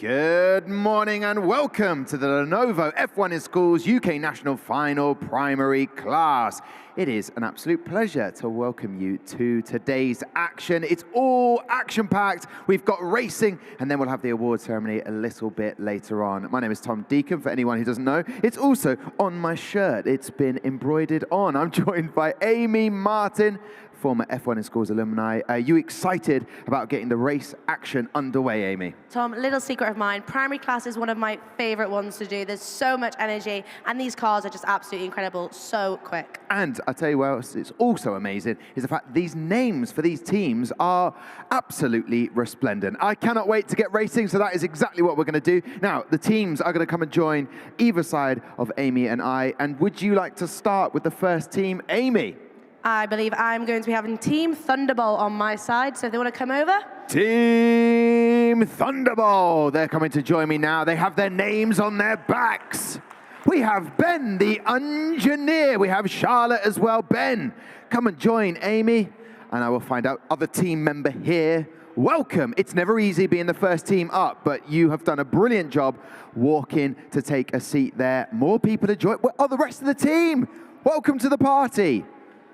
Good morning and welcome to the Lenovo F1 in Schools UK National Final Primary Class. It is an absolute pleasure to welcome you to today's action. It's all action-packed. We've got racing, and then we'll have the award ceremony a little bit later on. My name is Tom Deacon, for anyone who doesn't know. It's also on my shirt. It's been embroidered on. I'm joined by Amy Martin, former F1 in Schools alumni. Are you excited about getting the race action underway, Amy? Tom, little secret of mine, primary class is one of my favorite ones to do. There's so much energy, and these cars are just absolutely incredible, so quick. And I tell you what else is also amazing is the fact these names for these teams are absolutely resplendent. I cannot wait to get racing, so that is exactly what we're going to do. Now, the teams are going to come and join either side of Amy and I. And would you like to start with the first team, Amy? I believe I'm going to be having Team Thunderbolt on my side, so if they want to come over. Team Thunderbolt, they're coming to join me now. They have their names on their backs. We have Ben, the engineer. We have Charlotte as well. Ben, come and join Amy, and I will find out other team member here. Welcome. It's never easy being the first team up, but you have done a brilliant job walking to take a seat there. More people to join. Oh, the rest of the team. Welcome to the party.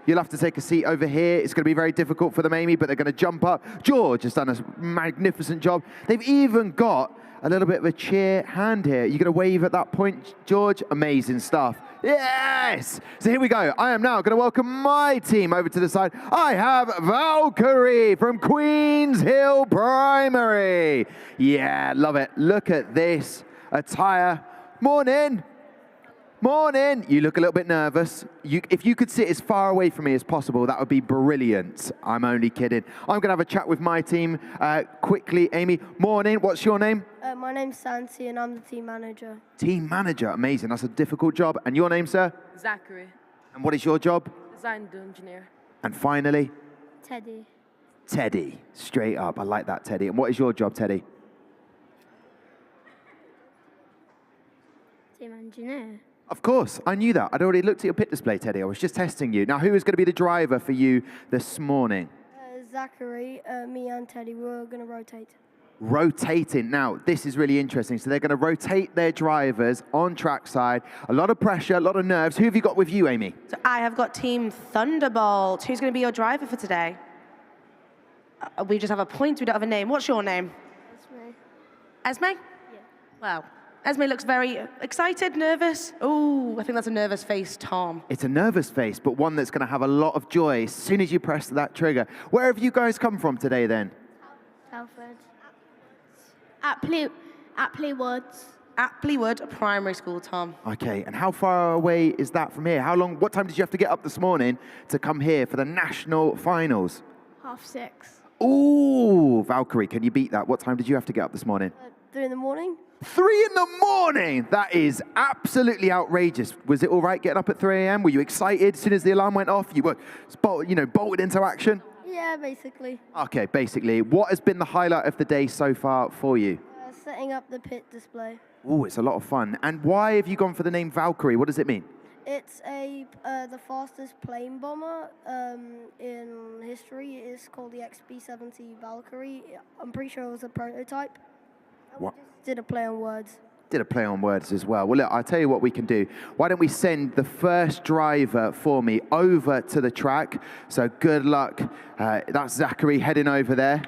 You'll have to take a seat over here. It's going to be very difficult for them, Amy, but they're going to jump up. George has done a magnificent job. They've even got a little bit of a cheer hand here. You're going to wave at that point, George? Amazing stuff. Yes! So here we go. I am now going to welcome my team over to the side. I have Valkiri from Queens Hill Primary. Yeah, love it. Look at this attire. Morning. Morning. You look a little bit nervous. If you could sit as far away from me as possible, that would be brilliant. I'm only kidding. I'm going to have a chat with my team quickly. Amy, morning. What's your name? My name's Santi, and I'm the team manager. Team manager. Amazing. That's a difficult job. And your name, sir? Zachary. And what is your job? Design engineer. And finally? Teddy. Teddy. Straight up. I like that, Teddy. And what is your job, Teddy? Team engineer. Of course, I knew that. I'd already looked at your pit display, Teddy. I was just testing you. Now, who is going to be the driver for you this morning? Zachary, me and Teddy, we're going to rotate. Rotating. Now, this is really interesting. So they're going to rotate their drivers on trackside. A lot of pressure, a lot of nerves. Who have you got with you, Amy? So I have got Team Thunderbolt. Who's going to be your driver for today? We just have a point. We don't have a name. What's your name? Esme. Esme? Yeah. Wow. Esme looks very excited, nervous. Oh, I think that's a nervous face, Tom. It's a nervous face, but one that's going to have a lot of joy as soon as you press that trigger. Where have you guys come from today, then? Telford. Apley Woods. Apley Wood Primary School, Tom. Okay, and how far away is that from here? What time did you have to get up this morning to come here for the national finals? 6:30. Ooh, Valkyrie, can you beat that? What time did you have to get up this morning? 3 in the morning. 3 in the morning! That is absolutely outrageous. Was it all right getting up at 3 a.m.? Were you excited as soon as the alarm went off? You were, bolted into action? Yeah, basically. Okay, basically. What has been the highlight of the day so far for you? Setting up the pit display. Ooh, it's a lot of fun. And why have you gone for the name Valkyrie? What does it mean? It's the fastest plane bomber in history. It's called the XB-70 Valkyrie. I'm pretty sure it was a prototype. What? Did a play on words. Did a play on words as well. Well, look, I'll tell you what we can do. Why don't we send the first driver for me over to the track? So good luck. That's Zachary heading over there.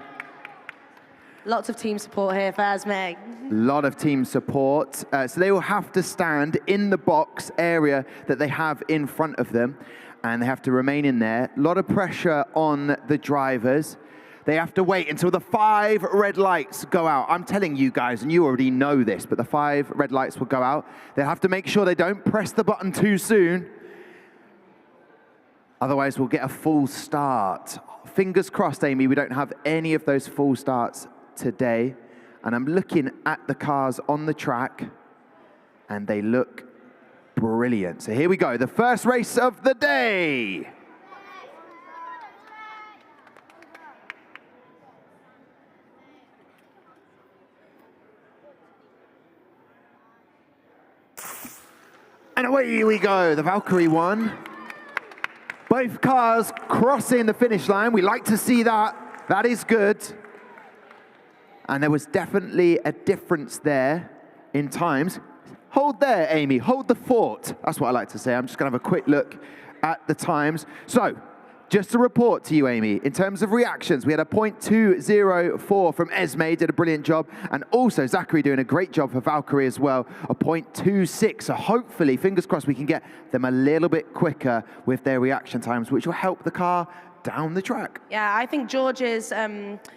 Lots of team support here for Esme. A lot of team support. So they will have to stand in the box area that they have in front of them, and they have to remain in there. A lot of pressure on the drivers. They have to wait until the 5 red lights go out. I'm telling you guys, and you already know this, but the 5 red lights will go out. They have to make sure they don't press the button too soon. Otherwise, we'll get a full start. Fingers crossed, Amy, we don't have any of those full starts today. And I'm looking at the cars on the track, and they look brilliant. So here we go, the first race of the day. And away we go, the Valkyrie won. Both cars crossing the finish line. We like to see that. That is good. And there was definitely a difference there in times. Hold there, Amy. Hold the fort. That's what I like to say. I'm just going to have a quick look at the times. So, just to report to you, Amy, in terms of reactions, we had a .204 from Esme, did a brilliant job. And also Zachary doing a great job for Valkiri as well, a .26. So hopefully, fingers crossed, we can get them a little bit quicker with their reaction times, which will help the car down the track. Yeah, I think George's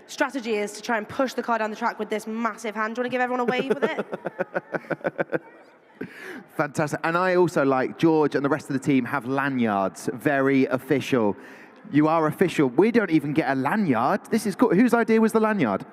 strategy is to try and push the car down the track with this massive hand. Do you want to give everyone a wave with it? Fantastic. And I also like George and the rest of the team have lanyards. Very official. You are official. We don't even get a lanyard. This is cool. Whose idea was the lanyard?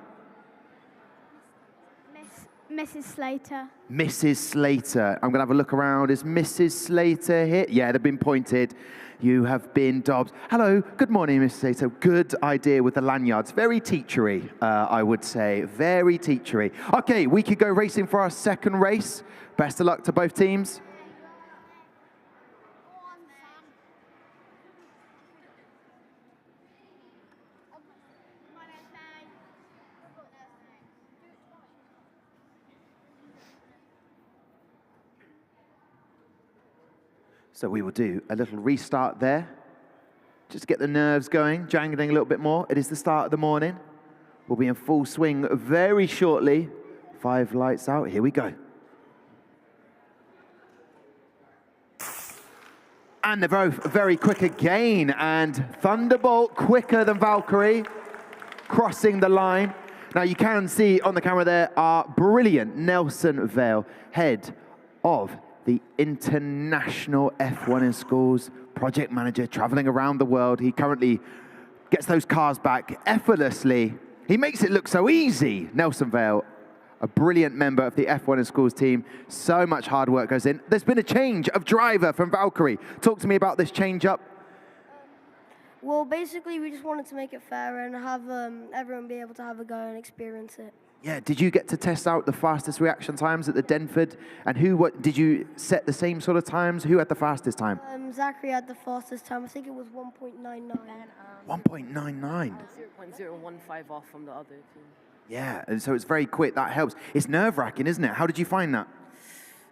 Mrs. Slater. Mrs. Slater. I'm going to have a look around. Is Mrs. Slater here? Yeah, they've been pointed. You have been dobbed. Hello. Good morning, Mrs. Slater. Good idea with the lanyards. Very teachery, I would say. Very teachery. Okay, we could go racing for our second race. Best of luck to both teams. So we will do a little restart there, just to get the nerves going, jangling a little bit more. It is the start of the morning. We'll be in full swing very shortly. 5 lights out, here we go. And they're both very quick again, and Thunderbolt quicker than Valkiri, crossing the line. Now you can see on the camera there our brilliant Nelson Vale, head of the International F1 in Schools project manager, traveling around the world. He currently gets those cars back effortlessly. He makes it look so easy. Nelson Vale, a brilliant member of the F1 in Schools team. So much hard work goes in. There's been a change of driver from Valkiri. Talk to me about this change up. Well, basically, we just wanted to make it fair and have everyone be able to have a go and experience it. Yeah, did you get to test out the fastest reaction times at the Denford? And did you set the same sort of times? Who had the fastest time? Zachary had the fastest time. I think it was 1.99. 1.99. 0.015 off from the other team. Yeah, and so it's very quick. That helps. It's nerve-wracking, isn't it? How did you find that?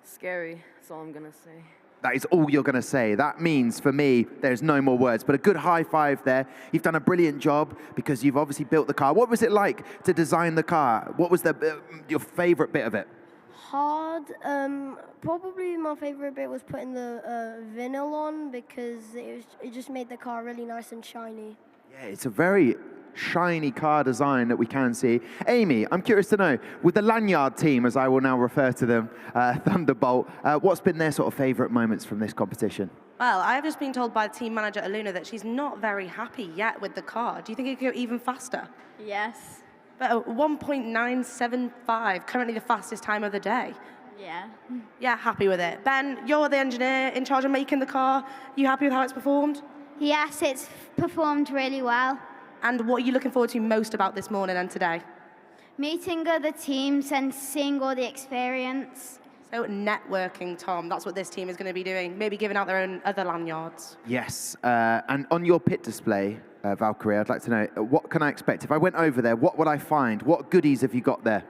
Scary, that's all I'm going to say. That is all you're going to say. That means, for me, there's no more words. But a good high five there. You've done a brilliant job because you've obviously built the car. What was it like to design the car? What was your favorite bit of it? Hard. Probably my favorite bit was putting the vinyl on because it just made the car really nice and shiny. Yeah, it's a very shiny car design that we can see. Amy, I'm curious to know, with the lanyard team, as I will now refer to them, Thunderbolt, what's been their sort of favourite moments from this competition? Well, I've just been told by team manager Aluna that she's not very happy yet with the car. Do you think it could go even faster? Yes. But 1.975, currently the fastest time of the day. Yeah. Yeah, happy with it. Ben, you're the engineer in charge of making the car. You happy with how it's performed? Yes, it's performed really well. And what are you looking forward to most about this morning and today? Meeting other teams and seeing all the experience. So networking, Tom, that's what this team is going to be doing. Maybe giving out their own other lanyards. Yes, and on your pit display, Valkiri, I'd like to know, what can I expect? If I went over there, what would I find? What goodies have you got there?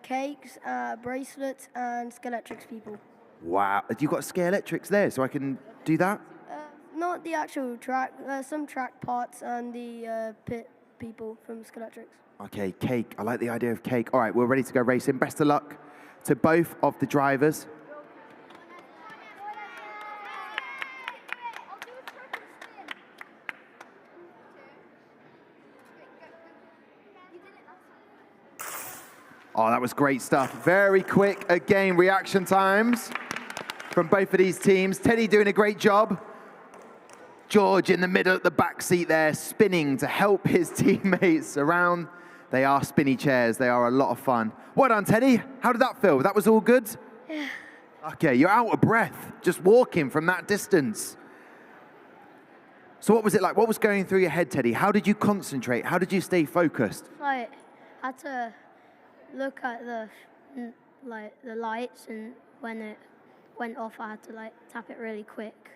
Cakes, bracelets, and Skeletrix people. Wow, have you got Skeletrix there so I can do that? Not the actual track, some track parts and the pit people from Skeletrix. Okay, cake. I like the idea of cake. All right, we're ready to go racing. Best of luck to both of the drivers. Oh, that was great stuff. Very quick again, reaction times from both of these teams. Teddy doing a great job. George in the middle at the back seat there, spinning to help his teammates around. They are spinny chairs. They are a lot of fun. Well done, Teddy. How did that feel? That was all good? Yeah. Okay, you're out of breath just walking from that distance. So what was it like? What was going through your head, Teddy? How did you concentrate? How did you stay focused? I had to look at the lights, and when it went off, I had to tap it really quick.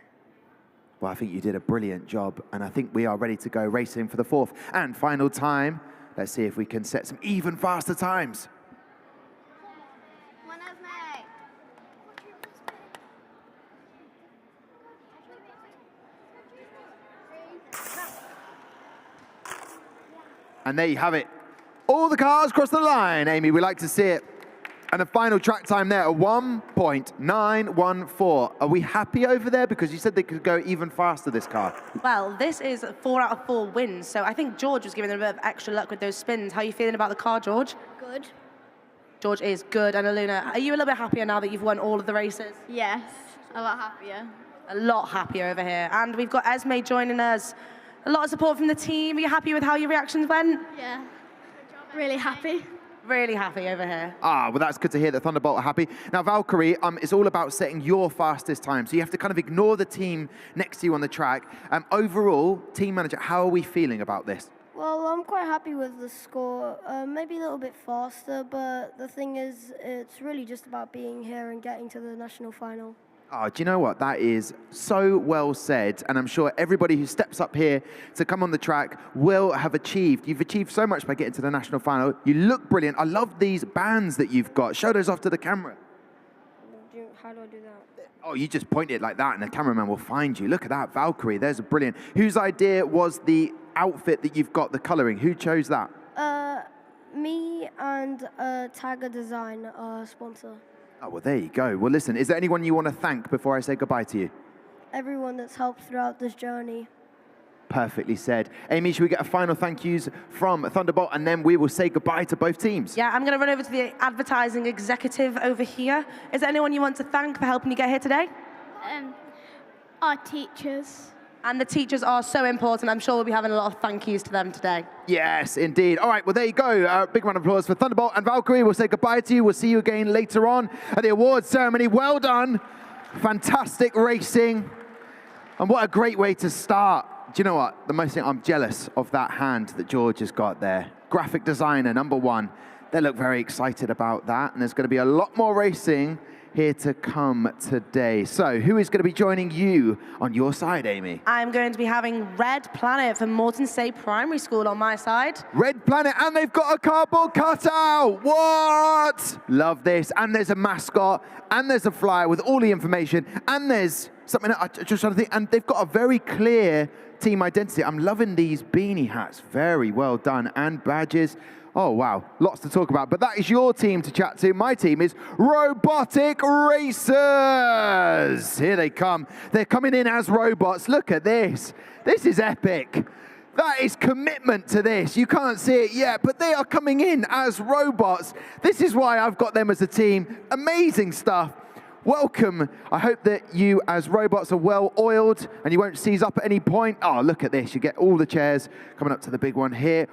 Well, I think you did a brilliant job, and I think we are ready to go racing for the fourth and final time. Let's see if we can set some even faster times. And there you have it. All the cars cross the line. Amy, we like to see it. And a final track time there, a 1.914. Are we happy over there? Because you said they could go even faster, this car. Well, this is 4 out of 4 wins, so I think George was giving them a bit of extra luck with those spins. How are you feeling about the car, George? Good. George is good. And Aluna, are you a little bit happier now that you've won all of the races? Yes, a lot happier. A lot happier over here. And we've got Esme joining us. A lot of support from the team. Are you happy with how your reactions went? Yeah, really happy. Really happy over here. Ah, well, that's good to hear that Thunderbolt are happy. Now, Valkiri, it's all about setting your fastest time. So you have to kind of ignore the team next to you on the track. Overall, team manager, how are we feeling about this? Well, I'm quite happy with the score. Maybe a little bit faster, but the thing is, it's really just about being here and getting to the national final. Oh, do you know what? That is so well said. And I'm sure everybody who steps up here to come on the track will have achieved. You've achieved so much by getting to the national final. You look brilliant. I love these bands that you've got. Show those off to the camera. How do I do that? Oh, you just point it like that and the cameraman will find you. Look at that, Valkyrie. There's a brilliant. Whose idea was the outfit that you've got, the colouring? Who chose that? Me and Tagger Design, our sponsor. Oh, well, there you go. Well, listen, is there anyone you want to thank before I say goodbye to you? Everyone that's helped throughout this journey. Perfectly said. Amy, should we get a final thank yous from Thunderbolt and then we will say goodbye to both teams? Yeah, I'm going to run over to the advertising executive over here. Is there anyone you want to thank for helping you get here today? Our teachers. And the teachers are so important. I'm sure we'll be having a lot of thank yous to them today. Yes, indeed. All right, well, there you go. Big round of applause for Thunderbolt and Valkyrie. We'll say goodbye to you. We'll see you again later on at the awards ceremony. Well done. Fantastic racing. And what a great way to start. Do you know what? The most thing, I'm jealous of that hand that George has got there. Graphic designer, #1. They look very excited about that. And there's going to be a lot more racing here to come today. So who is going to be joining you on your side, Amy? I'm going to be having Red Planet from Moreton State Primary School on my side. Red Planet, and they've got a cardboard cutout. What? Love this. And there's a mascot, and there's a flyer with all the information, and there's something I'm just trying to think, and they've got a very clear team identity. I'm loving these beanie hats. Very well done. And badges. Oh, wow. Lots to talk about. But that is your team to chat to. My team is Robotic Racers. Here they come. They're coming in as robots. Look at this. This is epic. That is commitment to this. You can't see it yet, but they are coming in as robots. This is why I've got them as a team. Amazing stuff. Welcome. I hope that you as robots are well oiled and you won't seize up at any point. Oh, look at this. You get all the chairs coming up to the big one here.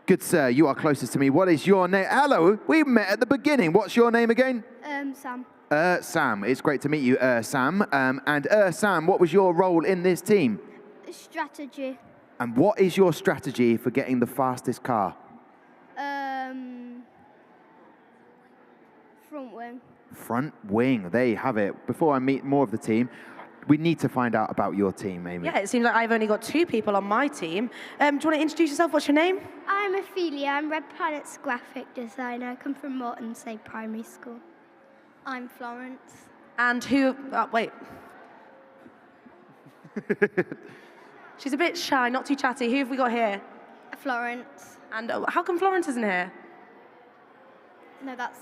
Good sir, you are closest to me. What is your name? Hello, we met at the beginning. What's your name again? Sam. Sam. It's great to meet you, Sam. And Sam, what was your role in this team? Strategy. And what is your strategy for getting the fastest car? Front wing. Front wing. There you have it. Before I meet more of the team, we need to find out about your team, Amy. Yeah, it seems like I've only got 2 people on my team. Do you want to introduce yourself? What's your name? I'm Ophelia. I'm Red Planet's graphic designer. I come from Moreton State Primary School. I'm Florence. And who... Oh, wait. She's a bit shy, not too chatty. Who have we got here? Florence. And how come Florence isn't here? No, that's...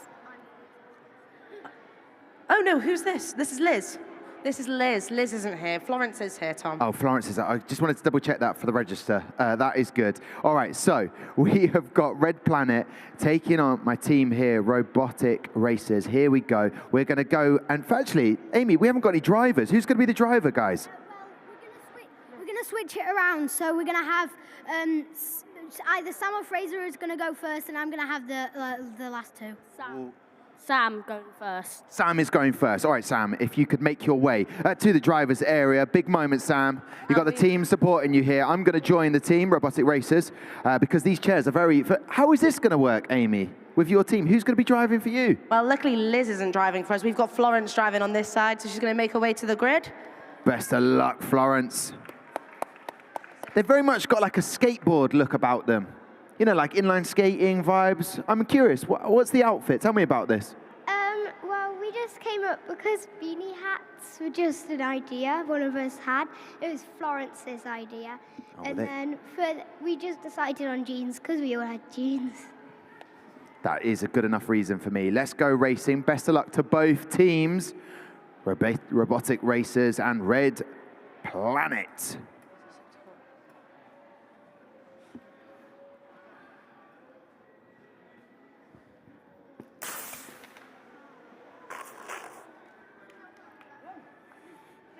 Oh, no, who's this? This is Liz. This is Liz. Liz isn't here. Florence is here, Tom. Oh, Florence is. I just wanted to double check that for the register. That is good. All right, so we have got Red Planet taking on my team here, Robotic Racers. Here we go. We're going to go, and actually, Amy, we haven't got any drivers. Who's going to be the driver, guys? We're going to switch it around. So we're going to have either Sam or Fraser is going to go first, and I'm going to have the last 2. Sam going first. Sam is going first. All right, Sam, if you could make your way to the driver's area. Big moment, Sam. You've got the team supporting you here. I'm going to join the team, Robotic Racers, because these chairs are very... How is this going to work, Amy, with your team? Who's going to be driving for you? Well, luckily Liz isn't driving for us. We've got Florence driving on this side, so she's going to make her way to the grid. Best of luck, Florence. They've very much got like a skateboard look about them. You know, like inline skating vibes. I'm curious, what's the outfit? Tell me about this. Well, we just came up because beanie hats were just an idea one of us had. It was Florence's idea. And we just decided on jeans because we all had jeans. That is a good enough reason for me. Let's go racing. Best of luck to both teams. Robotic Racers and Red Planet.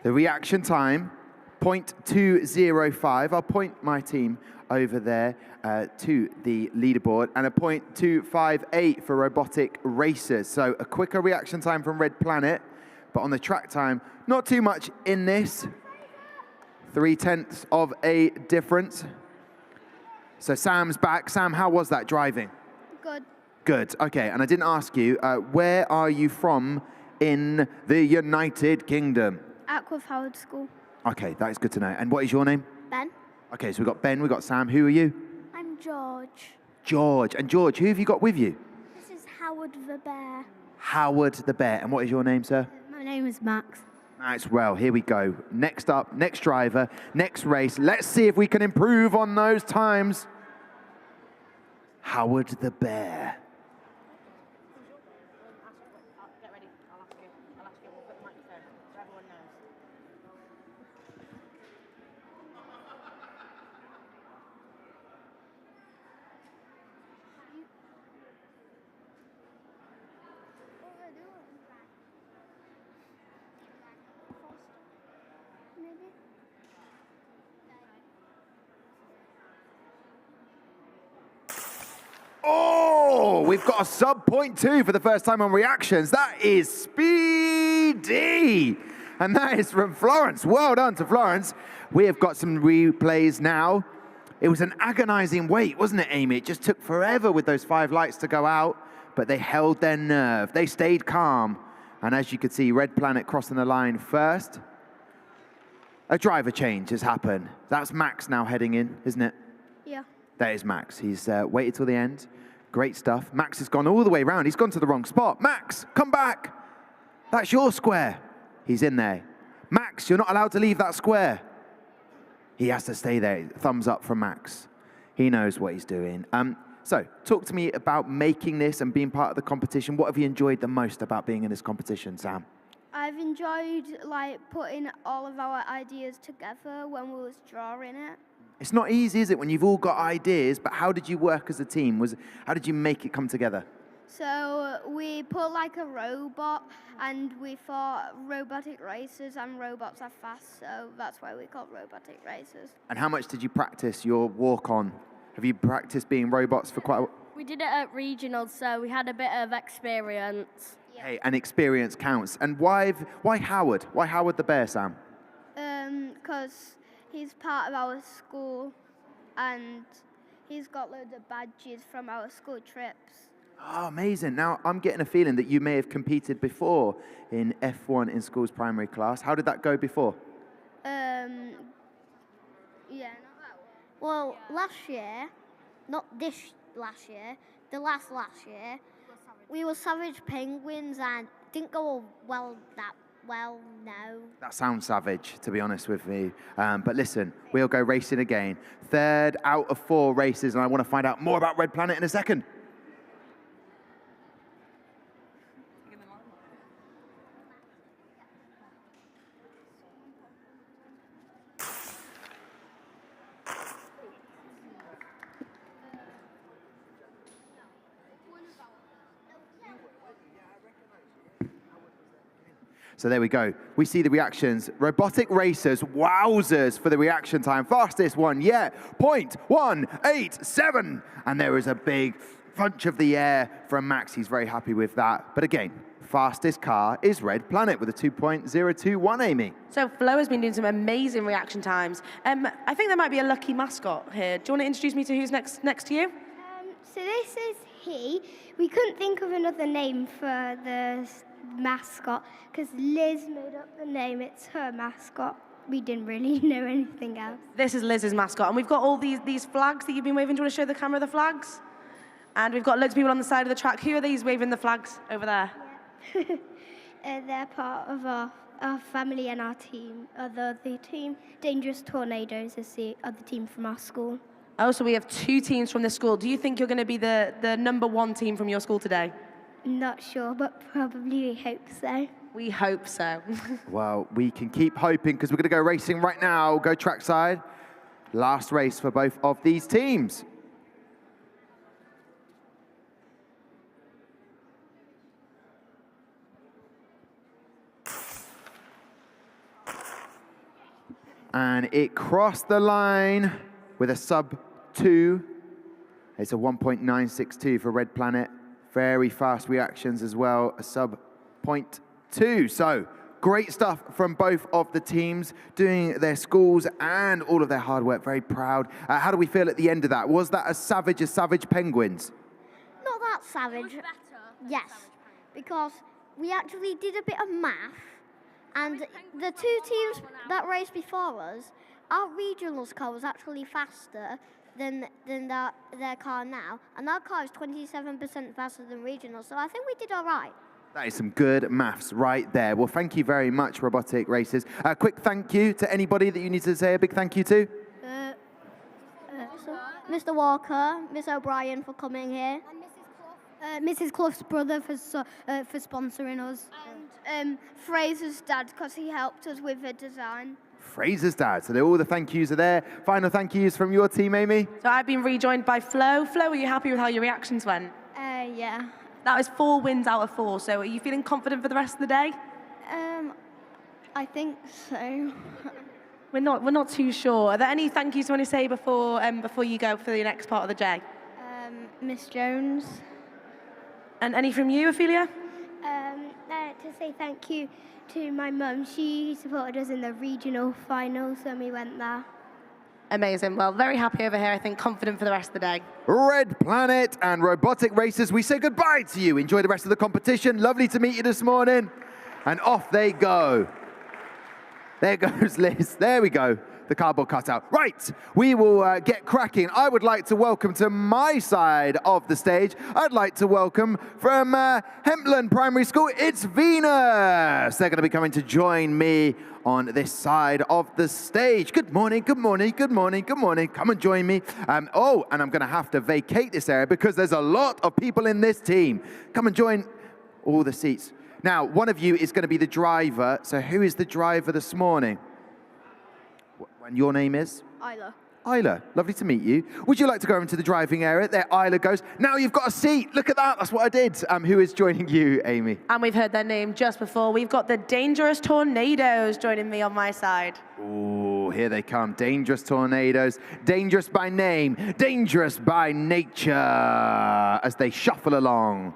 The reaction time, 0.205. I'll point my team over there to the leaderboard, and a 0.258 for Robotic Racers. So a quicker reaction time from Red Planet, but on the track time, not too much in this. 0.3 of a difference. So Sam's back. Sam, how was that driving? Good. Good, okay. And I didn't ask you, where are you from in the United Kingdom? Ackworth Howard School. Okay, that is good to know. And what is your name? Ben. Okay, so we've got Ben, we've got Sam. Who are you? I'm George. George. And George, who have you got with you? This is Howard the Bear. Howard the Bear. And what is your name, sir? My name is Max. Max, well, here we go. Next up, next driver, next race. Let's see if we can improve on those times. Howard the Bear. Get ready. I'll ask you. We'll put the microphone so everyone knows. Oh, we've got a sub 0.2 for the first time on reactions. That is speedy. And that is from Florence. Well done to Florence. We have got some replays now. It was an agonizing wait, wasn't it, Amy? It just took forever with those 5 lights to go out, but they held their nerve. They stayed calm. And as you could see, Red Planet crossing the line first. A driver change has happened. That's Max now heading in, isn't it? Yeah. That is Max. He's waited till the end. Great stuff. Max has gone all the way around. He's gone to the wrong spot. Max, come back. That's your square. He's in there. Max, you're not allowed to leave that square. He has to stay there. Thumbs up from Max. He knows what he's doing. So, talk to me about making this and being part of the competition. What have you enjoyed the most about being in this competition, Sam? I've enjoyed putting all of our ideas together when we was drawing it. It's not easy, is it, when you've all got ideas, but how did you work as a team? How did you make it come together? So we put a robot, and we thought robotic racers and robots are fast, so that's why we called robotic racers. And how much did you practice your walk-on? Have you practiced being robots for quite a while? We did it at regionals, so we had a bit of experience. Yeah. Hey, and experience counts. And why Howard? Why Howard the Bear, Sam? Because he's part of our school, and he's got loads of badges from our school trips. Oh, amazing. Now, I'm getting a feeling that you may have competed before in F1 in school's primary class. How did that go before? Yeah, not that one. Well, last year, not this last year, the last year, we were Savage Penguins and didn't go well, no. That sounds savage, to be honest with me. But listen, we'll go racing again. 3rd out of 4 races, and I want to find out more about Red Planet in a second. So there we go. We see the reactions. Robotic Racers, wowzers for the reaction time. Fastest one yet, 0.187. And there is a big punch of the air from Max. He's very happy with that. But again, fastest car is Red Planet with a 2.021, Amy. So Flo has been doing some amazing reaction times. I think there might be a lucky mascot here. Do you want to introduce me to who's next to you? So this is he. We couldn't think of another name for the mascot because Liz made up the name. It's her mascot. we didn't really know anything else. This is Liz's mascot, and we've got all these flags that you've been waving. Do you want to show the camera the flags? And we've got loads of people on the side of the track. Who are these waving the flags over there? They're part of our family and our team. The team, Dangerous Tornadoes, is the other team from our school. Oh, so we have 2 teams from the school. Do you think you're going to be the #1 team from your school today? Not sure, but probably we hope so. We hope so. Well, we can keep hoping because we're going to go racing right now. Go trackside. Last race for both of these teams. And it crossed the line with a sub-2. It's a 1.962 for Red Planet. Very fast reactions as well, a sub-0.2. So great stuff from both of the teams, doing their schools and all of their hard work. Very proud. How do we feel at the end of that? Was that as savage penguins? Not that savage. Yes, because we actually did a bit of math, and the 2 teams that raced before us, our regionals car was actually faster than their car now, and our car is 27% faster than regional, so I think we did all right. That is some good maths right there. Well, thank you very much, Robotic Racers. A quick thank you to anybody that you need to say a big thank you to. Mr. Walker, Miss O'Brien for coming here. And Mrs. Clough's brother for sponsoring us. And Fraser's dad, because he helped us with the design. Fraser's dad. So all the thank yous are there. Final thank yous from your team, Amy. So I've been rejoined by Flo. Flo, are you happy with how your reactions went? Yeah. That was 4 wins out of 4, so are you feeling confident for the rest of the day? I think so. We're not too sure. Are there any thank yous you want to say before you go for the next part of the day? Miss Jones. And any from you, Ophelia? To say thank you to my mum. She supported us in the regional finals when we went there. Amazing. Well, very happy over here, I think, confident for the rest of the day. Red Planet and Robotic Racers, we say goodbye to you. Enjoy the rest of the competition. Lovely to meet you this morning. And off they go. There goes Liz. There we go. The cardboard cutout. Right, we will get cracking. I would like to welcome to my side of the stage, I'd like to welcome from Hempland Primary School, it's Venus. They're going to be coming to join me on this side of the stage. Good morning, good morning, good morning, good morning. Come and join me. And I'm going to have to vacate this area because there's a lot of people in this team. Come and join all the seats. Now, one of you is going to be the driver. So who is the driver this morning? And your name is? Isla. Isla, lovely to meet you. Would you like to go into the driving area? There Isla goes. Now you've got a seat. Look at that. That's what I did. Who is joining you, Amy? And we've heard their name just before. We've got the Dangerous Tornadoes joining me on my side. Oh, here they come. Dangerous Tornadoes. Dangerous by name, dangerous by nature. As they shuffle along.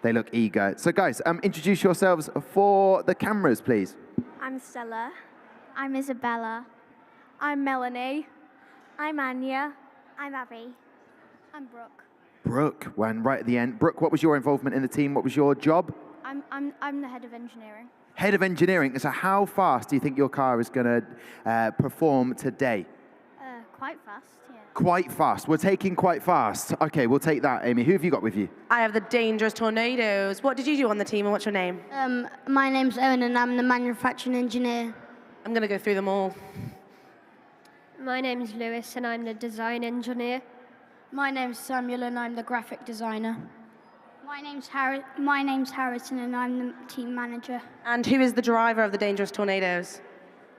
They look eager. So guys, introduce yourselves for the cameras, please. I'm Stella. I'm Isabella. I'm Melanie. I'm Anya. I'm Abby. I'm Brooke. Brooke, when right at the end. Brooke, what was your involvement in the team? What was your job? I'm the head of engineering. Head of engineering. So how fast do you think your car is going to perform today? Quite fast, yeah. Quite fast. We're taking quite fast. Okay, we'll take that, Amy. Who have you got with you? I have the Dangerous Tornadoes. What did you do on the team and what's your name? My name's Owen and I'm the manufacturing engineer. I'm going to go through them all. My name's Lewis and I'm the design engineer. My name's Samuel and I'm the graphic designer. My name's Harrison and I'm the team manager. And who is the driver of the Dangerous Tornadoes?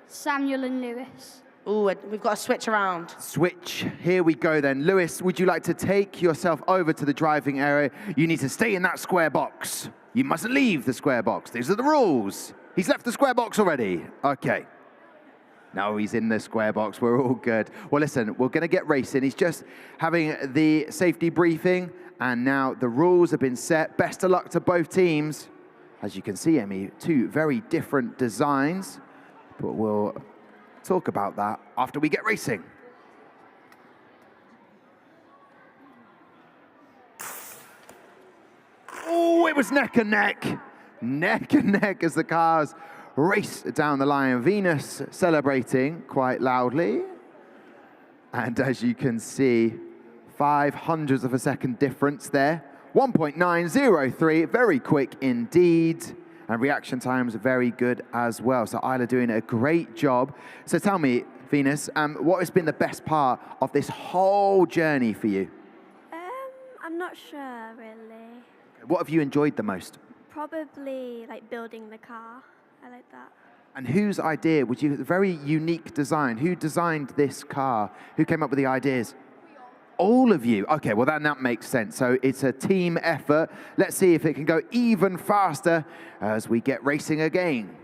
Samuel and Lewis. Ooh, we've got to switch around. Switch. Here we go then. Lewis, would you like to take yourself over to the driving area? You need to stay in that square box. You mustn't leave the square box. These are the rules. He's left the square box already. Okay. No, he's in the square box. We're all good. Well, listen, we're going to get racing. He's just having the safety briefing, and now the rules have been set. Best of luck to both teams. As you can see, Emmy, 2 very different designs, but we'll talk about that after we get racing. Oh, it was neck and neck. Neck and neck as the cars race down the line. Venus celebrating quite loudly. And as you can see, 0.05 of a second difference there. 1.903, very quick indeed. And reaction times are very good as well. So Isla doing a great job. So tell me, Venus, what has been the best part of this whole journey for you? I'm not sure, really. What have you enjoyed the most? Probably like building the car. I like that. And whose idea would you, very unique design, who designed this car? Who came up with the ideas? All of you. Okay, well that makes sense. So it's a team effort. Let's see if it can go even faster as we get racing again.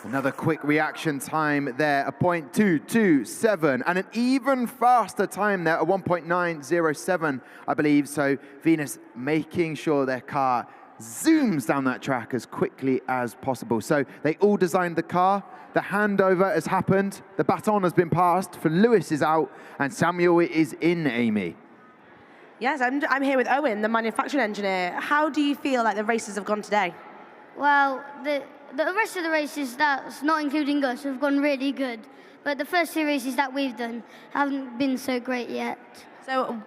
Another quick reaction time there, a 0.227, and an even faster time there, a 1.907, I believe. So Venus making sure their car zooms down that track as quickly as possible. So they all designed the car. The handover has happened. The baton has been passed. For Lewis is out, and Samuel is in, Amy. Yes, I'm here with Owen, the manufacturing engineer. How do you feel like the races have gone today? Well, the rest of the races, that's not including us, have gone really good. But the first two races that we've done haven't been so great yet. So,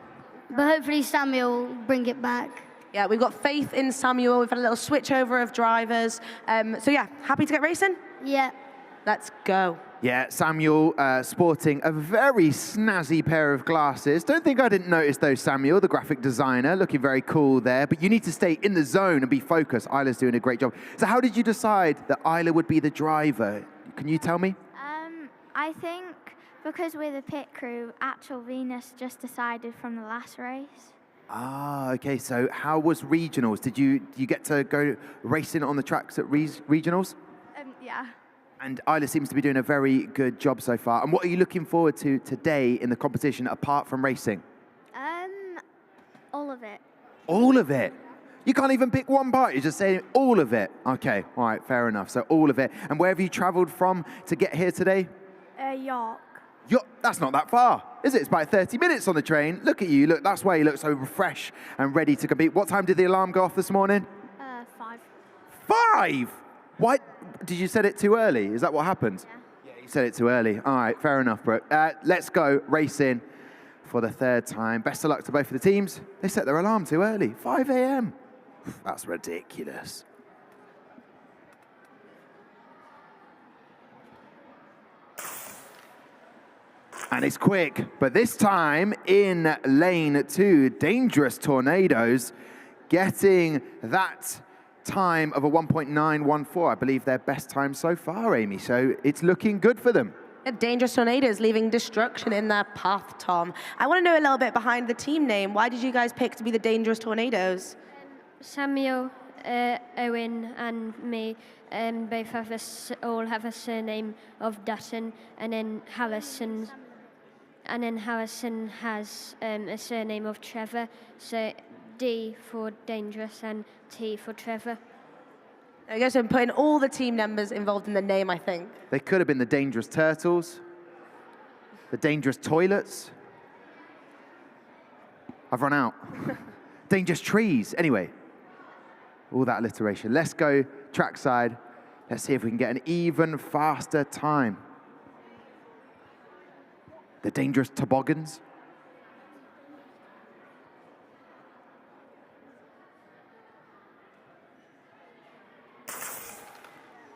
but hopefully Samuel will bring it back. Yeah, we've got faith in Samuel. We've had a little switch over of drivers. So yeah, happy to get racing? Yeah. Let's go. Yeah, Samuel sporting a very snazzy pair of glasses. Don't think I didn't notice those, Samuel, the graphic designer, looking very cool there. But you need to stay in the zone and be focused. Isla's doing a great job. So how did you decide that Isla would be the driver? Can you tell me? I think because we're the pit crew, actual Venus just decided from the last race. Ah, okay. So how was regionals? Did you get to go racing on the tracks at regionals? Yeah. And Isla seems to be doing a very good job so far. And what are you looking forward to today in the competition apart from racing? All of it. All of it? You can't even pick one part. You're just saying all of it. Okay, all right, fair enough. So all of it. And where have you travelled from to get here today? York. That's not that far, is it? It's about 30 minutes on the train. Look at you. Look, that's why you look so fresh and ready to compete. What time did the alarm go off this morning? 5. 5? Why? Did you set it too early? Is that what happened? Yeah, you said it too early. All right, fair enough, Brooke. Let's go racing for the third time. Best of luck to both of the teams. They set their alarm too early, 5 a.m. That's ridiculous. And it's quick, but this time in lane 2, Dangerous Tornadoes getting that time of a 1.914. I believe their best time so far, Amy. So it's looking good for them. Dangerous Tornadoes leaving destruction in their path, Tom. I want to know a little bit behind the team name. Why did you guys pick to be the Dangerous Tornadoes? Samuel, Owen, and me both all have a surname of Dutton, and then Harrison has a surname of Trevor. So D for dangerous and T for Trevor. I guess I'm putting all the team members involved in the name, I think. They could have been the Dangerous Turtles, the Dangerous Toilets. I've run out. Dangerous Trees. Anyway, all that alliteration. Let's go trackside. Let's see if we can get an even faster time. The Dangerous Toboggans.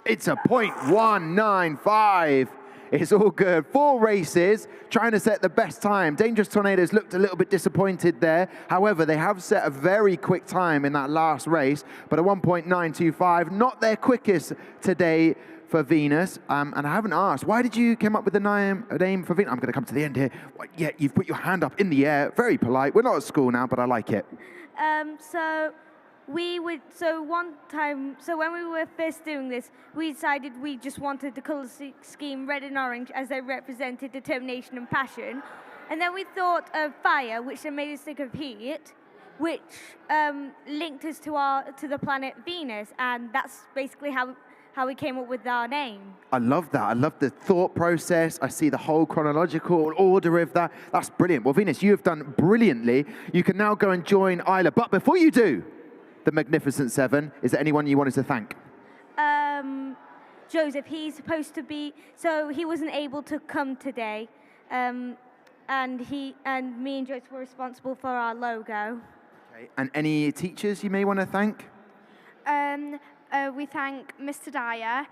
It's a 0.195. It's all good. 4 races, trying to set the best time. Dangerous Tornadoes looked a little bit disappointed there. However, they have set a very quick time in that last race, but a 1.925, not their quickest today for Venus. And I haven't asked, why did you come up with the name for Venus? I'm going to come to the end here. Yeah, you've put your hand up in the air. Very polite. We're not at school now, but I like it. So when we were first doing this, we decided we just wanted the colour scheme red and orange as they represented determination and passion. And then we thought of fire, which then made us think of heat, which linked us to the planet Venus, and that's basically how how we came up with our name. I love that. I love the thought process. I see the whole chronological order of that. That's brilliant. Well, Venus, you have done brilliantly. You can now go and join Isla. But before you do, the Magnificent Seven, is there anyone you wanted to thank? Joseph, he's supposed to be, so he wasn't able to come today. And me and Joseph were responsible for our logo. Okay. And any teachers you may want to thank? We thank Mr. Dyer,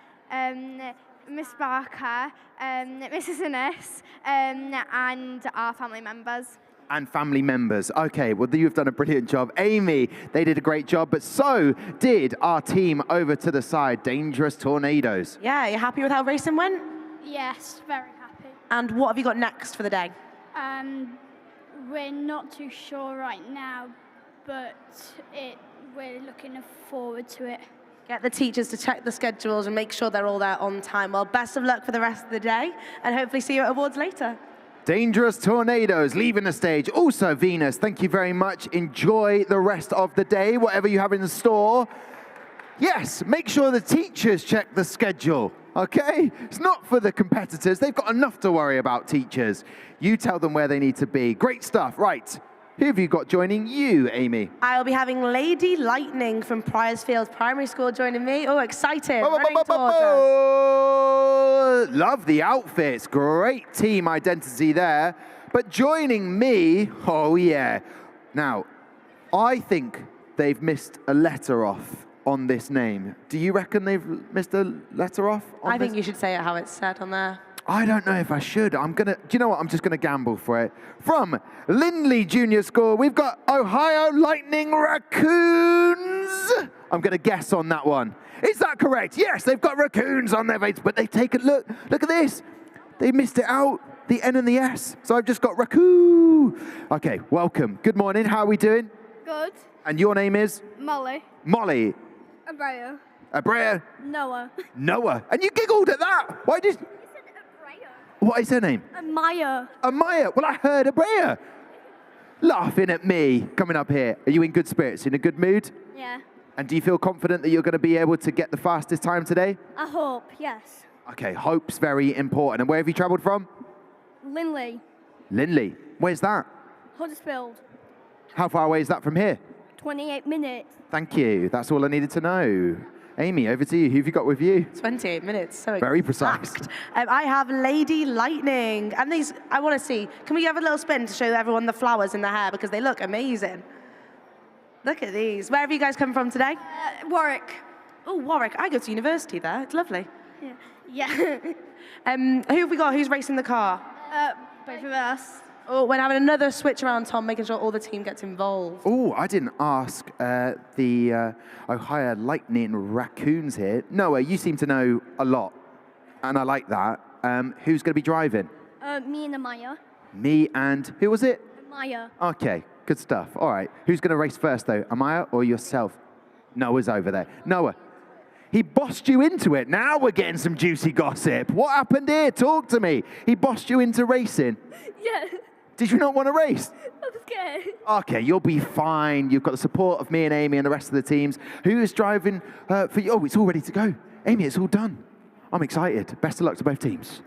Miss Barker, Mrs. Innes, and our family members. And family members. Okay, well, you've done a brilliant job. Amy, they did a great job, but so did our team over to the side, Dangerous Tornadoes. Yeah, you happy with how racing went? Yes, very happy. And what have you got next for the day? We're not too sure right now, but we're looking forward to it. Get the teachers to check the schedules and make sure they're all there on time. Well, best of luck for the rest of the day, and hopefully see you at awards later. Dangerous Tornadoes leaving the stage. Also, Venus, thank you very much. Enjoy the rest of the day, whatever you have in store. Yes, make sure the teachers check the schedule, okay? It's not for the competitors. They've got enough to worry about, teachers. You tell them where they need to be. Great stuff. Right. Who have you got joining you, Amy? I'll be having Lady Lightning from Priorsfield Primary School joining me. Oh, excited. Running towards us. Love the outfits. Great team identity there. But joining me, oh yeah. Now, I think they've missed a letter off on this name. Do you reckon they've missed a letter off on I this? think you should say it how it's said on there. I don't know if I should. Do you know what? I'm just gonna gamble for it. From Lindley Junior School, we've got Ohio Lightning Raccoons. I'm gonna guess on that one. Is that correct? Yes, they've got raccoons on their face, but they've taken, look at this. They missed it out, the N and the S. So I've just got raccoon. Okay, welcome. Good morning, how are we doing? Good. And your name is? Molly. Molly. Abrea. Abrea. Noah. Noah. And you giggled at that. Why did? What is her name? Amaya. Amaya. Well, I heard Abrea. Laughing at me coming up here. Are you in good spirits, in a good mood? Yeah. And do you feel confident that you're going to be able to get the fastest time today? I hope, yes. Okay, hope's very important. And where have you travelled from? Lindley. Lindley. Where's that? Huddersfield. How far away is that from here? 28 minutes. Thank you. That's all I needed to know. Amy, over to you. Who have you got with you? 28 minutes. So very precise. I have Lady Lightning. And these, I want to see. Can we have a little spin to show everyone the flowers in their hair? Because they look amazing. Look at these. Where have you guys come from today? Warwick. Oh, Warwick. I go to university there. It's lovely. Yeah. Who have we got? Who's racing the car? Both of us. Oh, we're having another switch around, Tom, making sure all the team gets involved. Oh, I didn't ask the Ohio Lightning Raccoons here. Noah, you seem to know a lot, and I like that. Who's going to be driving? Me and Amaya. Me and, who was it? Amaya. Okay, good stuff. All right. Who's going to race first, though? Amaya or yourself? Noah's over there. Noah, he bossed you into it. Now we're getting some juicy gossip. What happened here? Talk to me. He bossed you into racing. Yeah. Did you not want to race? I'm scared. Okay, you'll be fine. You've got the support of me and Amy and the rest of the teams. Who is driving for you? Oh, it's all ready to go. Amy, it's all done. I'm excited. Best of luck to both teams.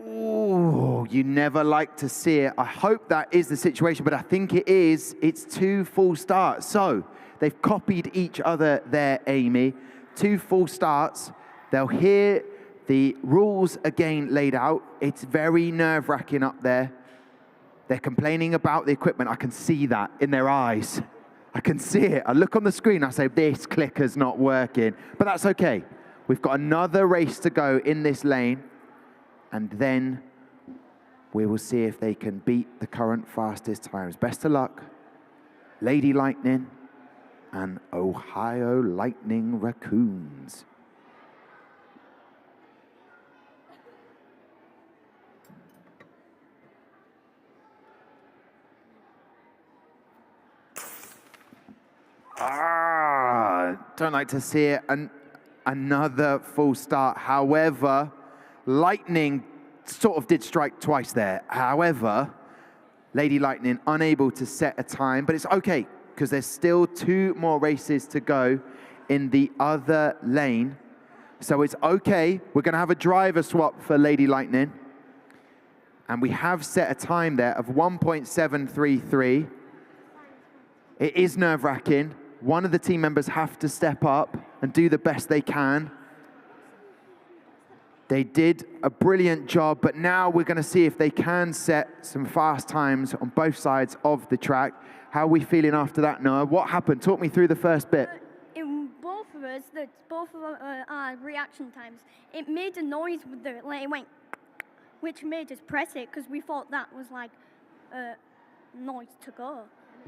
Oh, you never like to see it. I hope that is the situation, but I think it is. It's 2 full starts. So they've copied each other there, Amy. 2 full starts. They'll hear the rules again laid out. It's very nerve-wracking up there. They're complaining about the equipment. I can see that in their eyes. I can see it. I look on the screen, I say, this clicker's not working. But that's okay. We've got another race to go in this lane. And then we will see if they can beat the current fastest times. Best of luck, Lady Lightning and Ohio Lightning Raccoons. Don't like to see it. Another full start. However, Lightning sort of did strike twice there. However, Lady Lightning unable to set a time, but it's okay because there's still 2 more races to go in the other lane. So it's okay. We're going to have a driver swap for Lady Lightning. And we have set a time there of 1.733. It is nerve-wracking. One of the team members have to step up and do the best they can. They did a brilliant job, but now we're going to see if they can set some fast times on both sides of the track. How are we feeling after that, Noah? What happened? Talk me through the first bit. In both of us, both of our reaction times, it made a noise with the it went, which made us press it because we thought that was like a noise to go.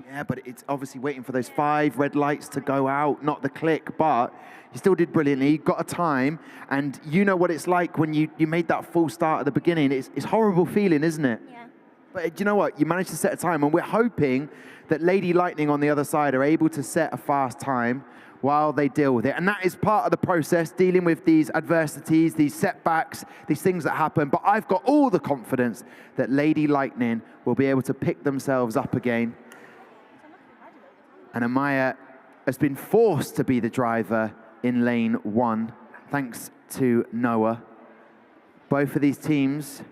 Yeah, but it's obviously waiting for those 5 red lights to go out, not the click, but you still did brilliantly. You got a time, and you know what it's like when you made that full start at the beginning. It's horrible feeling, isn't it? Yeah. But you know what? You managed to set a time, and we're hoping that Lady Lightning on the other side are able to set a fast time while they deal with it. And that is part of the process, dealing with these adversities, these setbacks, these things that happen. But I've got all the confidence that Lady Lightning will be able to pick themselves up again. And Amaya has been forced to be the driver in lane 1, thanks to Noah. Both of these teams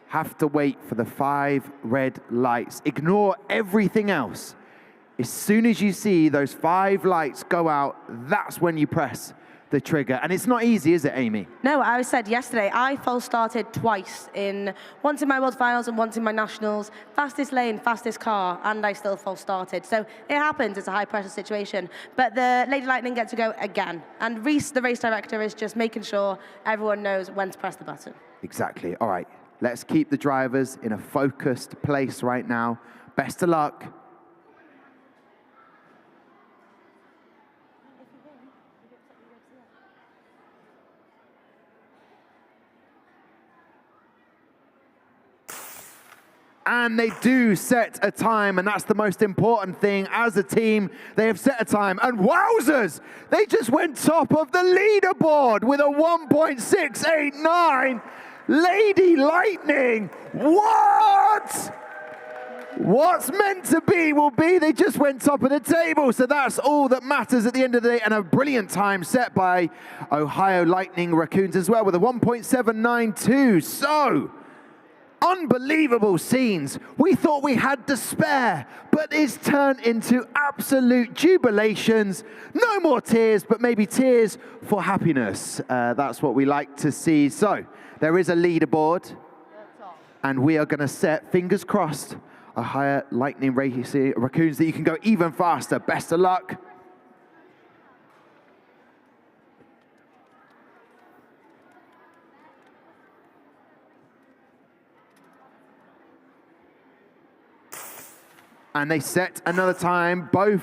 have to wait for the 5 red lights. Ignore everything else. As soon as you see those 5 lights go out, that's when you press the trigger. And it's not easy, is it, Amy? No, I said yesterday, I false started twice, once in my World Finals and once in my Nationals. Fastest lane, fastest car, and I still false started. So it happens, it's a high pressure situation. But the Lady Lightning get to go again. And Reese, the race director, is just making sure everyone knows when to press the button. Exactly. All right, let's keep the drivers in a focused place right now. Best of luck. And they do set a time, and that's the most important thing. As a team, they have set a time. And wowzers, they just went top of the leaderboard with a 1.689. Lady Lightning, what? What's meant to be will be. They just went top of the table, so that's all that matters at the end of the day. And a brilliant time set by Ohio Lightning Raccoons as well with a 1.792. So, unbelievable scenes. We thought we had despair, but it's turned into absolute jubilations. No more tears, but maybe tears for happiness. That's what we like to see. So there is a leaderboard, and we are going to set, fingers crossed, a higher Lightning Raccoons that you can go even faster. Best of luck. And they set another time, both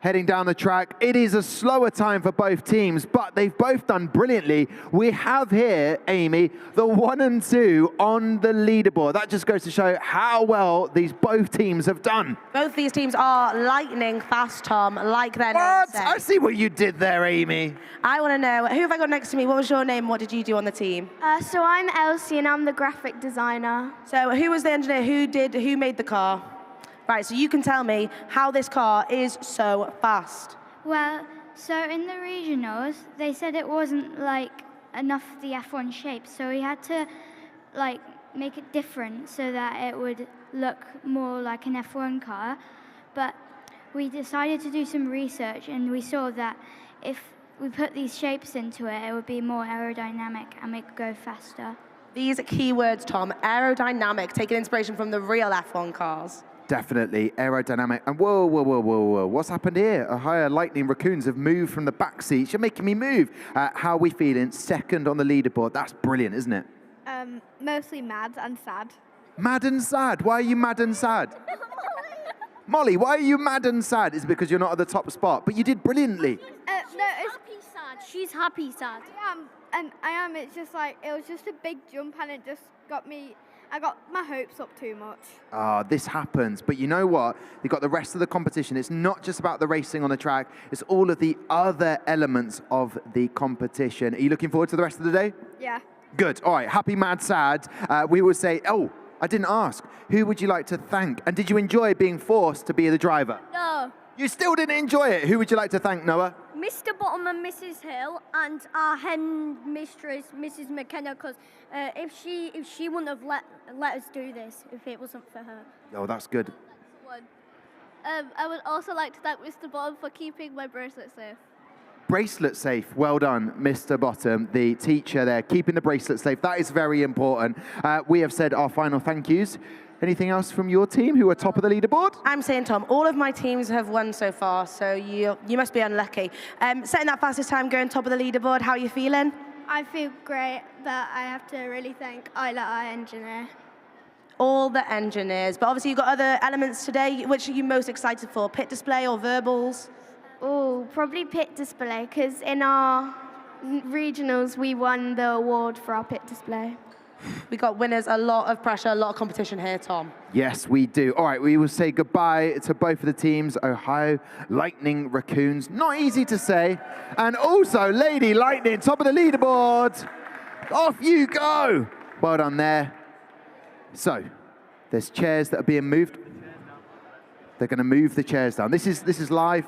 heading down the track. It is a slower time for both teams, but they've both done brilliantly. We have here, Amy, the 1 and 2 on the leaderboard. That just goes to show how well both teams have done. Both these teams are lightning fast, Tom, like their names say. I see what you did there, Amy. I want to know, who have I got next to me? What was your name? What did you do on the team? So I'm Elsie, and I'm the graphic designer. So who was the engineer? Who made the car? Right, so you can tell me how this car is so fast. Well, so in the regionals, they said it wasn't like enough of the F1 shape, so we had to like make it different so that it would look more like an F1 car. But we decided to do some research, and we saw that if we put these shapes into it, it would be more aerodynamic and make it go faster. These keywords, Tom, aerodynamic, taking inspiration from the real F1 cars. Definitely aerodynamic. And whoa, whoa, whoa, whoa, whoa. What's happened here? Ohio Lightning Raccoons have moved from the back seats. You're making me move. How are we feeling? Second on the leaderboard. That's brilliant, isn't it? Mostly mad and sad. Mad and sad? Why are you mad and sad? Molly, why are you mad and sad? Is it because you're not at the top spot? But you did brilliantly. No, it's happy sad. She's happy sad. I am. It's just like, it was just a big jump, and it just got me I got my hopes up too much. This happens, but you know what? You've got the rest of the competition. It's not just about the racing on the track, it's all of the other elements of the competition. Are you looking forward to the rest of the day? Yeah. Good. All right. Happy, mad, sad. We will say, oh, I didn't ask. Who would you like to thank? And did you enjoy being forced to be the driver? No. You still didn't enjoy it. Who would you like to thank, Noah? Mr. Bottom and Mrs. Hill and our hen mistress, Mrs. McKenna, because if she wouldn't have let us do this if it wasn't for her. Oh, that's good. I would also like to thank Mr. Bottom for keeping my bracelet safe. Bracelet safe. Well done, Mr. Bottom, the teacher there, keeping the bracelet safe. That is very important. We have said our final thank yous. Anything else from your team who are top of the leaderboard? I'm saying, Tom, all of my teams have won so far, so you must be unlucky. Setting that fastest time, going top of the leaderboard, how are you feeling? I feel great, but I have to really thank Isla, our engineer. All the engineers, but obviously you've got other elements today. Which are you most excited for, pit display or verbals? Oh, probably pit display, because in our regionals we won the award for our pit display. We got winners, a lot of pressure, a lot of competition here, Tom. Yes, we do. All right, we will say goodbye to both of the teams. Ohio Lightning Raccoons, not easy to say. And also Lady Lightning, top of the leaderboard. Off you go. Well done there. So, there's chairs that are being moved. They're going to move the chairs down. This is live.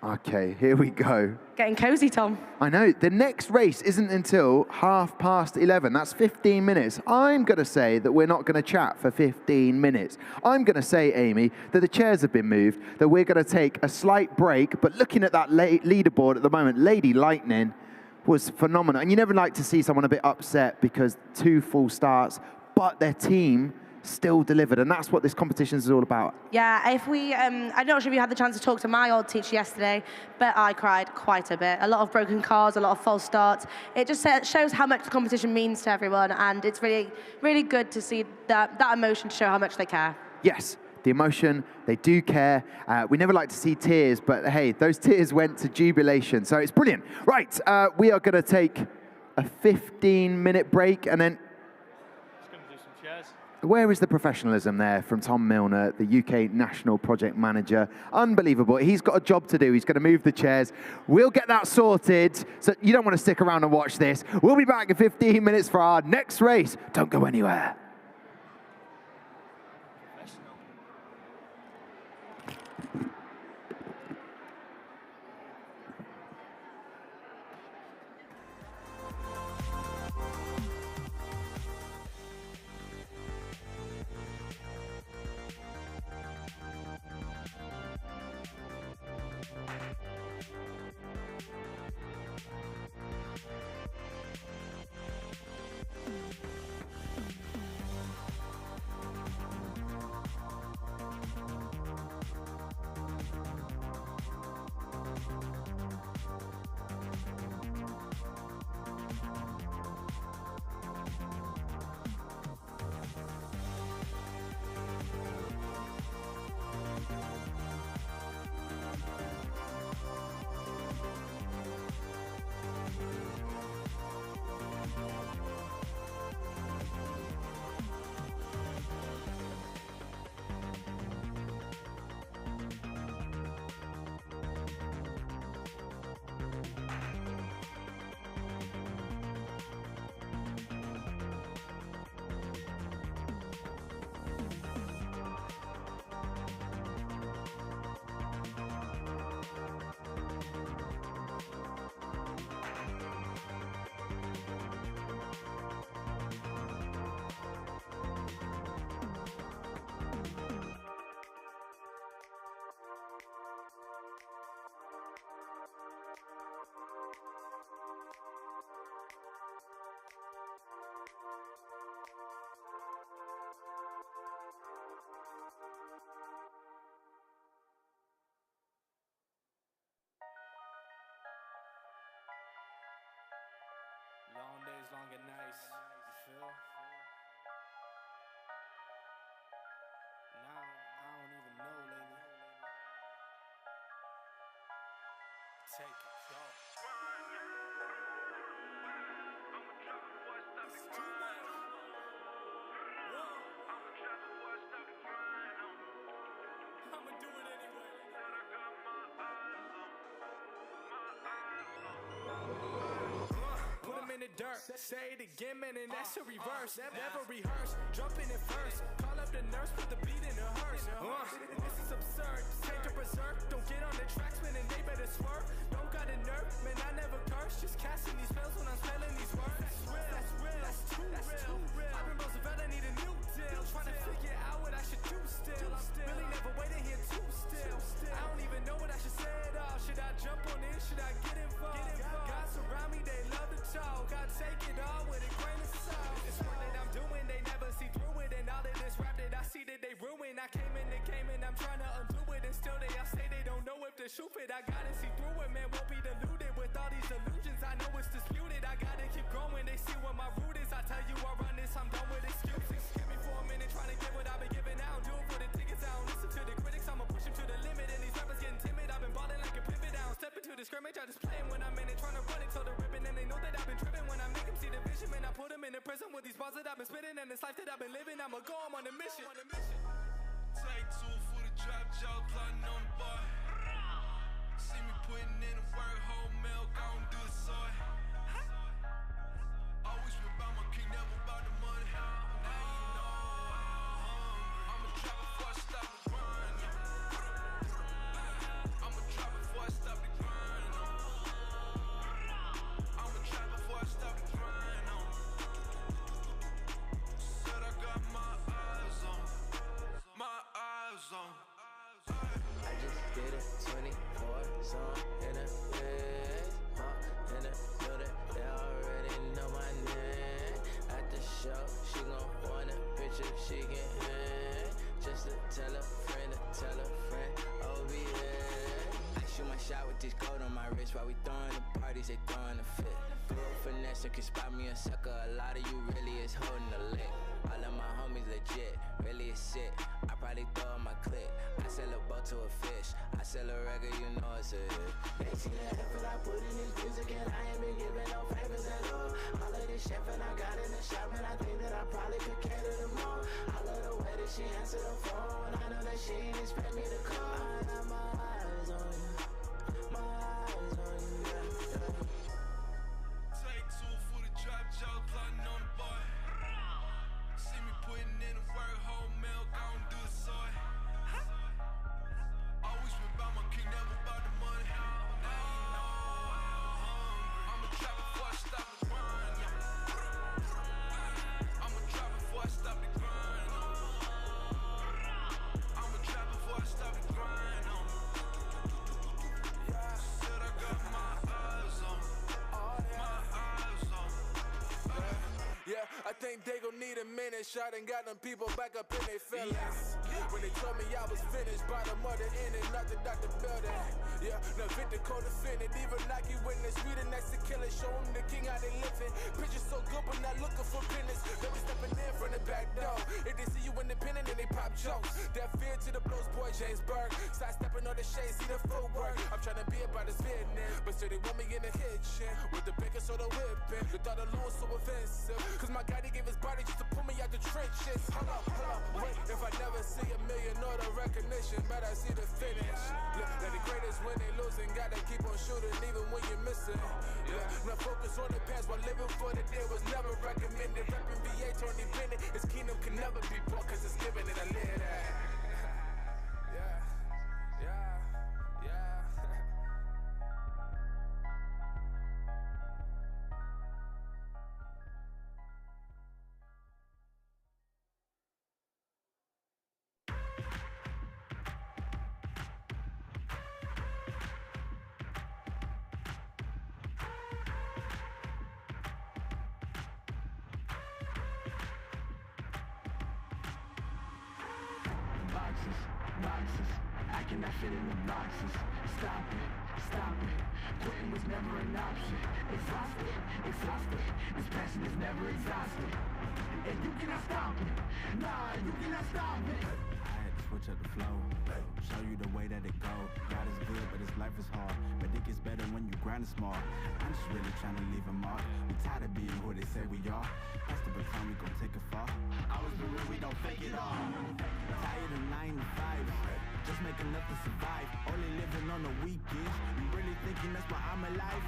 Okay, here we go. Getting cozy, Tom. I know. The next race isn't until 11:30. That's 15 minutes. I'm going to say that we're not going to chat for 15 minutes. I'm going to say, Amy, that the chairs have been moved, that we're going to take a slight break. But looking at that leaderboard at the moment, Lady Lightning was phenomenal. And you never like to see someone a bit upset because 2 full starts, but their team still delivered, and that's what this competition is all about. Yeah, if we, I'm not sure if you had the chance to talk to my old teacher yesterday, but I cried quite a bit. A lot of broken cars, a lot of false starts. It just shows how much the competition means to everyone, and it's really, really good to see that emotion show how much they care. Yes, the emotion, they do care. We never like to see tears, but hey, those tears went to jubilation, so it's brilliant. Right, we are going to take a 15-minute break, and then where is the professionalism there from Tom Milner, the UK National Project Manager? Unbelievable. He's got a job to do. He's going to move the chairs. We'll get that sorted. So you don't want to stick around and watch this. We'll be back in 15 minutes for our next race. Don't go anywhere. Long days, long and nice, you feel? Now, I don't even know, lady. Take it, go. dirt. Say it again, man, and that's a reverse. Never rehearse, jumping in first. Call up the nurse, put the beat in her hearse. This is absurd, take to berserk. Don't get on the tracks, man, and they better swerve. Don't got a nerve, man, I never curse. Just casting these spells when I'm spelling these words. That's real, that's too real. I've been Roosevelt, I need a new deal. Trying to figure out what I should do still. I'm really never waiting here too still. I don't even know what I should say at all. Should I jump on in? Should I get involved? God surround me, they love to talk. I take it all with a grain of salt. It's work that I'm doing, they never see through it. And all of this rap that I see that they ruin. I came in, I'm trying to undo it. And still they all say they don't know if to shoot it. I gotta see through it, man, won't be deluded. With all these illusions, I know it's disputed. I gotta keep growing, they see what my root is. I tell you I run this, I'm done with excuses. Give me for a minute, trying to get what I've been giving out. Do it for the tickets, I don't listen to the critics. I'ma push them to the limit. And these rappers getting timid, I've been balling like a pivot. I don't step into the scrimmage, I just play them when I'm in it. Trying to run it till the ribbon. And they know that I've been tripping. When I make them see the vision, man, I put them in the prison with these bars that I've been spitting. And this life that I've been living, I'ma go, I'm on a mission. Take two for the drop, jaw plotting on the boy. See me putting in the work, whole milk, I don't do the soy. Always been about my king, never about the money. Now you know I'm a trap before I stop the grind. I'm a trap before I stop the grind. I'm a trap before I stop the grind. Said I got my eyes on. I just did it 24 song in a bed, in a building, they already know my name. At the show, she gon' want a picture she can hang. Just to tell a friend, oh yeah. I shoot my shot with this gold on my wrist while we throwing the parties, they throwing the fit. Grew up finesse, can spot me a sucker, a lot of you really is holding the lick. All of my homies legit, really is shit. I probably throw in my clip. I sell a boat to a fish. I sell a record, you know it's a hit. They see the effort I put in this music, and I ain't been giving no favors at all. All of this chef and I got in the shop, and I think that I probably could cater them all. I love the way that she answered the phone. I know that she ain't expect me to call. I got my eyes on you, my eyes on you, yeah. Take two for the drop, jaw plotting on the boy. See me putting in the work, whole milk, I don't do the soy. Always been about my king, never about the money. Now you know I'm a trap before I stop the grind. I'm a trap before I stop the grind. I'm a trap before I stop the grind. Said I got my eyes on. Yeah, I think they gon' need a minute. Shot and got them people back up in their feelings. When they told me I was finished, by the mother in it, nothing out the building. Yeah, now Victor co-defendant, even Nike witness. We the next to kill it, show them the king how they living. Pictures so good, but not looking for business. They be stepping in from the back door. If they see you independent, then they pop jokes. That fear to the blows, boy James Burke. Side stepping on the shade, see the footwork. I'm trying to be about this fitness, but still they want me in the kitchen with the baking soda whipping. The thought of Lewis so offensive. Cause my guy, he gave his body just to pull me out the trenches. Hold up, wait. If I never see a million or the recognition, but I see the finish. Look, they're the greatest when they losing. Gotta keep on shooting even when you're missing. Yeah, now focus on the past while living for the day was never recommended. Reppin' VA, Tony Bennett. His kingdom can never be bought cause it's given and I live that. Yeah. Cannot fit in the boxes. Stop it. Quitting was never an option. Exhausted. This passion is never exhausted. And you cannot stop it. Nah, you cannot stop it. I had to switch up the flow, show you the way that it go. God is good, but his life is hard. But it gets better when you grind it smart. I'm just really trying to leave a mark. We tired of being who they say we are. That's the baton, we gon' take it far. Always been real, we don't fake it all. Tired of 9 to 5. just make enough to survive. Only living on the weekends. You really thinking that's why I'm alive?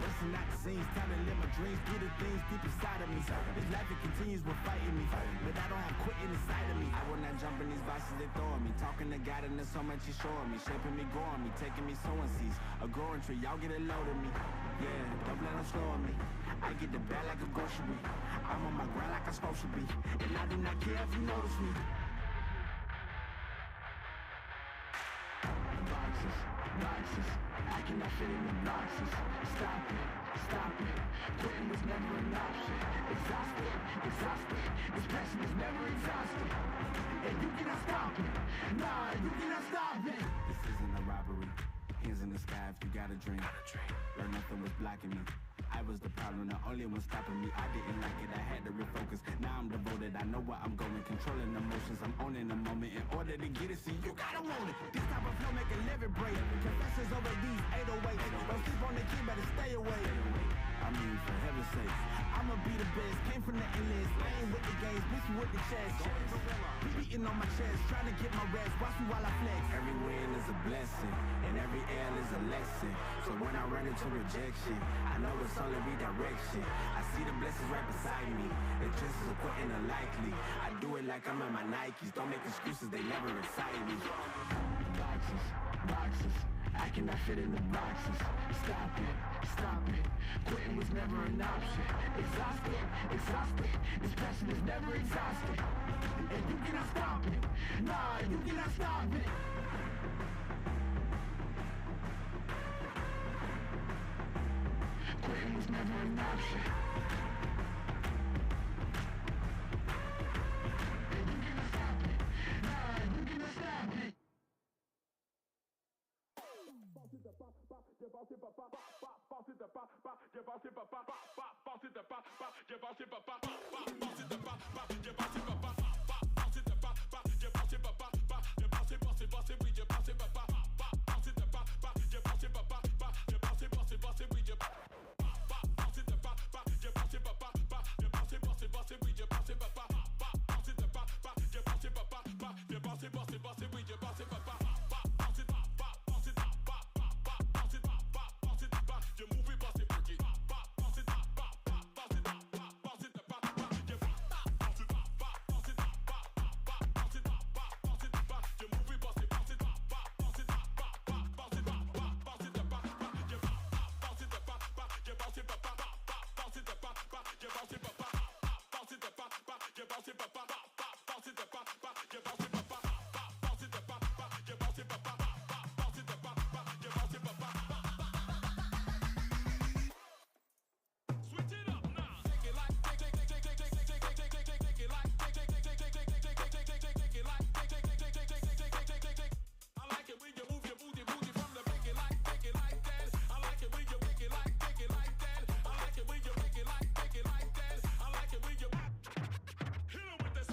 Busting out the scenes, time to live my dreams, do the things deep inside of me. This life it continues with fighting me, but I don't have quitting inside of me. I will not jump in these vices they throw at me. Talking to God and there's so much he's showing me, shaping me, growing me, taking me sowing seeds. A growing tree, y'all get a load of me. Yeah, don't let them slow on me. I get the bag like a grocery. I'm on my grind like I'm supposed to be, and I do not care if you notice me. Boxes, I cannot fit in the boxes. Stop it, quitting was never an option. Exhausted, this passion is never exhausted. And you cannot stop it, nah, you cannot stop it. This isn't a robbery, hands in the sky if you got a dream. Learn nothing was blocking me. I was the problem, the only one stopping me. I didn't like it, I had to refocus. Now I'm devoted, I know where I'm going. Controlling emotions, I'm owning the moment. In order to get it, see, you gotta want it. This type of flow make a living break. Confessions over these 808s. Don't sleep on the key, better stay away. I mean, for heaven's sake, I'ma be the best. Came from the endless, playing with the games, bitching with the chest. Be beating on my chest, trying to get my rest. Watch me while I flex. Every win is a blessing, and every L is a lesson. So when I run into rejection, I know it's only redirection. I see the blessings right beside me. The chances of quitting are likely. I do it like I'm in my Nikes. Don't make excuses, they never excite me. Boxes, I cannot fit in the boxes. Stop it, quitting was never an option. Exhausted, this passion is never exhausted. And you cannot stop it, nah, you cannot stop it. Quitting was never an option. And you cannot stop it, nah, you cannot stop it. Hit him with the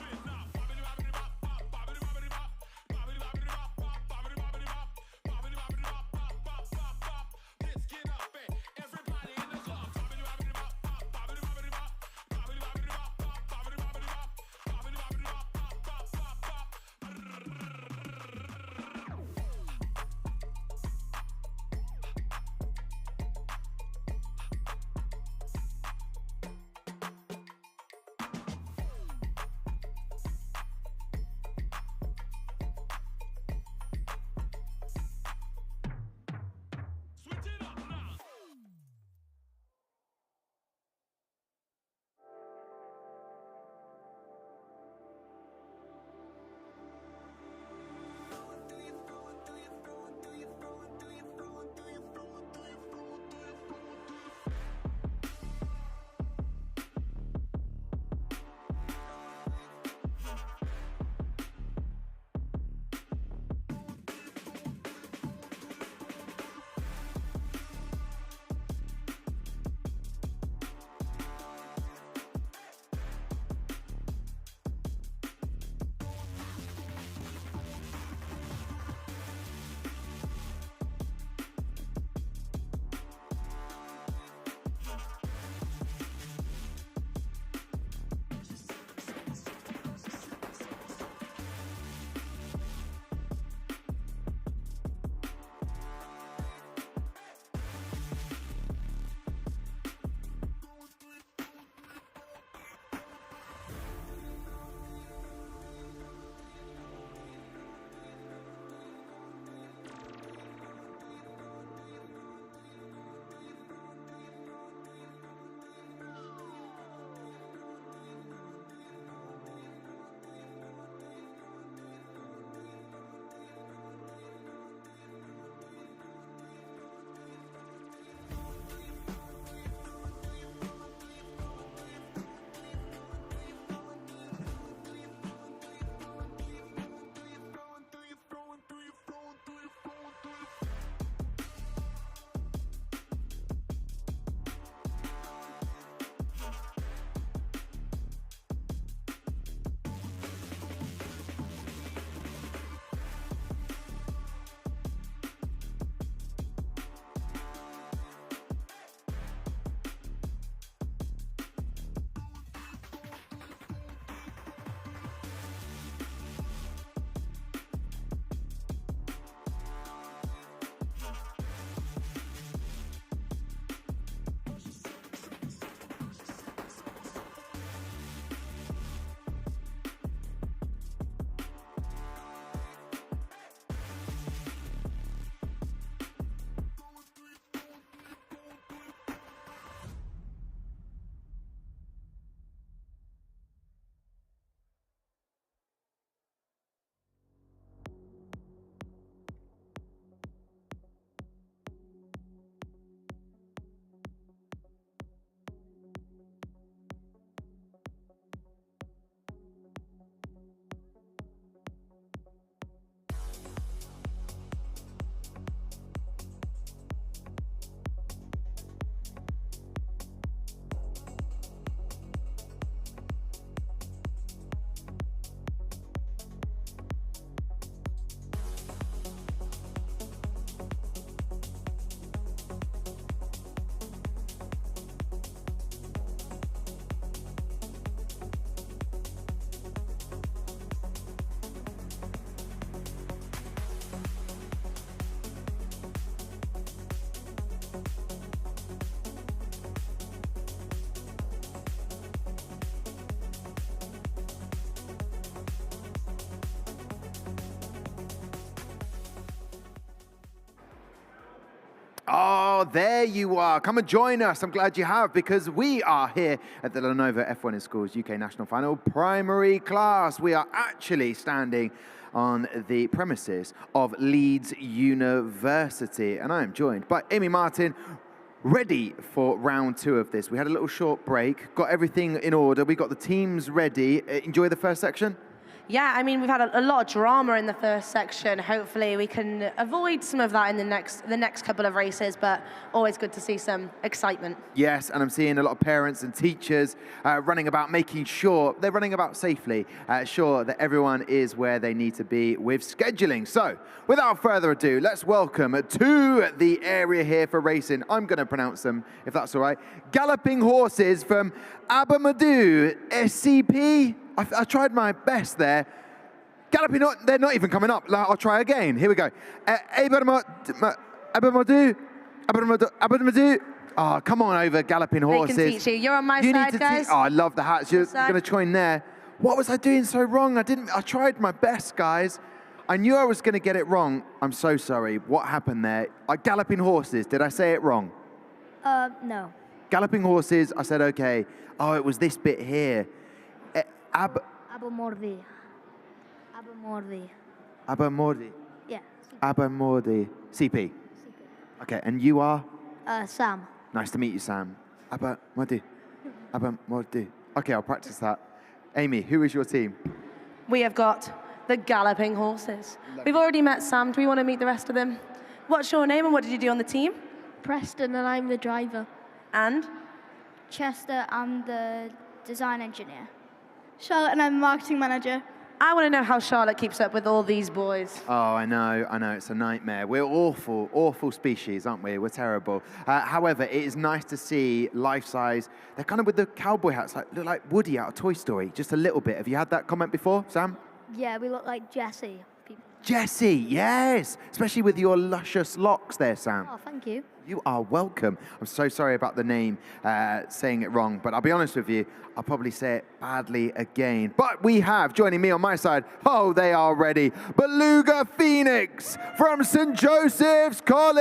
Oh, there you are. Come and join us. I'm glad you have, because we are here at the Lenovo F1 in Schools UK National Final primary class. We are actually standing on the premises of Leeds University, and I am joined by Amy Martin, ready for round 2 of this. We had a little short break, got everything in order. We got the teams ready. Enjoy the first section? Yeah, I mean, we've had a lot of drama in the first section. Hopefully we can avoid some of that in the next couple of races, but always good to see some excitement. Yes, and I'm seeing a lot of parents and teachers running about, making sure they're running about safely, sure that everyone is where they need to be with scheduling. So, without further ado, let's welcome to the area here for racing. I'm going to pronounce them, if that's all right. Galloping horses from Abermorddu, SCP. I tried my best there. Galloping, they're not even coming up. I'll try again. Here we go. Abermorddu. Oh, come on over, Galloping horses. They can teach you. You're on my side, guys. Oh, I love the hats. You're going to join there. What was I doing so wrong? I tried my best, guys. I knew I was going to get it wrong. I'm so sorry. What happened there? Galloping horses. Did I say it wrong? No. Galloping horses. I said, okay. Oh, it was this bit here. Abermorddu. Abermorddu. Yeah. Abermorddu. CP. Okay, and you are? Sam. Nice to meet you, Sam. Abermorddu. Abermorddu. Okay, I'll practice that. Amy, who is your team? We have got the Galloping Horses. We've already met Sam. Do we want to meet the rest of them? What's your name and what did you do on the team? Preston, and I'm the driver. And? Chester, I'm the design engineer. Charlotte, and I'm the marketing manager. I want to know how Charlotte keeps up with all these boys. Oh, I know, it's a nightmare. We're awful species, aren't we? We're terrible. However, it is nice to see life-size. They're kind of with the cowboy hats, look like Woody out of Toy Story, just a little bit. Have you had that comment before, Sam? Yeah, we look like Jessie. Jessie, yes! Especially with your luscious locks there, Sam. Oh, thank you. You are welcome. I'm so sorry about the name, saying it wrong, but I'll be honest with you, I'll probably say it badly again. But we have, joining me on my side, oh, they are ready, Beluga Phoenix from St. Joseph's College!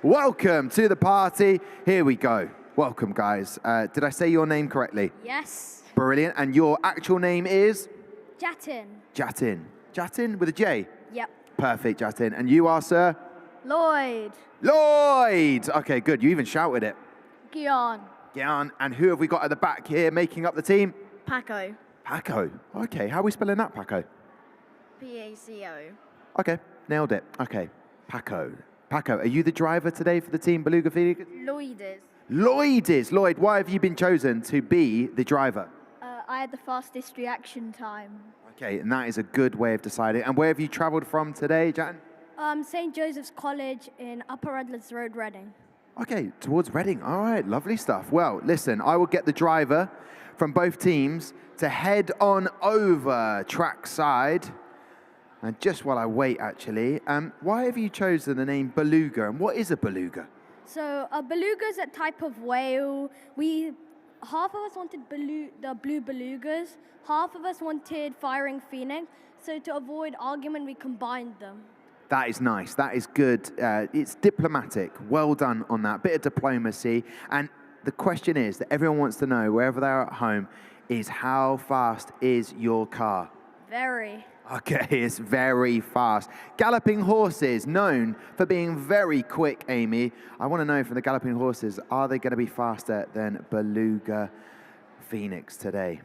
Welcome to the party. Here we go. Welcome, guys. Did I say your name correctly? Yes. Brilliant. And your actual name is? Jatin. Jatin. Jatin with a J? Yep. Perfect, Jatin. And you are, sir? Lloyd. Lloyd! Okay, good. You even shouted it. Gian. Gian. And who have we got at the back here making up the team? Paco. Paco. Okay, how are we spelling that, Paco? P-A-C-O. Okay, nailed it. Okay, Paco. Paco, are you the driver today for the team Beluga Phoenix? Lloyd is. Lloyd is. Lloyd, why have you been chosen to be the driver? I had the fastest reaction time. Okay, and that is a good way of deciding. And where have you travelled from today, Jan? St. Joseph's College in Upper Redlands Road, Reading. Okay, towards Reading. All right, lovely stuff. Well, listen, I will get the driver from both teams to head on over trackside. And just while I wait, actually, why have you chosen the name Beluga, and what is a beluga? So a beluga is a type of whale. Half of us wanted the blue belugas, half of us wanted firing phoenix. So to avoid argument, we combined them. That is nice. That is good. It's diplomatic. Well done on that. Bit of diplomacy. And the question is that everyone wants to know, wherever they're at home, is how fast is your car? Very. Okay, it's very fast. Galloping horses, known for being very quick, Amy. I want to know from the Galloping horses, are they going to be faster than Beluga Phoenix today?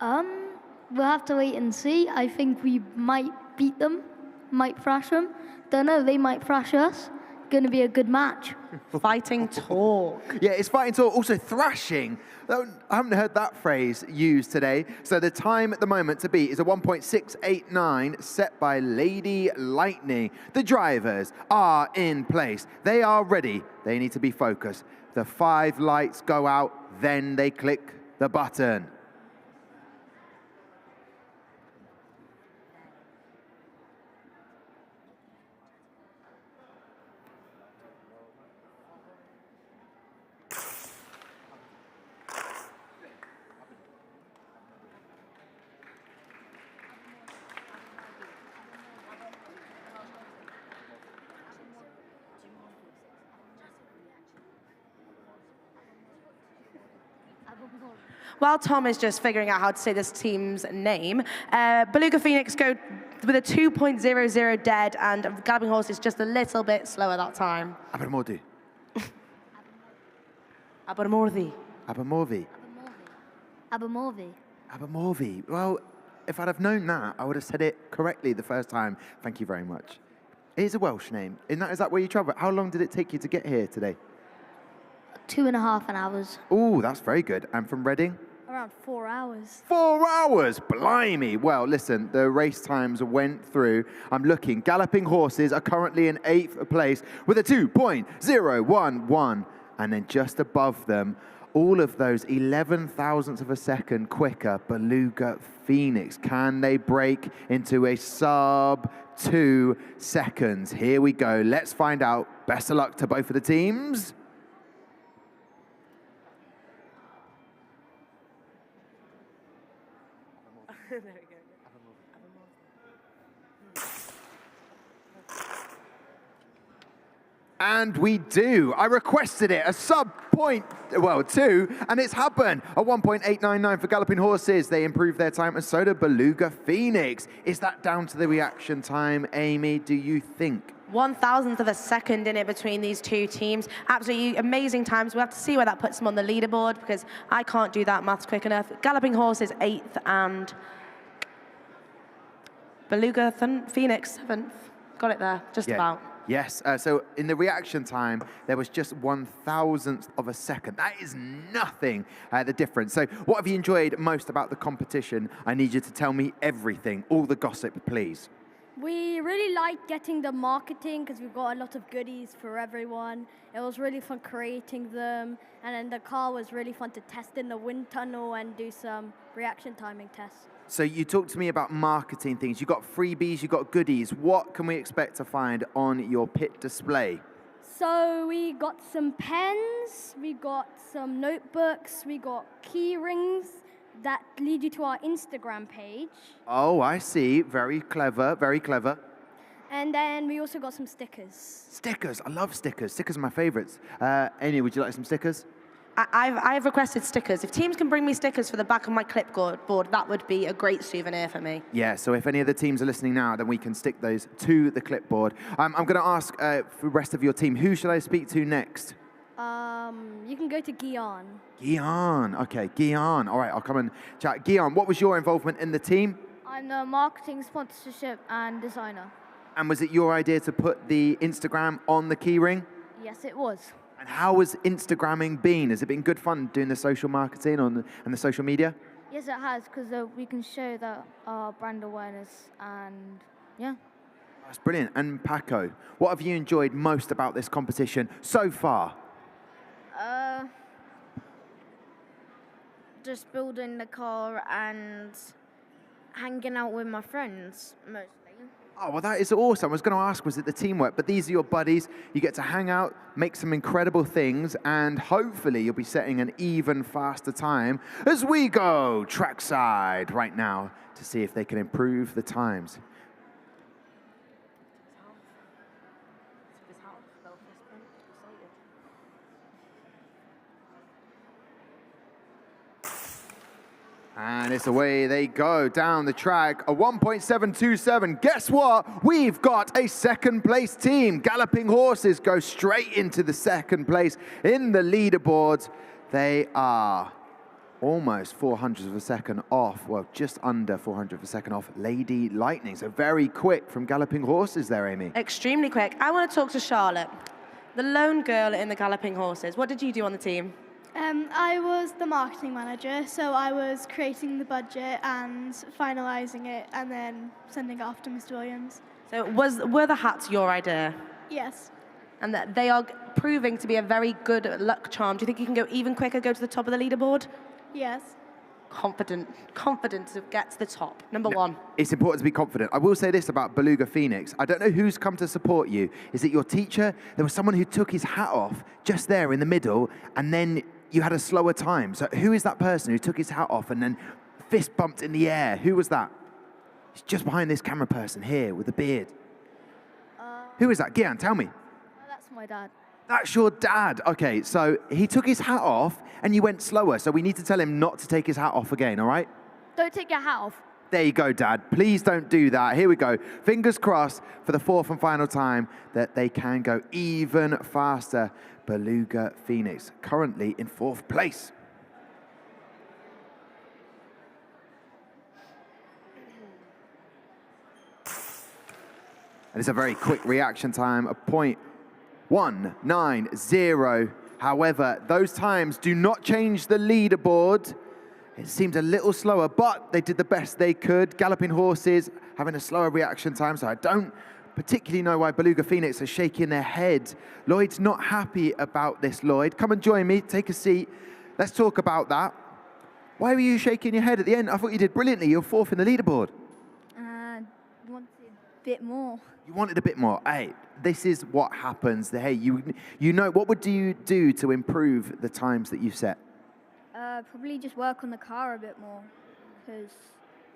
We'll have to wait and see. I think we might beat them, might thrash them. Don't know, they might thrash us. Going to be a good match. Fighting talk. Yeah, it's fighting talk. Also thrashing. I haven't heard that phrase used today. So the time at the moment to beat is a 1.689 set by Lady Lightning. The drivers are in place. They are ready. They need to be focused. The 5 lights go out, then they click the button. While Tom is just figuring out how to say this team's name, Beluga Phoenix go with a 2.00 dead, and Galloping Horse is just a little bit slower that time. Abermorddu. Abermorddu. Abermorddu. Abermorddu. Well, if I'd have known that, I would have said it correctly the first time. Thank you very much. It is a Welsh name. Is that where you travel? How long did it take you to get here today? 2.5 hours. Oh, that's very good. And from Reading? Around 4 hours. 4 hours? Blimey. Well, listen, the race times went through. I'm looking. Galloping Horses are currently in 8th place with a 2.011. And then just above them, all of those 11 thousandths of a second quicker, Beluga Phoenix. Can they break into a sub 2 seconds? Here we go. Let's find out. Best of luck to both of the teams. There we go. And we do. I requested it, a sub 2, and it's happened. A 1.899 for Galloping Horses. They improved their time, and so did Beluga Phoenix. Is that down to the reaction time, Amy, do you think? 1,000th of a second in it between these two teams. Absolutely amazing times. We'll have to see where that puts them on the leaderboard, because I can't do that maths quick enough. Galloping Horses 8th, and Beluga Phoenix 7th. Got it there, just about. Yes, so in the reaction time, there was just 1,000th of a second. That is nothing, the difference. So what have you enjoyed most about the competition? I need you to tell me everything, all the gossip, please. We really liked getting the marketing because we've got a lot of goodies for everyone. It was really fun creating them. And then the car was really fun to test in the wind tunnel and do some reaction timing tests. So you talked to me about marketing things. You got freebies, you got goodies. What can we expect to find on your pit display? So we got some pens, we got some notebooks, we got key rings that lead you to our Instagram page. Oh, I see. Very clever, very clever. And then we also got some stickers. Stickers. I love stickers. Stickers are my favorites. Amy, would you like some stickers? I've requested stickers. If teams can bring me stickers for the back of my clipboard, that would be a great souvenir for me. Yeah, so if any of the teams are listening now, then we can stick those to the clipboard. I'm going to ask for the rest of your team, who should I speak to next? You can go to Guion. Guion. Okay, Guion. All right, I'll come and chat. Guion, what was your involvement in the team? I'm the marketing, sponsorship, and designer. And was it your idea to put the Instagram on the keyring? Yes, it was. And how has Instagramming been? Has it been good fun doing the social marketing and the social media? Yes, it has, because we can show that our brand awareness, and yeah. That's brilliant. And Paco, what have you enjoyed most about this competition so far? Just building the car and hanging out with my friends, mostly. Oh, well, that is awesome. I was going to ask, was it the teamwork? But these are your buddies. You get to hang out, make some incredible things, and hopefully you'll be setting an even faster time as we go trackside right now to see if they can improve the times. And it's away they go down the track, a 1.727. Guess what? We've got a second place team. Galloping Horses go straight into the second place in the leaderboards. They are almost 400 of a second off, well, just under 400 of a second off Lady Lightning. So very quick from Galloping Horses there, Amy. Extremely quick. I want to talk to Charlotte, the lone girl in the Galloping Horses. What did you do on the team? I was the marketing manager, so I was creating the budget and finalising it and then sending it off to Mr. Williams. So were the hats your idea? Yes. And that they are proving to be a very good luck charm. Do you think you can go even quicker, go to the top of the leaderboard? Yes. Confident to get to the top, number one. It's important to be confident. I will say this about Beluga Phoenix. I don't know who's come to support you. Is it your teacher? There was someone who took his hat off just there in the middle, and then you had a slower time. So who is that person who took his hat off and then fist bumped in the air? Who was that? He's just behind this camera person here with the beard. Who is that? Gian, tell me. That's my dad. That's your dad. Okay, so he took his hat off and you went slower. So we need to tell him not to take his hat off again, all right? Don't take your hat off. There you go, Dad. Please don't do that. Here we go. Fingers crossed for the fourth and final time that they can go even faster. Beluga Phoenix currently in fourth place. And it's a very quick reaction time, a 0.190. However, those times do not change the leaderboard. It seemed a little slower, but they did the best they could. Galloping Horses having a slower reaction time, so I don't particularly know why Beluga Phoenix are shaking their head. Lloyd's not happy about this, Lloyd. Come and join me, take a seat. Let's talk about that. Why were you shaking your head at the end? I thought you did brilliantly. You're fourth in the leaderboard. Wanted a bit more. You wanted a bit more. Hey, this is what happens. Hey, you know, what would you do to improve the times that you set? Probably just work on the car a bit more, because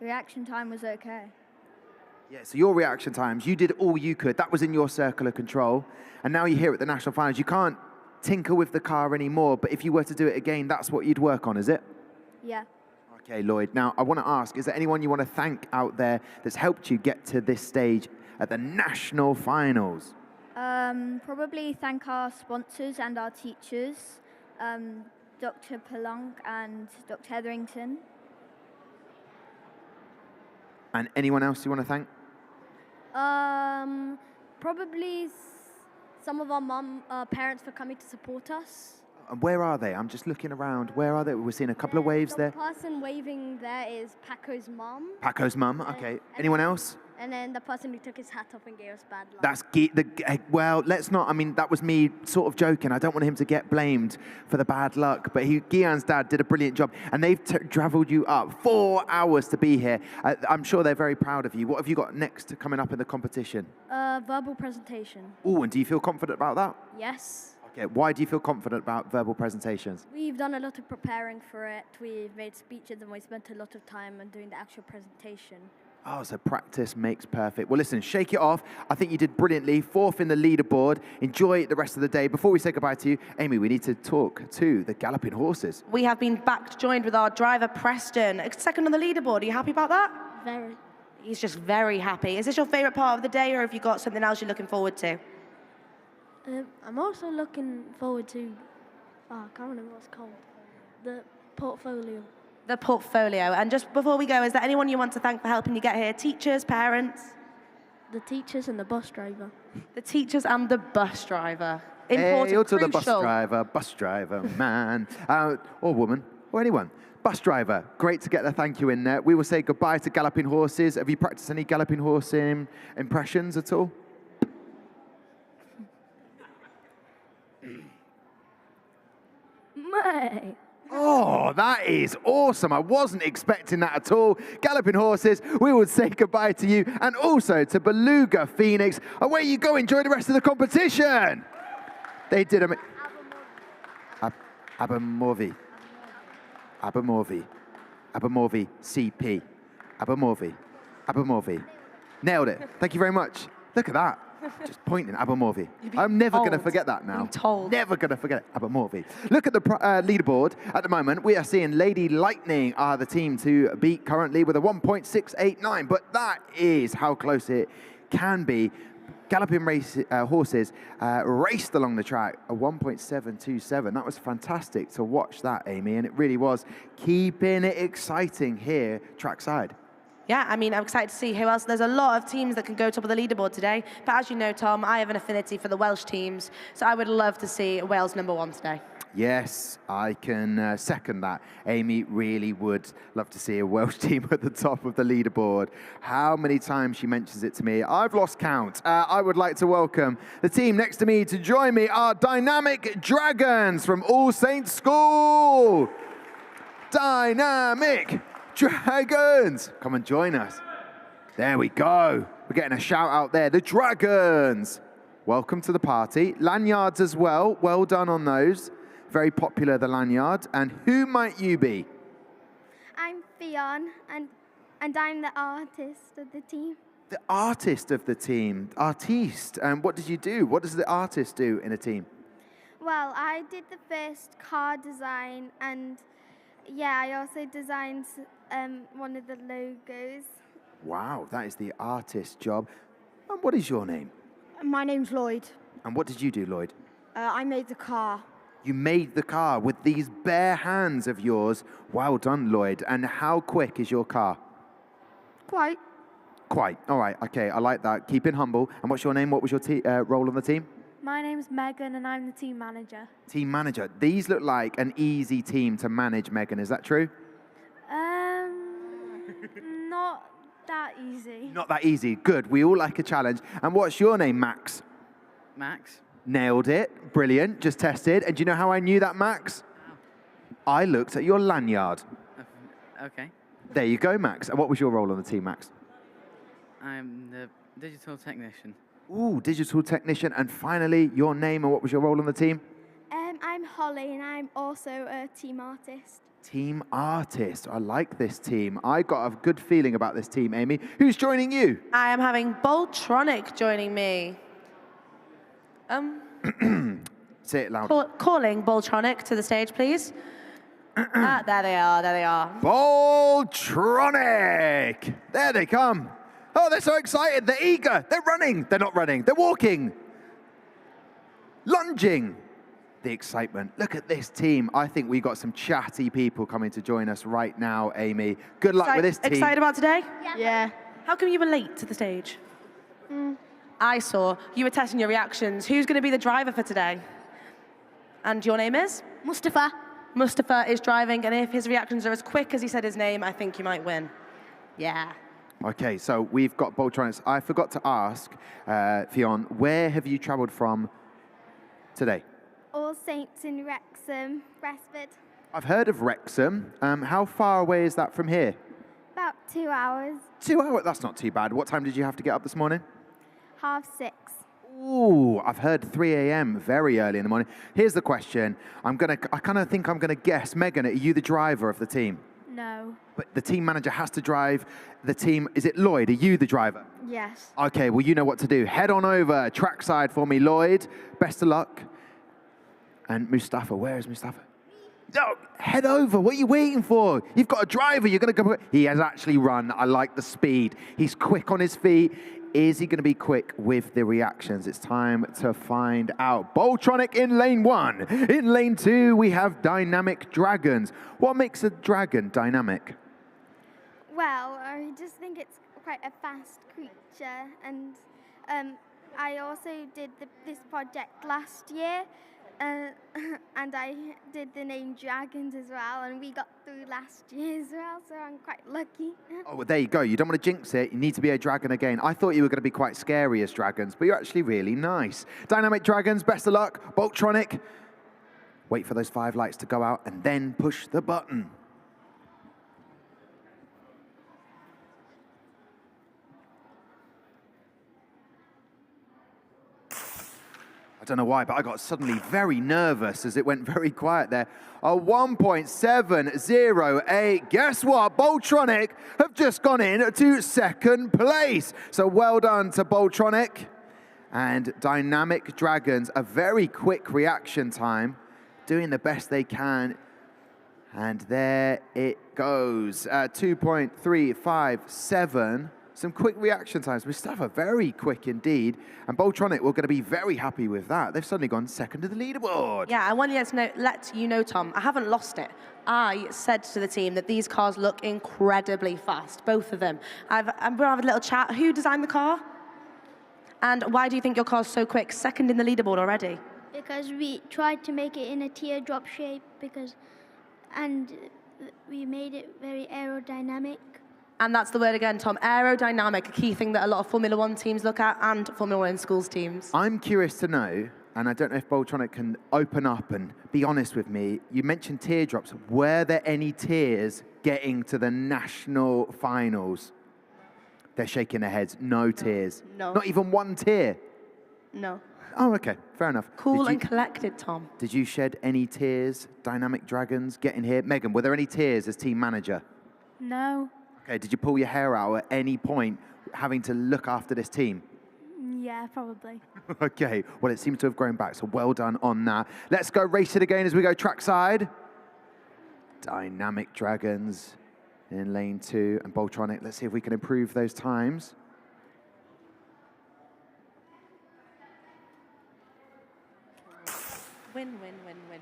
reaction time was okay. Yeah, so your reaction times, you did all you could. That was in your circle of control. And now you're here at the National Finals. You can't tinker with the car anymore, but if you were to do it again, that's what you'd work on, is it? Yeah. Okay, Lloyd. Now, I want to ask, is there anyone you want to thank out there that's helped you get to this stage at the National Finals? Probably thank our sponsors and our teachers, Dr. Palunk and Dr. Hetherington. And anyone else you want to thank? Probably some of our parents for coming to support us. And where are they? I'm just looking around. Where are they? We're seeing a couple of waves there. The person waving there is Paco's mum. Paco's mum, okay. Anyone else? And then the person who took his hat off and gave us bad luck. That's well, let's not. I mean, that was me sort of joking. I don't want him to get blamed for the bad luck. But Guillan's dad did a brilliant job. And they've travelled you up 4 hours to be here. I'm sure they're very proud of you. What have you got next coming up in the competition? Verbal presentation. Oh, and do you feel confident about that? Yes. Okay, why do you feel confident about verbal presentations? We've done a lot of preparing for it. We've made speeches and we spent a lot of time on doing the actual presentation. Oh, so practice makes perfect. Well, listen, shake it off. I think you did brilliantly. Fourth in the leaderboard. Enjoy the rest of the day. Before we say goodbye to you, Amy, we need to talk to the Galloping Horses. We have been back joined with our driver, Preston. Second on the leaderboard. Are you happy about that? Very. He's just very happy. Is this your favourite part of the day, or have you got something else you're looking forward to? I'm also looking forward to, I can't remember what it's called, the portfolio. The portfolio. And just before we go, is there anyone you want to thank for helping you get here? Teachers, parents? The teachers and the bus driver. The teachers and the bus driver. Important, Important, to the bus driver, man, or woman, or anyone. Bus driver, great to get the thank you in there. We will say goodbye to Galloping Horses. Have you practiced any Galloping Horse impressions at all? Mate. Oh, that is awesome. I wasn't expecting that at all. Galloping Horses, we would say goodbye to you and also to Beluga Phoenix. Away you go. Enjoy the rest of the competition. They did a... Abermorddu. CP. Abermorddu. Nailed it. Thank you very much. Look at that. Just pointing, Abermorddu. I'm never going to forget that now. I'm told. Never going to forget it, Abermorddu. Look at the leaderboard. At the moment, we are seeing Lady Lightning are the team to beat currently with a 1.689, but that is how close it can be. Galloping Horses raced along the track, a 1.727. That was fantastic to watch that, Amy, and it really was keeping it exciting here trackside. Yeah, I mean, I'm excited to see who else. There's a lot of teams that can go top of the leaderboard today. But as you know, Tom, I have an affinity for the Welsh teams, so I would love to see Wales #1 today. Yes, I can second that. Amy really would love to see a Welsh team at the top of the leaderboard. How many times she mentions it to me, I've lost count. I would like to welcome the team next to me to join me, our Dynamic Dragons from All Saints School. Dynamic Dragons, come and join us. There we go. We're getting a shout out there. The Dragons. Welcome to the party. Lanyards as well. Well done on those. Very popular, the lanyard. And who might you be? I'm Fionn, and I'm the artist of the team. The artist of the team. Artiste. And what did you do? What does the artist do in a team? Well, I did the first car design, and yeah, I also designed one of the logos. Wow, that is the artist's job. And what is your name? My name's Lloyd. And what did you do, Lloyd? I made the car. You made the car with these bare hands of yours. Well done, Lloyd. And how quick is your car? Quite. Quite. All right. Okay, I like that. Keep it humble. And what's your name? What was your role on the team? My name's Megan, and I'm the team manager. Team manager. These look like an easy team to manage, Megan. Is that true? Not that easy. Not that easy. Good. We all like a challenge. And what's your name, Max? Max. Nailed it. Brilliant. Just tested. And do you know how I knew that, Max? I looked at your lanyard. Okay. There you go, Max. And what was your role on the team, Max? I'm the digital technician. Ooh, digital technician. And finally, your name and what was your role on the team? I'm Holly, and I'm also a team artist. Team artist. I like this team. I got a good feeling about this team, Amy. Who's joining you? I am having Boltronic joining me. Say it loud. Calling Boltronic to the stage, please. There they are. There they are. Boltronic! There they come. Oh, they're so excited. They're eager. They're running. They're not running. They're walking. Lunging. The excitement. Look at this team. I think we got some chatty people coming to join us right now, Amy. Good luck with this team. Excited about today? Yeah. How come you were late to the stage? I saw you were testing your reactions. Who's going to be the driver for today? And your name is? Mustafa. Mustafa is driving, and if his reactions are as quick as he said his name, I think you might win. Yeah. Okay, so we've got Boltronic. I forgot to ask, Fionn, where have you travelled from today? All Saints in Wrexham, Westford. I've heard of Wrexham. How far away is that from here? About 2 hours. 2 hours? That's not too bad. What time did you have to get up this morning? 6:30. Ooh, I've heard 3 a.m. very early in the morning. Here's the question. I kind of think I'm going to guess. Megan, are you the driver of the team? No. But the team manager has to drive the team. Is it Lloyd? Are you the driver? Yes. Okay, well, you know what to do. Head on over trackside for me, Lloyd. Best of luck. And Mustafa, where is Mustafa? No, head over. What are you waiting for? You've got a driver. You're going to go. He has actually run. I like the speed. He's quick on his feet. Is he going to be quick with the reactions? It's time to find out. Boltronic in lane 1. In lane 2, we have dynamic dragons. What makes a dragon dynamic? Well, I just think it's quite a fast creature, and I also did this project last year, and I did the name Dragons as well, and we got through last year as well, so I'm quite lucky. Oh, well, there you go. You don't want to jinx it. You need to be a dragon again. I thought you were going to be quite scary as dragons, but you're actually really nice. Dynamic dragons, best of luck. Boltronic. Wait for those 5 lights to go out and then push the button. I don't know why, but I got suddenly very nervous as it went very quiet there. A 1.708. Guess what? Boltronic have just gone in to 2nd place. So well done to Boltronic. And Dynamic Dragons, a very quick reaction time, doing the best they can. And there it goes. 2.357. Some quick reaction times. Mustafa, very quick indeed. And Boltronic, we're going to be very happy with that. They've suddenly gone 2nd to the leaderboard. Yeah, I want to let you know, Tom, I haven't lost it. I said to the team that these cars look incredibly fast, both of them. I'm going to have a little chat. Who designed the car? And why do you think your car's so quick? 2nd in the leaderboard already. Because we tried to make it in a teardrop shape, and we made it very aerodynamic. And that's the word again, Tom. Aerodynamic, a key thing that a lot of Formula 1 teams look at, and Formula 1 in schools teams. I'm curious to know, and I don't know if Boltronic can open up and be honest with me. You mentioned teardrops. Were there any tears getting to the national finals? They're shaking their heads. No tears. No. Not even one tear? No. Oh, okay. Fair enough. Cool and collected, Tom. Did you shed any tears, Dynamic Dragons, getting here? Megan, were there any tears as team manager? No. Okay, did you pull your hair out at any point having to look after this team? Yeah. Yeah, probably. Okay, well, it seems to have grown back, so well done on that. Let's go race it again as we go trackside. Dynamic Dragons in lane 2 and Boltronic. Let's see if we can improve those times. Win, win, win, win, win.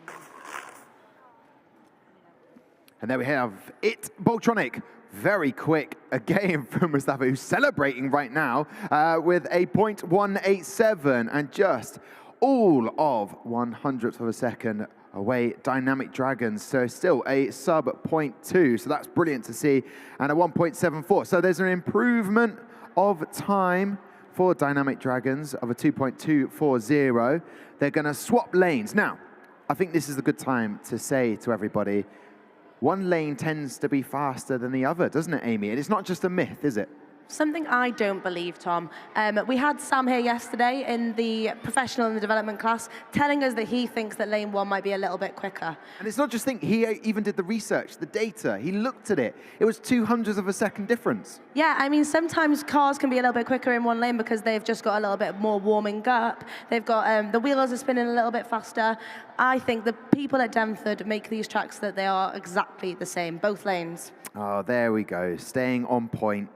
And there we have it, Boltronic. Very quick again from Mustafa, who's celebrating right now with a 0.187 and just all of 100th of a second away Dynamic Dragons. So still a sub 0.2, so that's brilliant to see, and a 1.74. So there's an improvement of time for Dynamic Dragons of a 2.240. They're going to swap lanes. Now, I think this is a good time to say to everybody, one lane tends to be faster than the other, doesn't it, Amy? And it's not just a myth, is it? Something I don't believe, Tom. We had Sam here yesterday in the professional and the development class telling us that he thinks that lane 1 might be a little bit quicker. And it's not just think, he even did the research, the data, he looked at it. It was 0.02 of a second difference. Yeah, I mean, sometimes cars can be a little bit quicker in one lane because they've just got a little bit more warming up. They've got, the wheels are spinning a little bit faster. I think the people at Denford make these tracks that they are exactly the same, both lanes. Oh, there we go, staying on point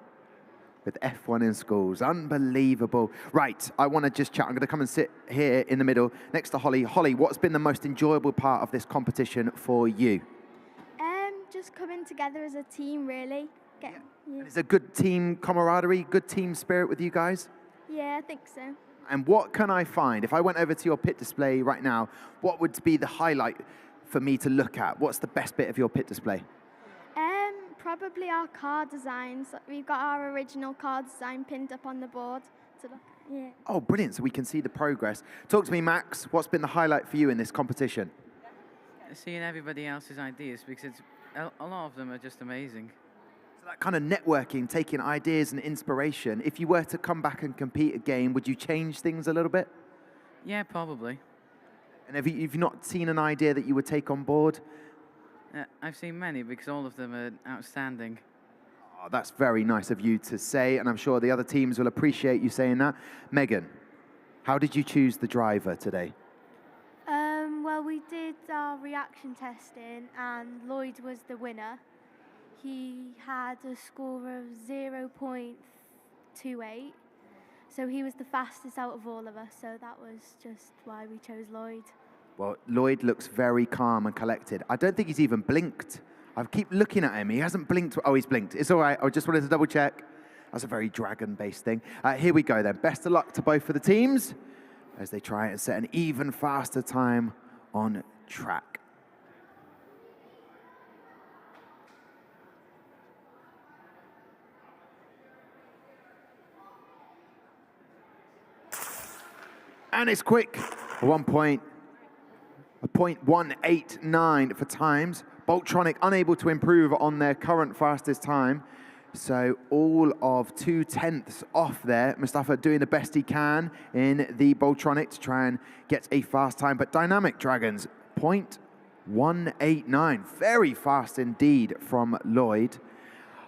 with F1 in schools. Unbelievable. Right, I want to just chat. I'm going to come and sit here in the middle next to Holly. Holly, what's been the most enjoyable part of this competition for you? Just coming together as a team, really. It's a good team camaraderie, good team spirit with you guys? Yeah, I think so. And what can I find? If I went over to your pit display right now, what would be the highlight for me to look at? What's the best bit of your pit display? Probably our car designs. We've got our original car design pinned up on the board to look at. Yeah. Oh, brilliant. So we can see the progress. Talk to me, Max. What's been the highlight for you in this competition? Seeing everybody else's ideas, because a lot of them are just amazing. So that kind of networking, taking ideas and inspiration. If you were to come back and compete again, would you change things a little bit? Yeah, probably. And have you not seen an idea that you would take on board? I've seen many because all of them are outstanding. Oh, that's very nice of you to say, and I'm sure the other teams will appreciate you saying that. Megan, how did you choose the driver today? Well, we did our reaction testing, and Lloyd was the winner. He had a score of 0.28, so he was the fastest out of all of us, so that was just why we chose Lloyd. Well, Lloyd looks very calm and collected. I don't think he's even blinked. I keep looking at him. He hasn't blinked. Oh, he's blinked. It's all right. I just wanted to double check. That's a very dragon-based thing. Here we go then. Best of luck to both of the teams as they try and set an even faster time on track. And it's quick. 0.189 for times. Boltronic unable to improve on their current fastest time. So all of 0.2 off there. Mustafa doing the best he can in the Boltronic to try and get a fast time. But Dynamic Dragons, 0.189. Very fast indeed from Lloyd.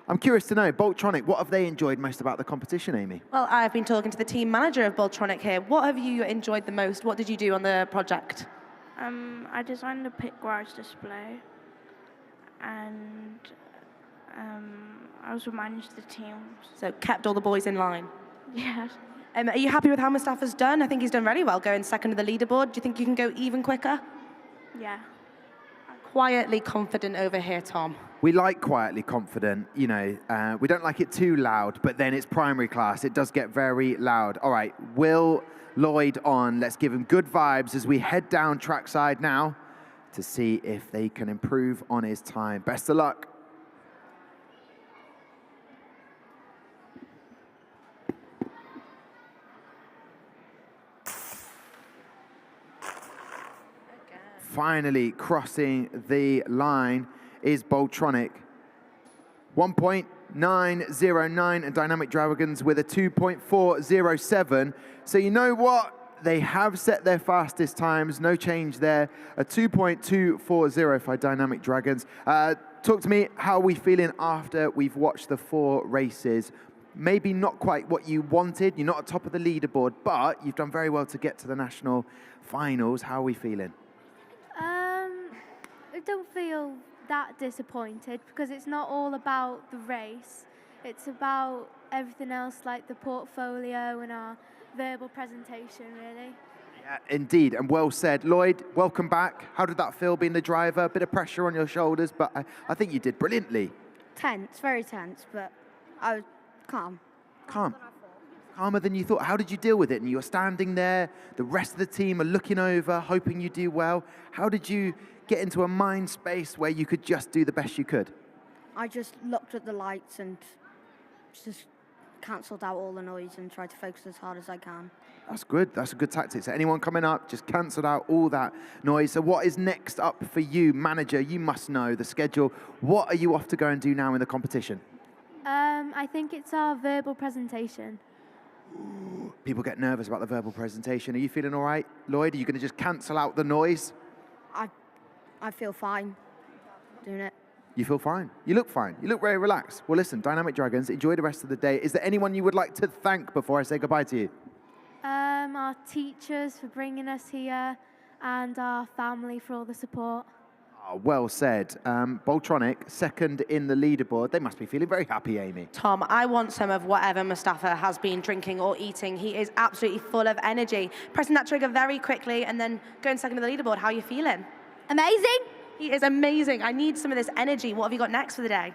I'm curious to know, Boltronic, what have they enjoyed most about the competition, Amy? Well, I've been talking to the team manager of Boltronic here. What have you enjoyed the most? What did you do on the project? I designed a pit garage display, and I also managed the teams. So kept all the boys in line? Yes. Are you happy with how Mustafa's done? I think he's done really well, going second to the leaderboard. Do you think you can go even quicker? Yeah. Quietly confident over here, Tom. We like quietly confident, you know. We don't like it too loud, but then it's primary class. It does get very loud. All right, Will Lloyd on. Let's give him good vibes as we head down trackside now to see if they can improve on his time. Best of luck. Finally crossing the line is Boltronic. 1.909 and Dynamic Dragons with a 2.407. So you know what? They have set their fastest times. No change there. A 2.240 for Dynamic Dragons. Talk to me, how are we feeling after we've watched the 4 races? maybe not quite what you wanted. You're not at top of the leaderboard, but you've done very well to get to the national finals. How are we feeling? I don't feel that disappointed because it's not all about the race. It's about everything else, like the portfolio and our verbal presentation, really. Yeah, indeed, and well said. Lloyd, welcome back. How did that feel being the driver? A bit of pressure on your shoulders, but I think you did brilliantly. Tense, very tense, but I was calm. Calm. Calmer than you thought. How did you deal with it? And you're standing there, the rest of the team are looking over, hoping you do well. How did you get into a mind space where you could just do the best you could? I just looked at the lights and just cancelled out all the noise and tried to focus as hard as I can. That's good. That's a good tactic. So anyone coming up, just cancelled out all that noise. So what is next up for you, manager? You must know the schedule. What are you off to go and do now in the competition? I think it's our verbal presentation. People get nervous about the verbal presentation. Are you feeling all right, Lloyd? Are you going to just cancel out the noise? I feel fine doing it. You feel fine. You look fine. You look very relaxed. Well, listen, Dynamic Dragons, enjoy the rest of the day. Is there anyone you would like to thank before I say goodbye to you? Our teachers for bringing us here and our family for all the support. Oh, well said. Boltronic, second in the leaderboard. They must be feeling very happy, Amy. Tom, I want some of whatever Mustafa has been drinking or eating. He is absolutely full of energy. Pressing that trigger very quickly and then going second to the leaderboard. How are you feeling? Amazing. He is amazing. I need some of this energy. What have you got next for the day?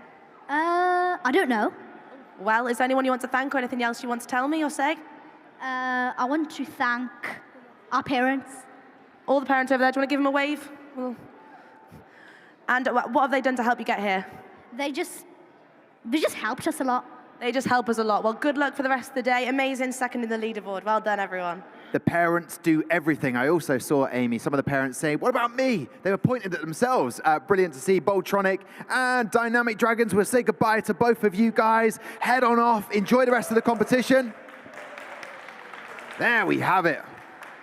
I don't know. Well, is there anyone you want to thank or anything else you want to tell me or say? I want to thank our parents. All the parents over there, do you want to give them a wave? And what have they done to help you get here? They just helped us a lot. They just help us a lot. Well, good luck for the rest of the day. Amazing second in the leaderboard. Well done, everyone. The parents do everything. I also saw, Amy, some of the parents say, what about me? They were pointing at themselves. Brilliant to see. Boltronic and Dynamic Dragons. We'll say goodbye to both of you guys. Head on off. Enjoy the rest of the competition. There we have it.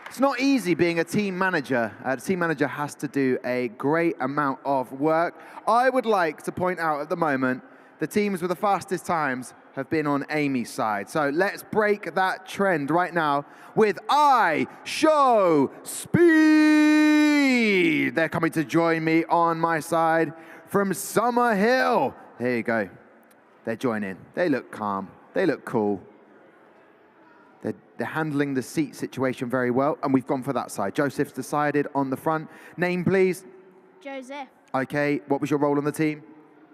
It's not easy being a team manager. The team manager has to do a great amount of work. I would like to point out at the moment, the teams with the fastest times have been on Amy's side. So let's break that trend right now with I Show Speed. They're coming to join me on my side from Somerhill. There you go. They're joining. They look calm. They look cool. They're handling the seat situation very well, and we've gone for that side. Joseph's decided on the front. Name, please. Joseph. Okay, what was your role on the team?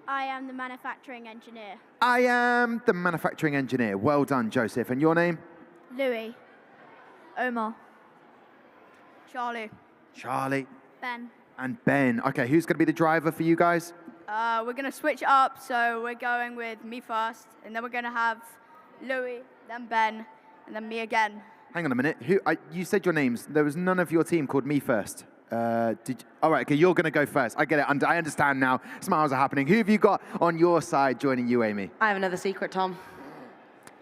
I am the manufacturing engineer. I am the manufacturing engineer. Well done, Joseph. And your name? Louis. Omar. Charlie. Charlie. Ben. And Ben. Okay, who's going to be the driver for you guys? We're going to switch it up, so we're going with me first, and then we're going to have Louis, then Ben, and then me again. Hang on a minute. You said your names. There was none of your team called me first. All right, okay, you're going to go first. I get it. I understand now. Smiles are happening. Who have you got on your side joining you, Amy? I have another secret, Tom.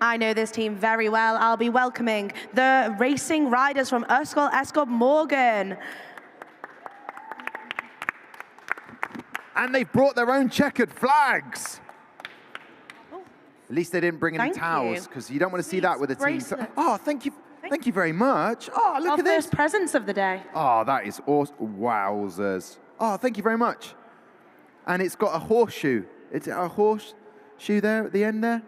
I know this team very well. I'll be welcoming the racing riders from Ysgol, Esgob, Morgan. And they've brought their own checkered flags. At least they didn't bring any towels, because you don't want to see that with a team. Oh, thank you. Thank you very much. Oh, look at this. Our first presents of the day. Oh, that is awesome. Wowzers. Oh, thank you very much. And it's got a horseshoe. Is it a horseshoe there at the end there?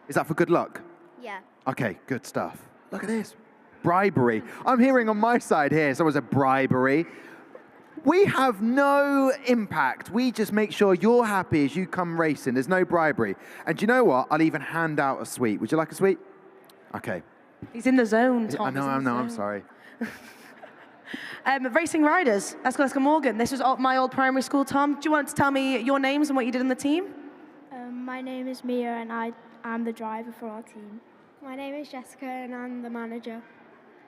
Is that for good luck? Yeah. Okay, good stuff. Look at this. Bribery. I'm hearing on my side here, someone said bribery. We have no impact. We just make sure you're happy as you come racing. There's no bribery. And do you know what? I'll even hand out a sweet. Would you like a sweet? Okay. He's in the zone, Tom. I know, I'm sorry. Racing riders, Esgob, Morgan. This was my old primary school, Tom. Do you want to tell me your names and what you did in the team? My name is Mia and I am the driver for our team. My name is Jessica and I'm the manager.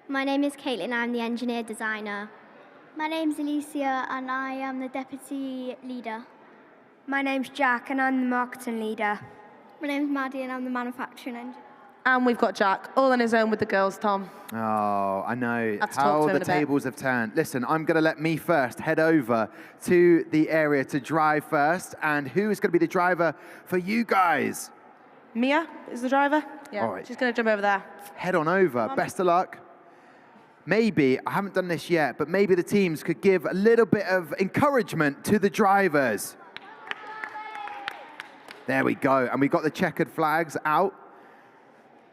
My name is Caitlin, I'm the engineer designer. My name's Alicia and I am the deputy leader. My name's Jack and I'm the marketing leader. My name's Maddie and I'm the manufacturing engineer. And we've got Jack, all on his own with the girls, Tom. Oh, I know Have to how talk to him the in a bit. tables have turned. Listen, I'm going to let me first head over to the area to drive first. And who is going to be the driver for you guys? Mia is the driver. Yeah, All right. she's going to jump over there. Head on over. Best of luck. Maybe, I haven't done this yet, but maybe the teams could give a little bit of encouragement to the drivers. There we go. And we got the checkered flags out,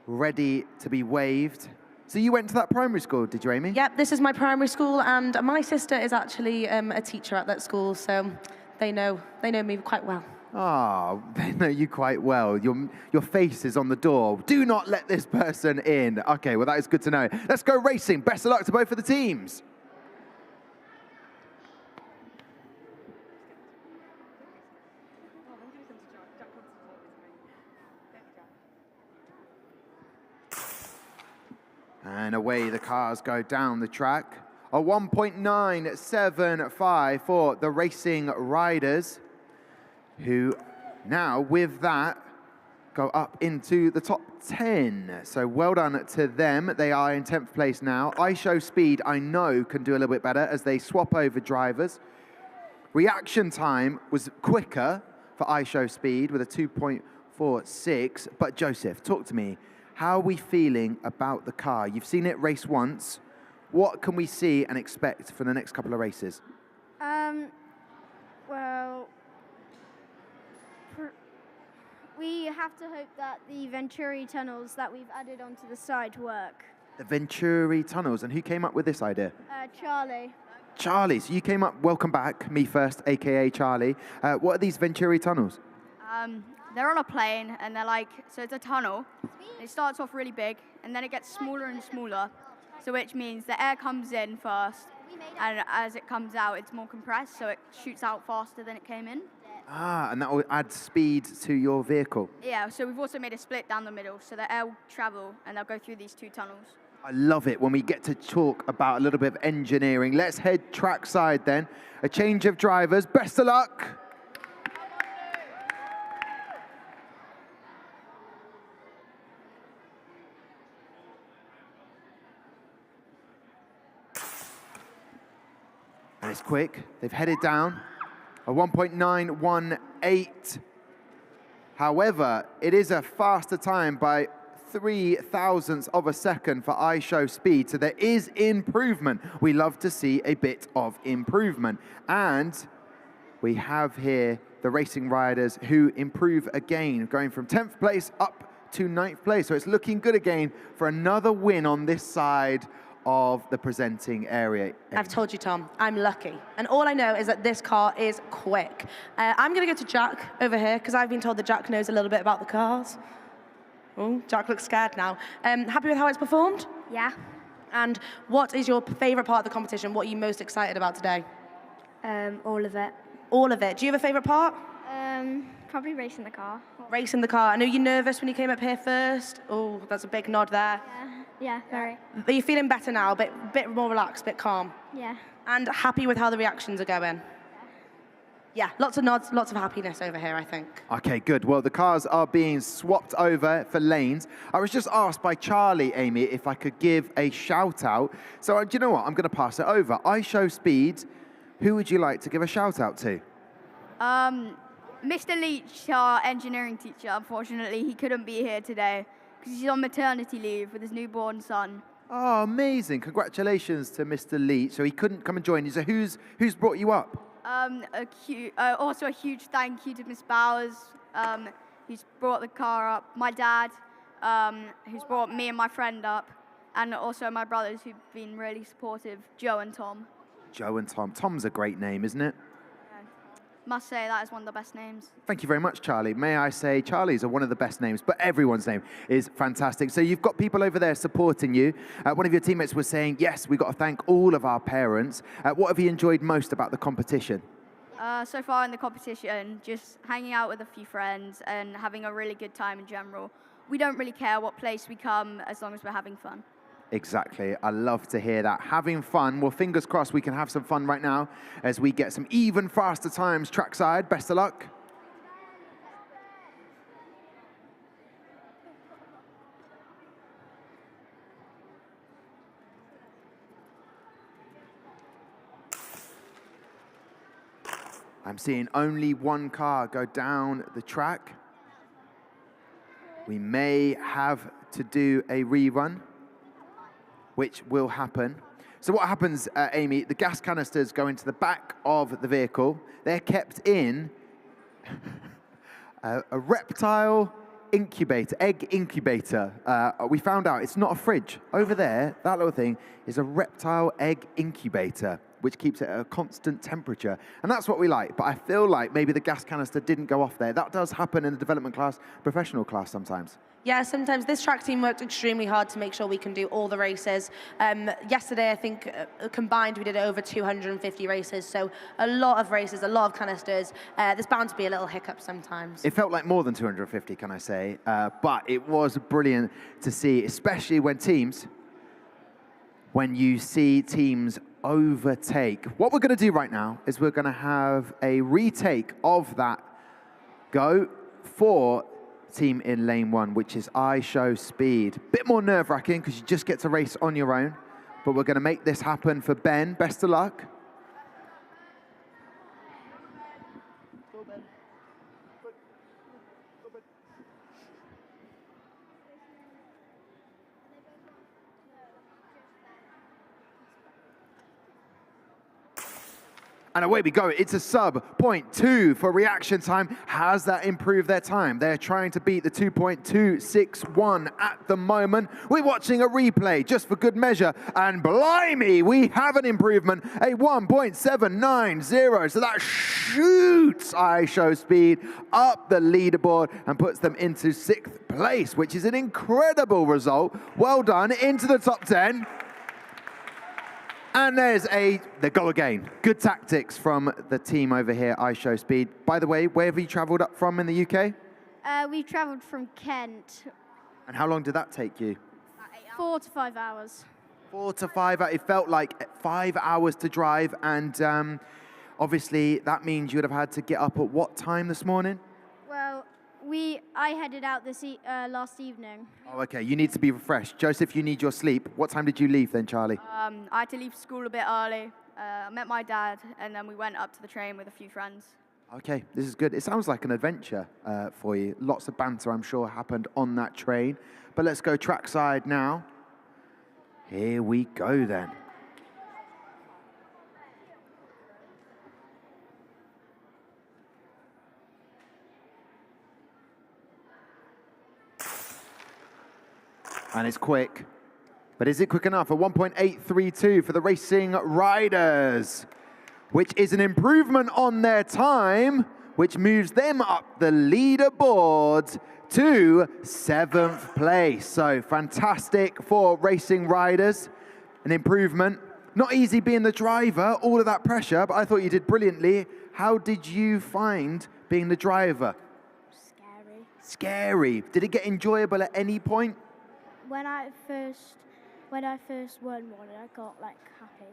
ready to be waved. So you went to that primary school, did you, Amy? Yep, this is my primary school, and my sister is actually a teacher at that school, so they know me quite well. Oh, they know you quite well. Your face is on the door. Do not let this person in. Okay, well, that is good to know. Let's go racing. Best of luck to both of the teams. And away the cars go down the track. A 1.975 for the racing riders, who now, with that, go up into the top 10. So well done to them. They are in 10th place now. iShow Speed, I know, can do a little bit better as they swap over drivers. Reaction time was quicker for iShow Speed with a 2.46. But Joseph, talk to me. How are we feeling about the car? You've seen it race once. What can we see and expect for the next couple of races? Well, we have to hope that the Venturi tunnels that we've added onto the side work. The Venturi tunnels. And who came up with this idea? Charlie. Charlie. So you came up, welcome back, me first, AKA Charlie. What are these Venturi tunnels? They're on a plane, and they're like, so it's a tunnel. It starts off really big, and then it gets smaller and smaller. So which means the air comes in first, and as it comes out, it's more compressed, so it shoots out faster than it came in. Ah, and that will add speed to your vehicle. Yeah, so we've also made a split down the middle, so the air will travel, and they'll go through these two tunnels. I love it when we get to talk about a little bit of engineering. Let's head trackside then. A change of drivers. Best of luck. And it's quick. They've headed down. A 1.918. However, it is a faster time by 0.003 of a second for iShow Speed. So there is improvement. We love to see a bit of improvement. And we have here the racing riders who improve again, going from 10th place up to 9th place. So it's looking good again for another win on this side of the presenting area. I've told you, Tom, I'm lucky. And all I know is that this car is quick. I'm going to go to Jack over here, because I've been told that Jack knows a little bit about the cars. Oh, Jack looks scared now. Happy with how it's performed? Yeah. And what is your favourite part of the competition? What are you most excited about today? All of it. All of it. Do you have a favourite part? Probably racing the car. Racing the car. I know you're nervous when you came up here first. Oh, that's a big nod there. Yeah, very. Are you feeling better now? A bit more relaxed, bit calm? Yeah. And happy with how the reactions are going? Yeah, lots of nods, lots of happiness over here, I think. Okay, good. Well, the cars are being swapped over for lanes. I was just asked by Charlie, Amy, if I could give a shout out. So, do you know what? I'm going to pass it over. iShow Speed, who would you like to give a shout out to? Mr. Leach, our engineering teacher, unfortunately, he couldn't be here today because he's on maternity leave with his newborn son. Oh, amazing. Congratulations to Mr. Leach. So he couldn't come and join you. So who's brought you up? Also a huge thank you to Miss Bowers, who's brought the car up, my dad, who's brought me and my friend up, and also my brothers who've been really supportive, Joe and Tom. Joe and Tom. Tom's a great name, isn't it? Must say that is one of the best names. Thank you very much, Charlie. May I say Charlie's are one of the best names, but everyone's name is fantastic. So you've got people over there supporting you. One of your teammates was saying, yes, we've got to thank all of our parents. What have you enjoyed most about the competition? So far in the competition, just hanging out with a few friends and having a really good time in general. We don't really care what place we come as long as we're having fun. Exactly. I love to hear that. Having fun. Well, fingers crossed we can have some fun right now as we get some even faster times trackside. Best of luck. I'm seeing only one car go down the track. we may have to do a rerun, which will happen. So what happens, Amy, the gas canisters go into the back of the vehicle. They're kept in a reptile incubator, egg incubator. We found out it's not a fridge. Over there, that little thing is a reptile egg incubator, which keeps it at a constant temperature. And that's what we like. But I feel like maybe the gas canister didn't go off there. That does happen in the development class, professional class sometimes. Yeah, sometimes this track team worked extremely hard to make sure we can do all the races. Yesterday, I think, combined, we did over 250 races. So a lot of races, a lot of canisters. There's bound to be a little hiccup sometimes. It felt like more than 250, can I say. But it was brilliant to see, especially when you see teams overtake. What we're going to do right now is we're going to have a retake of that go for team in lane 1, which is Ysgol. Bit more nerve-wracking because you just get to race on your own, but we're going to make this happen for Ben. Best of luck. And away we go. It's a sub 0.2 for reaction time. Has that improved their time? They're trying to beat the 2.261 at the moment. We're watching a replay just for good measure. And blimey, we have an improvement, a 1.790. So that shoots Ysgol up the leaderboard and puts them into 6th place, which is an incredible result. Well done, into the top 10. And there's the goal again. Good tactics from the team over here, Ysgol. By the way, where have you travelled up from in the UK? We travelled from Kent. And how long did that take you? 4 to 5 hours. 4 to 5 hours. It felt like 5 hours to drive. And obviously, that means you would have had to get up at what time this morning? Well, I headed out last evening. Oh, okay. You need to be refreshed. Joseph, you need your sleep. What time did you leave then, Charlie? I had to leave school a bit early. I met my dad, and then we went up to the train with a few friends. Okay, this is good. It sounds like an adventure for you. Lots of banter, I'm sure, happened on that train. But let's go trackside now. Here we go then. And it's quick. But is it quick enough? A 1.832 for the Racing Riders, which is an improvement on their time, which moves them up the leaderboard to 7th place. So fantastic for Racing Riders. An improvement. Not easy being the driver, all of that pressure, but I thought you did brilliantly. How did you find being the driver? Scary. Scary. Did it get enjoyable at any point? When I first won one, I got happy.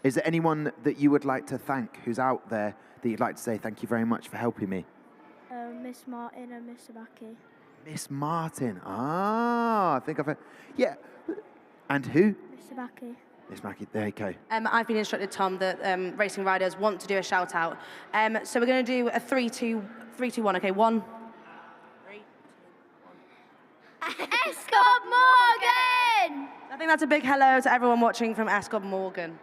Is there anyone that you would like to thank who's out there that you'd like to say thank you very much for helping me? Miss Martin and Miss Sabaki. Miss Martin. I think I've heard. Yeah. And who? Miss Sabaki. Miss Mackie, there you go. I've been instructed, Tom, that Racing Riders want to do a shout out. So we're going to do a 3, 2, 1. Okay, 1. Esgob Morgan! I think that's a big hello to everyone watching from Esgob Morgan.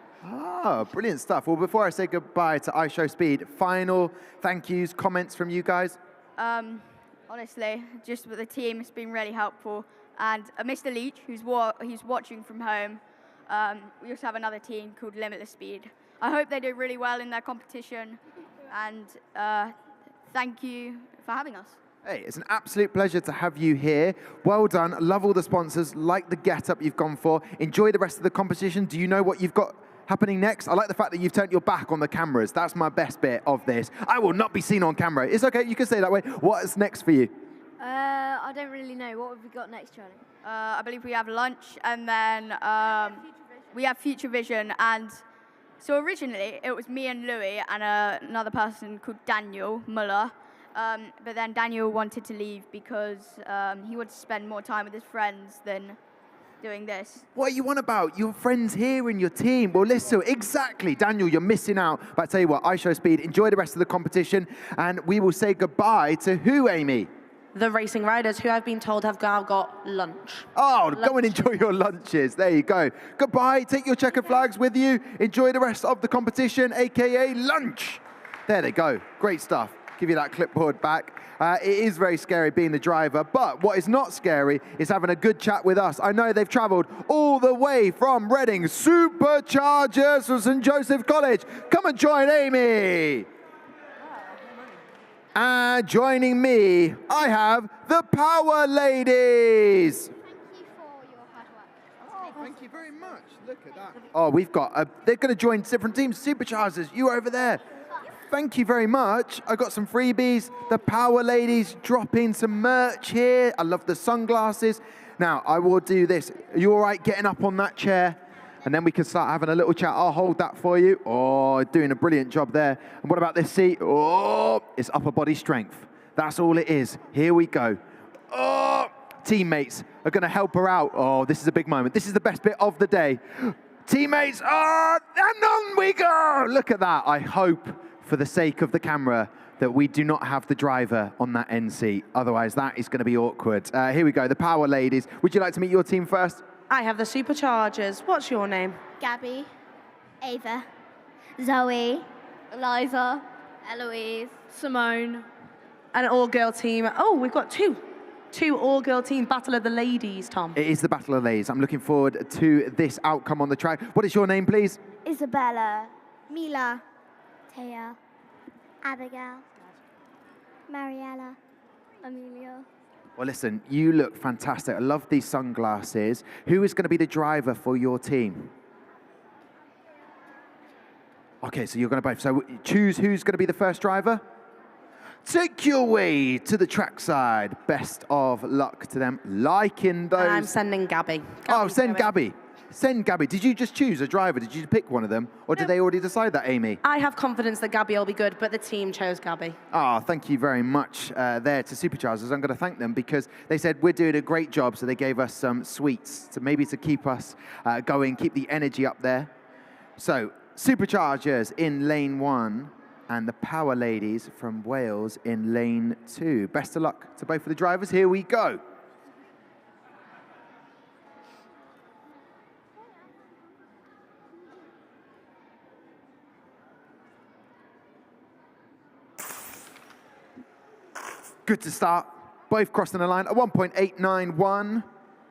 Brilliant stuff. Well, before I say goodbye to Ysgol, final thank yous, comments from you guys? Honestly, just with the team, it's been really helpful. And Mr. Leach, who's watching from home, we also have another team called Limitless. I hope they do really well in their competition. And thank you for having us. Hey, it's an absolute pleasure to have you here. Well done. Love all the sponsors. Like the get-up you've gone for. Enjoy the rest of the competition. Do you know what you've got happening next? I like the fact that you've turned your back on the cameras. That's my best bit of this. I will not be seen on camera. It's okay. You can stay that way. What is next for you? I don't really know. What have we got next, Charlie? I believe we have lunch, and then we have Future Vision. And so originally, it was me and Louis and another person called Daniel Muller. But then Daniel wanted to leave because he wanted to spend more time with his friends than doing this. What are you on about? Your friends here in your team. Well, listen, exactly. Daniel, you're missing out. But I tell you what, Ysgol, enjoy the rest of the competition. And we will say goodbye to who, Amy? the racing riders, who I've been told have now got lunch. Oh, go and enjoy your lunches. There you go. Goodbye. Take your checkered flags with you. Enjoy the rest of the competition, aka lunch. There they go. Great stuff. Give you that clipboard back. It is very scary being the driver, but what is not scary is having a good chat with us. I know they've travelled all the way from Reading. Superchargers from St. Joseph's College. Come and join Amy. And joining me, I have the Power Ladies. Thank you very much. Look at that. Oh, we've got, they're going to join different teams. Superchargers, you over there. Thank you very much. I got some freebies. The Power Ladies dropping some merch here. I love the sunglasses. Now, I will do this. Are you all right getting up on that chair? And then we can start having a little chat. I'll hold that for you. Oh, doing a brilliant job there. And what about this seat? Oh, it's upper body strength. That's all it is. Here we go. Oh, teammates are going to help her out. Oh, this is a big moment. This is the best bit of the day. Teammates, oh, and on we go. Look at that. I hope, for the sake of the camera, that we do not have the driver on that end seat. Otherwise, that is going to be awkward. Here we go, the Power Ladies. Would you like to meet your team first? I have the Superchargers. What's your name? Gabby. Ava. Zoe. Eliza. Eloise. Simone. An all-girl team. Oh, we've got two all-girl team. Battle of the Ladies, Tom. It is the Battle of the Ladies. I'm looking forward to this outcome on the track. What is your name, please? Isabella. Mila. Taya. Abigail. Mariella. Amelia. Well, listen, you look fantastic. I love these sunglasses. Who is going to be the driver for your team? Okay, so you're going to both. So choose who's going to be the first driver. Take your way to the trackside. Best of luck to them. Liking those. And I'm sending Gabby. Oh, send Gabby. Send Gabby. Did you just choose a driver? Did you pick one of them? Or did they already decide that, Amy? I have confidence that Gabby will be good, but the team chose Gabby. Oh, thank you very much there to Superchargers. I'm going to thank them because they said we're doing a great job, so they gave us some sweets to maybe to keep us going, keep the energy up there. So, Superchargers in lane 1 and the Power Ladies from Wales in lane 2. Best of luck to both of the drivers. Here we go. Good to start. Both crossing the line. A 1.891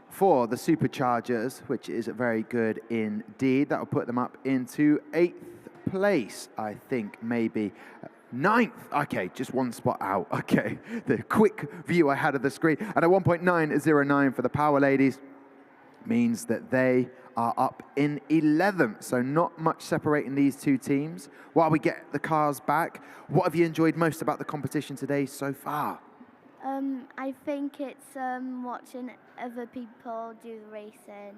for the Superchargers, which is very good indeed. That will put them up into 8th place, I think, maybe. 9th. Okay, just one spot out. Okay, the quick view I had of the screen. And a 1.909 for the Power Ladies means that they are up in 11th. So not much separating these two teams. While we get the cars back, what have you enjoyed most about the competition today so far? I think it's watching other people do the racing.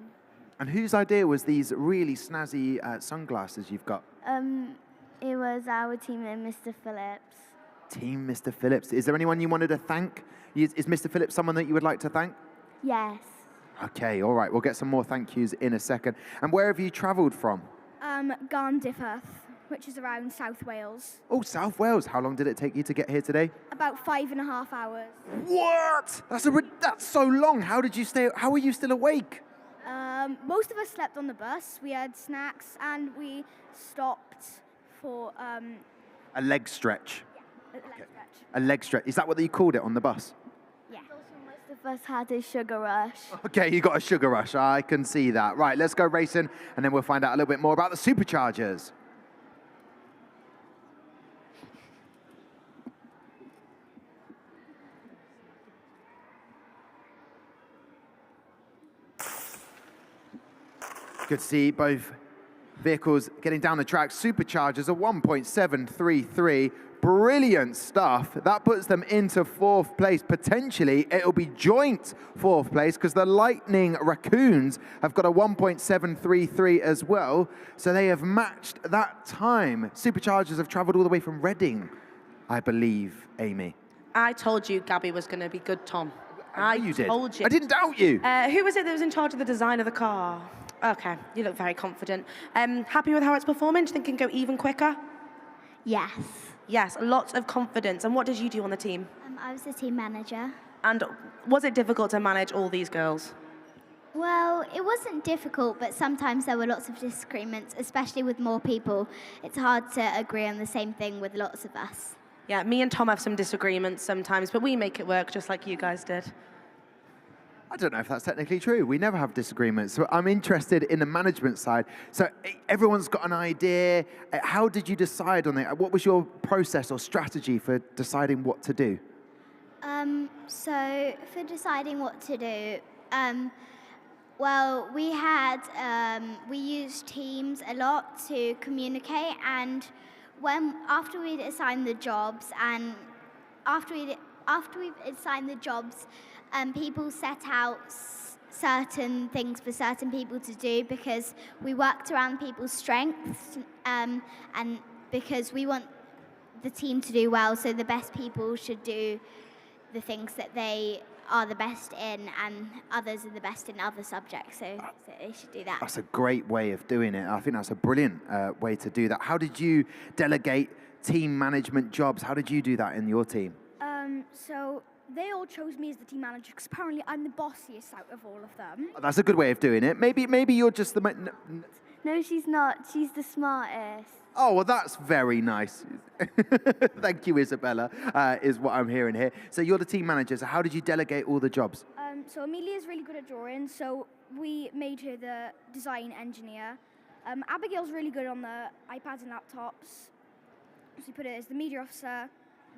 And whose idea was these really snazzy sunglasses you've got? It was our teammate, Mr. Phillips. Team Mr. Phillips. Is there anyone you wanted to thank? Is Mr. Phillips someone that you would like to thank? Yes. Okay, all right. We'll get some more thank yous in a second. And where have you travelled from? Garnteg, which is around South Wales. Oh, South Wales. How long did it take you to get here today? About 5.5 hours. What? That's so long. How did you stay? How are you still awake? Most of us slept on the bus. We had snacks and we stopped for a leg stretch. Yeah, a leg stretch. A leg stretch. Is that what you called it on the bus? Yeah. Most of us had a sugar rush. Okay, you got a sugar rush. I can see that. Right, let's go racing, and then we'll find out a little bit more about the Superchargers. Good to see both vehicles getting down the track. Superchargers are 1.733. Brilliant stuff. That puts them into 4th place. Potentially, it'll be joint 4th place because the Lightning Raccoons have got a 1.733 as well. So they have matched that time. Superchargers have travelled all the way from Reading, I believe, Amy. I told you Gabby was going to be good, Tom. You did. Told you. I didn't doubt you. Who was it that was in charge of the design of the car? Okay, you look very confident. Happy with how it's performing? Do you think it can go even quicker? Yes. Yes, lots of confidence. And what did you do on the team? I was the team manager. And was it difficult to manage all these girls? Well, it wasn't difficult, but sometimes there were lots of disagreements, especially with more people. It's hard to agree on the same thing with lots of us. Yeah, me and Tom have some disagreements sometimes, but we make it work just like you guys did. I don't know if that's technically true. We never have disagreements. So I'm interested in the management side. So everyone's got an idea. How did you decide on it? What was your process or strategy for deciding what to do? So for deciding what to do, well, we used Teams a lot to communicate, and after we'd assigned the jobs, people set out certain things for certain people to do because we worked around people's strengths, and because we want the team to do well, so the best people should do the things that they are the best in, and others are the best in other subjects, so they should do that. That's a great way of doing it. I think that's a brilliant way to do that. How did you delegate team management jobs? How did you do that in your team? So they all chose me as the team manager because apparently I'm the bossiest out of all of them. That's a good way of doing it. Maybe you're just the... No, she's not. She's the smartest. Oh, well, that's very nice. Thank you, Isabella, is what I'm hearing here. So you're the team manager. So how did you delegate all the jobs? So Amelia's really good at drawing, so we made her the design engineer. Abigail's really good on the iPads and laptops, so we put her as the media officer.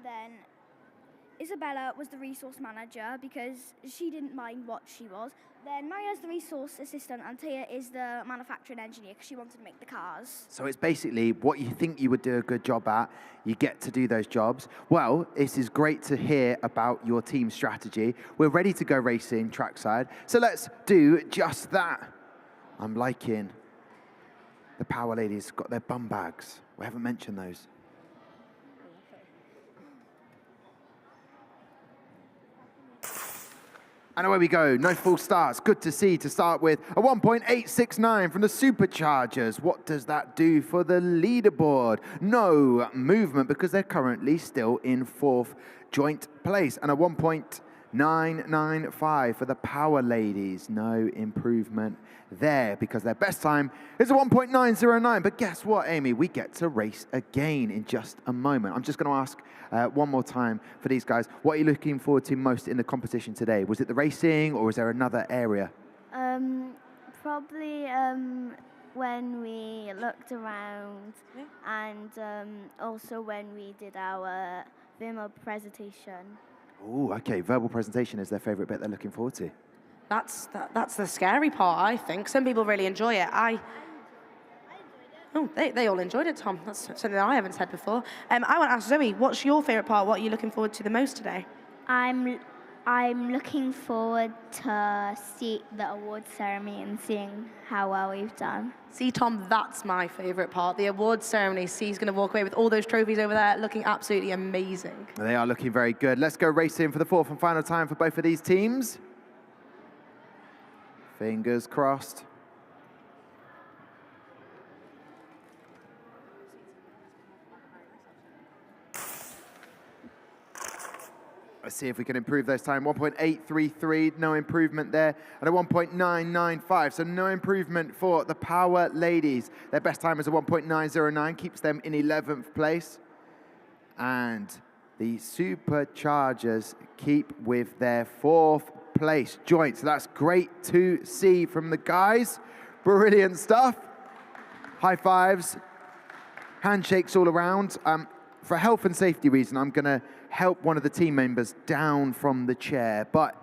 Then Isabella was the resource manager because she didn't mind what she was. Then Maria's the resource assistant, and Tia is the manufacturing engineer because she wanted to make the cars. So it's basically what you think you would do a good job at, you get to do those jobs. Well, this is great to hear about your team strategy. We're ready to go racing trackside, so let's do just that. I'm liking the Power Ladies got their bum bags. We haven't mentioned those. And away we go, no false starts. Good to see to start with. A 1.869 from the Superchargers. What does that do for the leaderboard? No movement because they're currently still in 4th joint place. And a 1.995 for the Power Ladies. No improvement there because their best time is a 1.909. But guess what, Amy? We get to race again in just a moment. I'm just going to ask one more time for these guys. What are you looking forward to most in the competition today? Was it the racing or is there another area? Probably when we looked around and also when we did our verbal presentation. Oh, okay. Verbal presentation is their favourite bit they're looking forward to. That's the scary part, I think. Some people really enjoy it. They all enjoyed it, Tom. That's something that I haven't said before. I want to ask Zoe, what's your favourite part? What are you looking forward to the most today? I'm looking forward to see the award ceremony and seeing how well we've done. See, Tom, that's my favourite part, the awards ceremony. See, he's going to walk away with all those trophies over there, looking absolutely amazing. They are looking very good. Let's go racing for the 4th and final time for both of these teams. Fingers crossed. Let's see if we can improve those time. 1.833, no improvement there. And a 1.995, so no improvement for the Power Ladies. Their best time is a 1.909, keeps them in 11th place. And the Superchargers keep with their 4th place joint. So that's great to see from the guys. Brilliant stuff. High fives, handshakes all around. For health and safety reason, I'm going to help one of the team members down from the chair. But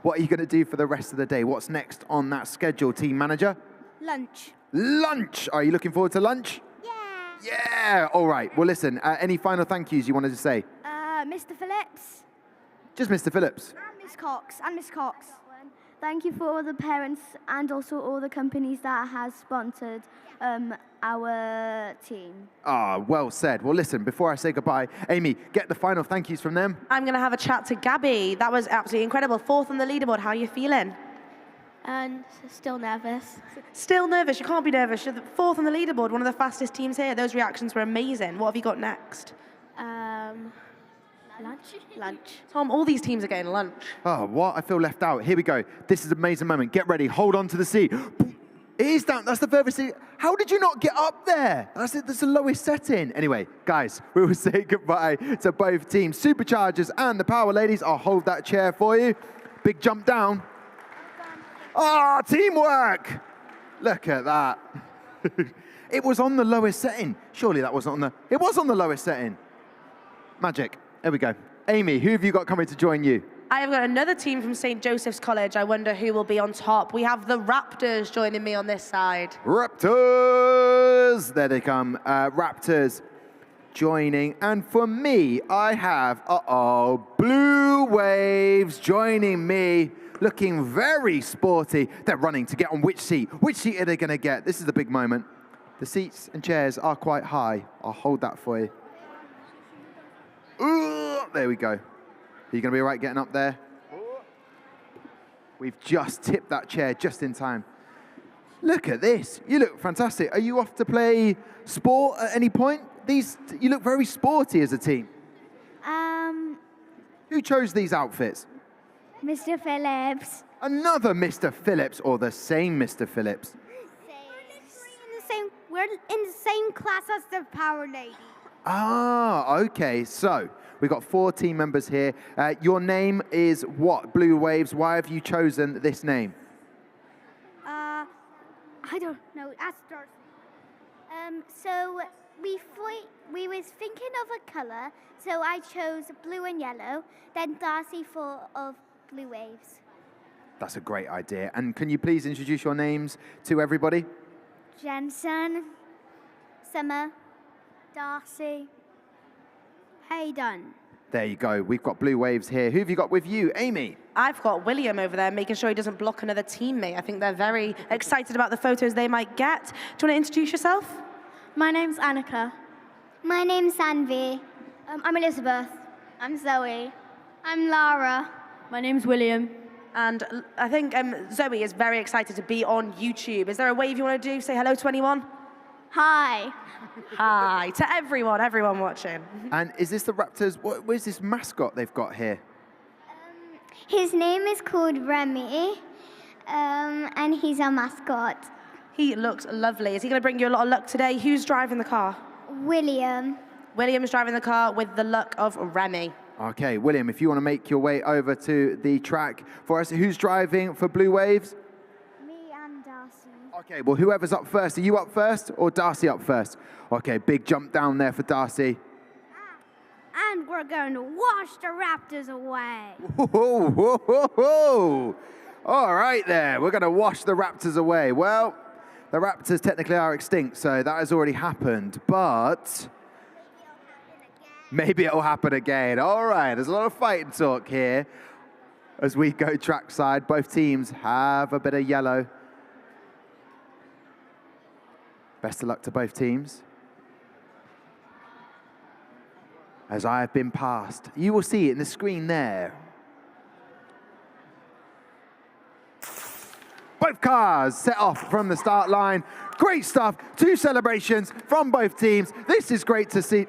what are you going to do for the rest of the day? What's next on that schedule, team manager? Lunch. Lunch. Are you looking forward to lunch? Yeah. Yeah. All right. Well, listen, any final thank yous you wanted to say? Mr. Phillips. Just Mr. Phillips. And Miss Cox. And Miss Cox. Thank you for all the parents and also all the companies that has sponsored our team. Ah, well said. Well, listen, before I say goodbye, Amy, get the final thank yous from them. I'm going to have a chat to Gabby. That was absolutely incredible. 4th on the leaderboard. How are you feeling? And still nervous. Still nervous? You can't be nervous. You're the 4th on the leaderboard, one of the fastest teams here. Those reactions were amazing. What have you got next? Lunch. Tom, all these teams are getting lunch. Oh, what? I feel left out. Here we go. This is an amazing moment. Get ready. Hold on to the seat. It is down. That's the furthest seat. How did you not get up there? That's the lowest setting. Anyway, guys, we will say goodbye to both teams. Superchargers and the Power Ladies. I'll hold that chair for you. Big jump down. Ah, teamwork. Look at that. It was on the lowest setting. Surely that wasn't on the... It was on the lowest setting. Magic. There we go. Amy, who have you got coming to join you? I have got another team from St. Joseph's College. I wonder who will be on top. We have the Raptors joining me on this side. Raptors! There they come. Raptors joining. And for me, I have, Blue Waves joining me. Looking very sporty. They're running to get on which seat? Which seat are they going to get? This is the big moment. The seats and chairs are quite high. I'll hold that for you. Ooh, there we go. Are you going to be all right getting up there? We've just tipped that chair just in time. Look at this. You look fantastic. Are you off to play sport at any point? You look very sporty as a team. Who chose these outfits? Mr. Phillips. Another Mr. Phillips, or the same Mr. Phillips? We're in the same class as the Power Lady. Ah, okay. So we've got 4 team members here. Your name is what? Blue Waves. Why have you chosen this name? I don't know. Ask Darcy. So we was thinking of a colour, so I chose blue and yellow. Then Darcy thought of Blue Waves. That's a great idea. And can you please introduce your names to everybody? Jensen, Summer, Darcy, Hayden. There you go. We've got Blue Waves here. Who have you got with you? Amy? I've got William over there, making sure he doesn't block another teammate. I think they're very excited about the photos they might get. Do you want to introduce yourself? My name's Annika. My name's Sanvi. I'm Elizabeth. I'm Zoe. I'm Lara. My name's William. And I think Zoe is very excited to be on YouTube. Is there a wave you want to do? Say hello to anyone? Hi. Hi to everyone watching. And is this the Raptors? Where's this mascot they've got here? His name is called Remy, and he's our mascot. He looks lovely. Is he going to bring you a lot of luck today? Who's driving the car? William. William's driving the car with the luck of Remy. Okay, William, if you want to make your way over to the track for us, who's driving for Blue Waves? Me and Darcy. Okay, well, whoever's up first. Are you up first or Darcy up first? Okay, big jump down there for Darcy. And we're going to wash the Raptors away. Whoa, whoa, whoa, whoa. All right there, we're going to wash the Raptors away. Well, the Raptors technically are extinct, so that has already happened, but maybe it'll happen again. All right, there's a lot of fighting talk here as we go trackside. Both teams have a bit of yellow. Best of luck to both teams. As I have been passed, you will see it in the screen there. Both cars set off from the start line. Great stuff. 2 celebrations from both teams. This is great to see.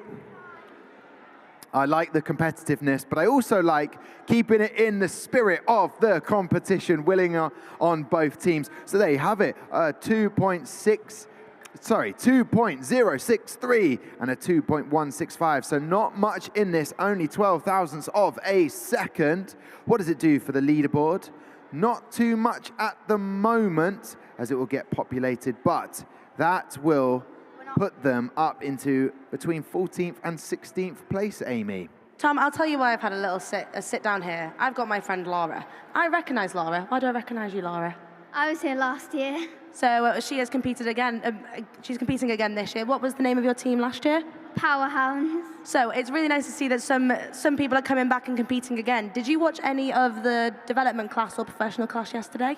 I like the competitiveness, but I also like keeping it in the spirit of the competition, willing on both teams. So there you have it, 2.063 and a 2.165. So not much in this, only 12 thousandths of a second. What does it do for the leaderboard? Not too much at the moment, as it will get populated, but that will put them up into between 14th and 16th place, Amy. Tom, I'll tell you why I've had a sit down here. I've got my friend Laura. I recognise Laura. Why do I recognise you, Laura? I was here last year. So she has competed again. She's competing again this year. What was the name of your team last year? Powerhounds. So it's really nice to see that some people are coming back and competing again. Did you watch any of the development class or professional class yesterday?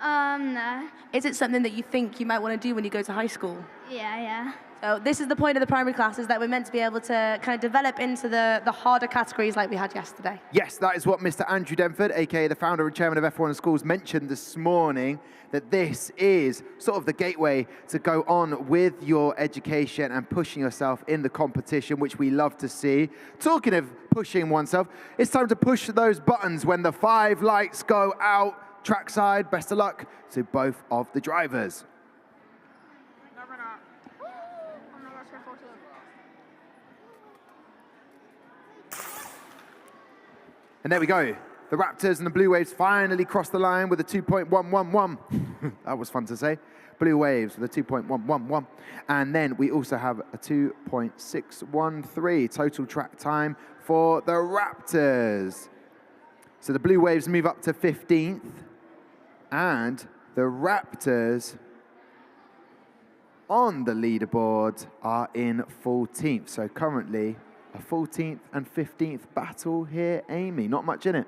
No. Is it something that you think you might want to do when you go to high school? Yeah. So this is the point of the primary classes, that we're meant to be able to kind of develop into the harder categories like we had yesterday. Yes, that is what Mr. Andrew Denford, aka the founder and chairman of F1 Schools, mentioned this morning, that this is sort of the gateway to go on with your education and pushing yourself in the competition, which we love to see. Talking of pushing oneself, it's time to push those buttons when the 5 lights go out. Trackside, best of luck to both of the drivers. And there we go. The Raptors and the Blue Waves finally crossed the line with a 2.111. That was fun to say. Blue Waves with a 2.111. And then we also have a 2.613 total track time for the Raptors. So the Blue Waves move up to 15th. And the Raptors on the leaderboard are in 14th. So currently a 14th and 15th battle here, Amy. Not much in it.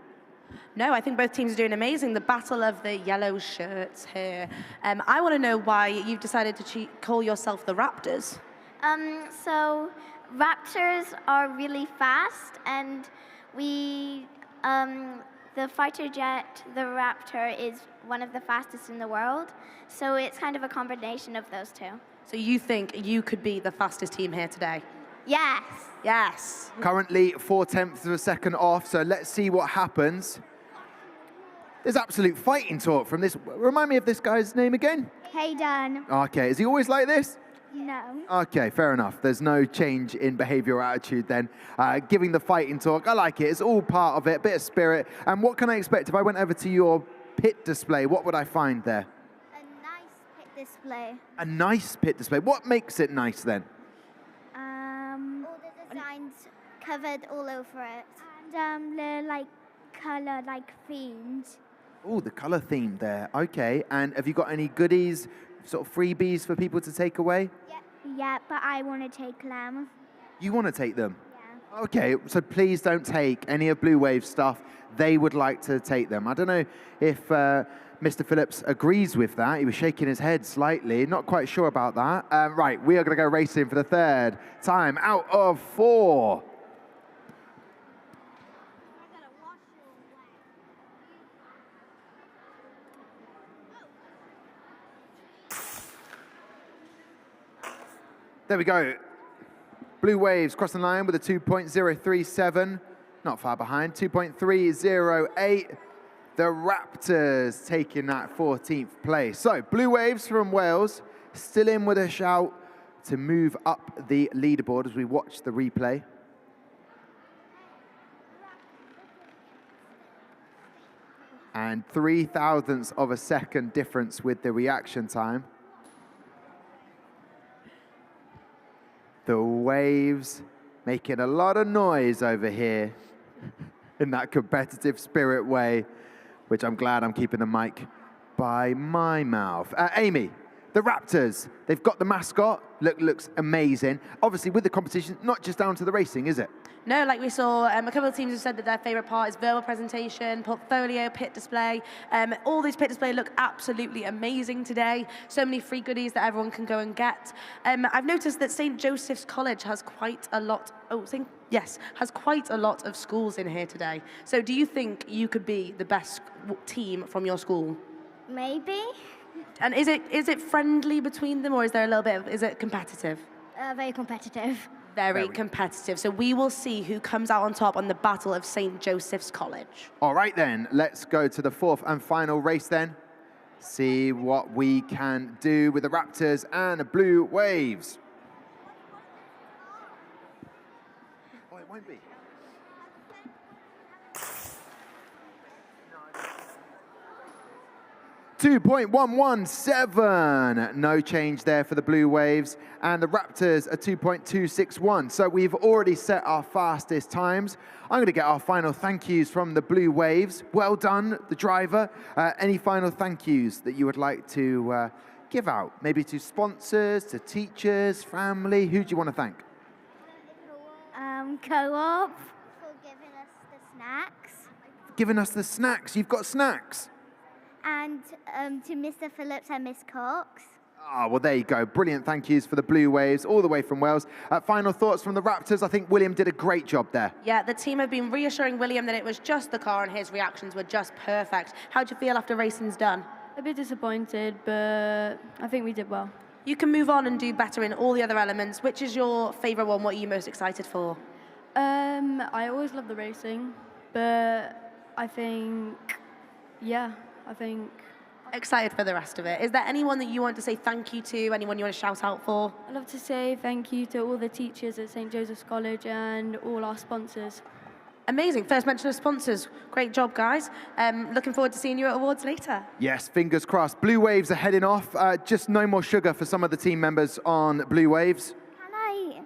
No, I think both teams are doing amazing. The battle of the yellow shirts here. I want to know why you've decided to call yourself the Raptors. So Raptors are really fast, and we, the fighter jet, the Raptor, is one of the fastest in the world. So it's kind of a combination of those two. So you think you could be the fastest team here today? Yes. Yes. Currently 0.4 of a second off, so let's see what happens. There's absolute fighting talk from this. Remind me of this guy's name again? Hayden. Okay, is he always like this? No. Okay, fair enough. There's no change in behavior or attitude then. Giving the fighting talk, I like it. It's all part of it, a bit of spirit. And what can I expect if I went over to your pit display? What would I find there? A nice pit display. A nice pit display. What makes it nice then? All the designs covered all over it. And the like color themed. Oh, the color theme there. Okay, and have you got any goodies, sort of freebies for people to take away? Yeah, but I want to take them. You want to take them? Yeah. Okay, so please don't take any of Blue Wave stuff. They would like to take them. I don't know if Mr. Phillips agrees with that. He was shaking his head slightly. Not quite sure about that. Right, we are going to go racing for the 3rd time out of 4. There we go. Blue Waves crossing the line with a 2.037. Not far behind. 2.308. The Raptors taking that 14th place. So Blue Waves from Wales still in with a shout to move up the leaderboard as we watch the replay. And 0.03 of a second difference with the reaction time. The Waves making a lot of noise over here in that competitive spirit way, which I'm glad I'm keeping the mic by my mouth. Amy, the Raptors, they've got the mascot, looks amazing. Obviously with the competition, not just down to the racing, is it? No, like we saw, a couple of teams have said that their favourite part is verbal presentation, portfolio, pit display. All these pit displays look absolutely amazing today. So many free goodies that everyone can go and get. I've noticed that St. Joseph's College has quite a lot, has quite a lot of schools in here today. So do you think you could be the best team from your school? Maybe. And is it friendly between them, or is there a little bit of, is it competitive? Very competitive. Very competitive. So we will see who comes out on top on the Battle of St. Joseph's College. All right then, let's go to the 4th and final race then. See what we can do with the Raptors and the Blue Waves. Oh, it won't be. 2.117, no change there for the Blue Waves, and the Raptors are 2.261. So we've already set our fastest times. I'm going to get our final thank yous from the Blue Waves. Well done, the driver. Any final thank yous that you would like to give out? Maybe to sponsors, to teachers, family. Who do you want to thank? Co-op for giving us the snacks. Giving us the snacks. You've got snacks. And to Mr. Phillips and Miss Cox. Ah, well, there you go. Brilliant thank yous for the Blue Waves, all the way from Wales. Final thoughts from the Raptors. I think William did a great job there. Yeah, the team have been reassuring William that it was just the car and his reactions were just perfect. How do you feel after racing's done? A bit disappointed, but I think we did well. You can move on and do better in all the other elements. Which is your favourite one? What are you most excited for? I always love the racing, but I think, Excited for the rest of it. Is there anyone that you want to say thank you to? Anyone you want to shout out for? I'd love to say thank you to all the teachers at St. Joseph's College and all our sponsors. Amazing. First mention of sponsors. Great job, guys. Looking forward to seeing you at awards later. Yes, fingers crossed. Blue Waves are heading off. Just no more sugar for some of the team members on Blue Waves. Can I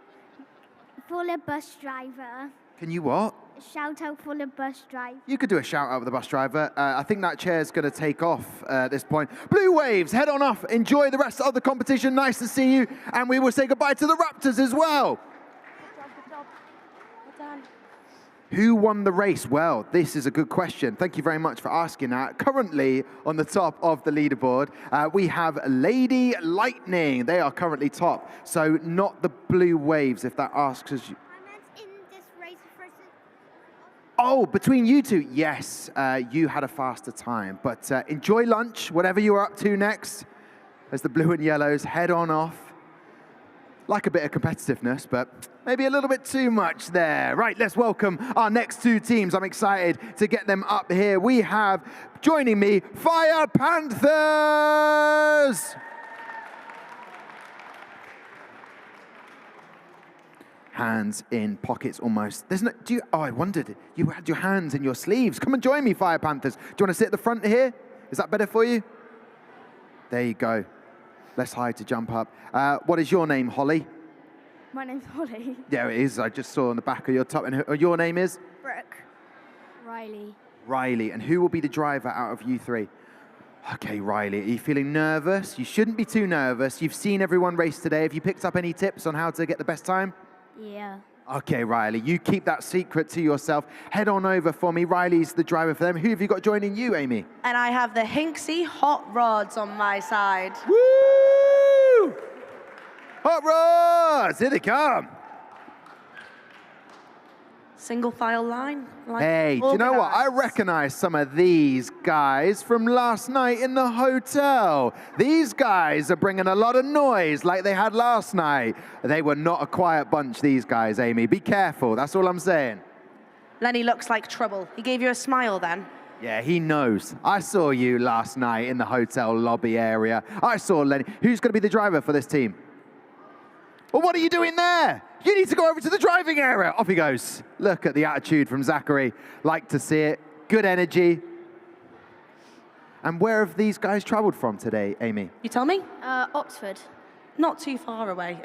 for the bus driver? Can you what? Shout out for the bus driver. You could do a shout out with the bus driver. I think that chair's going to take off at this point. Blue Waves, head on off. Enjoy the rest of the competition. Nice to see you. And we will say goodbye to the Raptors as well. Good job. Well done. Who won the race? Well, this is a good question. Thank you very much for asking that. Currently on the top of the leaderboard, we have Lady Lightning. They are currently top. So not the Blue Waves, if that asks us. Oh, between you two, yes, you had a faster time. But enjoy lunch, whatever you are up to next, as the blue and yellows head on off. Like a bit of competitiveness, but maybe a little bit too much there. Right, let's welcome our next two teams. I'm excited to get them up here. We have, joining me, Fire Panthers! Hands in pockets almost. There's no, I wondered, you had your hands in your sleeves. Come and join me, Fire Panthers. Do you want to sit at the front here? Is that better for you? There you go. Less high to jump up. What is your name, Holly? My name's Holly. There it is. I just saw on the back of your top. And your name is? Brooke. Riley. Riley. And who will be the driver out of you three? Okay, Riley, are you feeling nervous? You shouldn't be too nervous. You've seen everyone race today. Have you picked up any tips on how to get the best time? Yeah. Okay, Riley, you keep that secret to yourself. Head on over for me. Riley's the driver for them. Who have you got joining you, Amy? And I have the Hinksey Hot Rods on my side. Woo! Hot Rods, here they come. Single file line. Hey, do you know what? I recognize some of these guys from last night in the hotel. These guys are bringing a lot of noise like they had last night. They were not a quiet bunch, these guys, Amy. Be careful, that's all I'm saying. Lenny looks like trouble. He gave you a smile then. Yeah, he knows. I saw you last night in the hotel lobby area. I saw Lenny. Who's going to be the driver for this team? Well, what are you doing there? You need to go over to the driving area. Off he goes. Look at the attitude from Zachary. Like to see it. Good energy. And where have these guys traveled from today, Amy? You tell me? Oxford. Not too far away.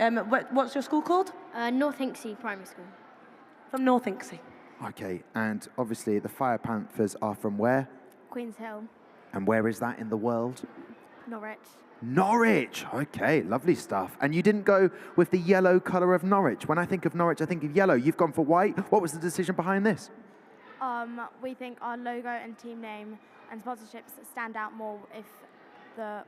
What's your school called? North Hinksey Primary School. From North Hinksey. Okay, and obviously the Fire Panthers are from where? Queen's Hill. And where is that in the world? Norwich. Norwich. Okay, lovely stuff. And you didn't go with the yellow colour of Norwich. When I think of Norwich, I think of yellow. You've gone for white. What was the decision behind this? We think our logo and team name and sponsorships stand out more if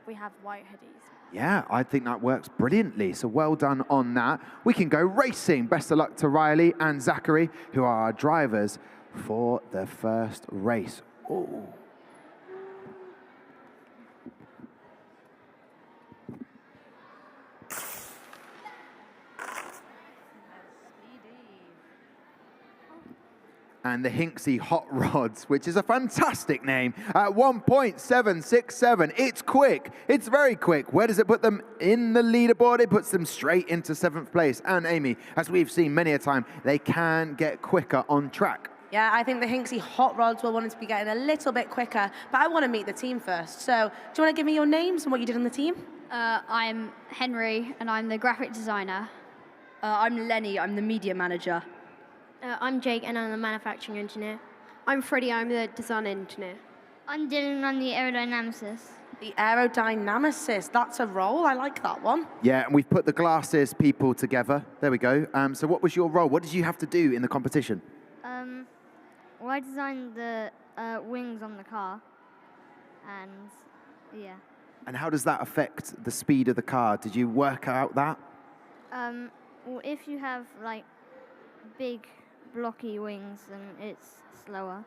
we have white hoodies. Yeah, I think that works brilliantly. So well done on that. We can go racing. Best of luck to Riley and Zachary, who are our drivers for the first race. Ooh. And the Hinksey Hot Rods, which is a fantastic name, at 1.767. It's quick. It's very quick. Where does it put them in the leaderboard? It puts them straight into 7th place. And Amy, as we've seen many a time, they can get quicker on track. Yeah, I think the Hinksey Hot Rods will want to be getting a little bit quicker, but I want to meet the team first. So do you want to give me your names and what you did on the team? I'm Henry, and I'm the graphic designer. I'm Lenny, I'm the media manager. I'm Jake, and I'm the manufacturing engineer. I'm Freddie, I'm the design engineer. I'm Dylan, I'm the aerodynamicist. The aerodynamicist, that's a role. I like that one. Yeah, and we've put the glasses people together. There we go. So what was your role? What did you have to do in the competition? Well, I designed the wings on the car, and yeah. And how does that affect the speed of the car? Did you work out that? Well, if you have like big blocky wings, then it's slower.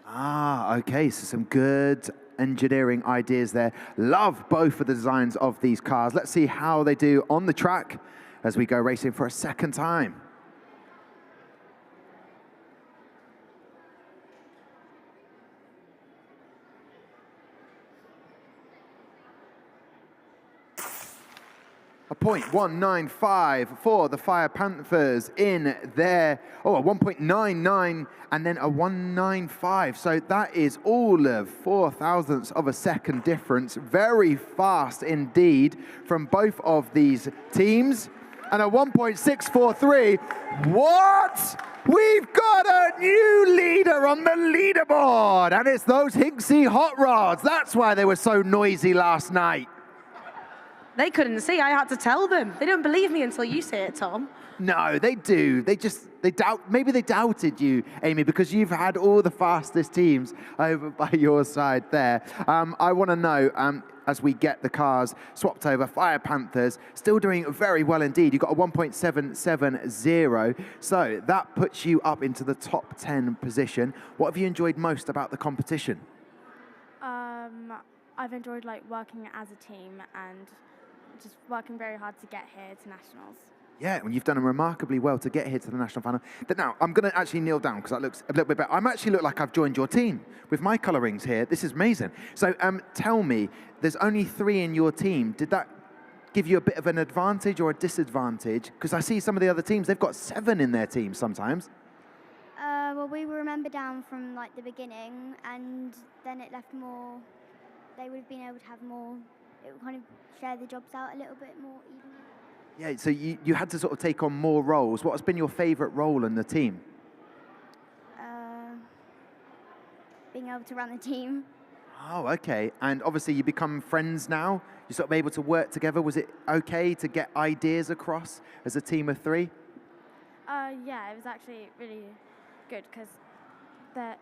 Ah, okay, so some good engineering ideas there. Love both of the designs of these cars. Let's see how they do on the track as we go racing for a second time. A 0.195 for the Fire Panthers in there. Oh, a 1.99 and then a 195. So that is all of 0.04 of a second difference. Very fast indeed from both of these teams. And a 1.643. What? We've got a new leader on the leaderboard. And it's those Hinksey hot rods. That's why they were so noisy last night. They couldn't see. I had to tell them. They don't believe me until you say it, Tom. No, they do. They doubt. Maybe they doubted you, Amy, because you've had all the fastest teams over by your side there. I want to know, as we get the cars swapped over, Fire Panthers still doing very well indeed. You've got a 1.770, so that puts you up into the top 10 position. What have you enjoyed most about the competition? I've enjoyed working as a team and just working very hard to get here to nationals. Yeah, and you've done remarkably well to get here to the national final. But now, I'm going to actually kneel down because that looks a little bit better. I actually look like I've joined your team with my colourings here. This is amazing. So tell me, there's only 3 in your team. Did that give you a bit of an advantage or a disadvantage? Because I see some of the other teams, they've got 7 in their team sometimes. Well, we were a member down from the beginning, and then it left more. They would have been able to have more. It would kind of share the jobs out a little bit more evenly. Yeah, so you had to sort of take on more roles. What has been your favourite role in the team? Being able to run the team. Oh, okay. And obviously you become friends now. You're sort of able to work together. Was it okay to get ideas across as a team of 3? Yeah, it was actually really good because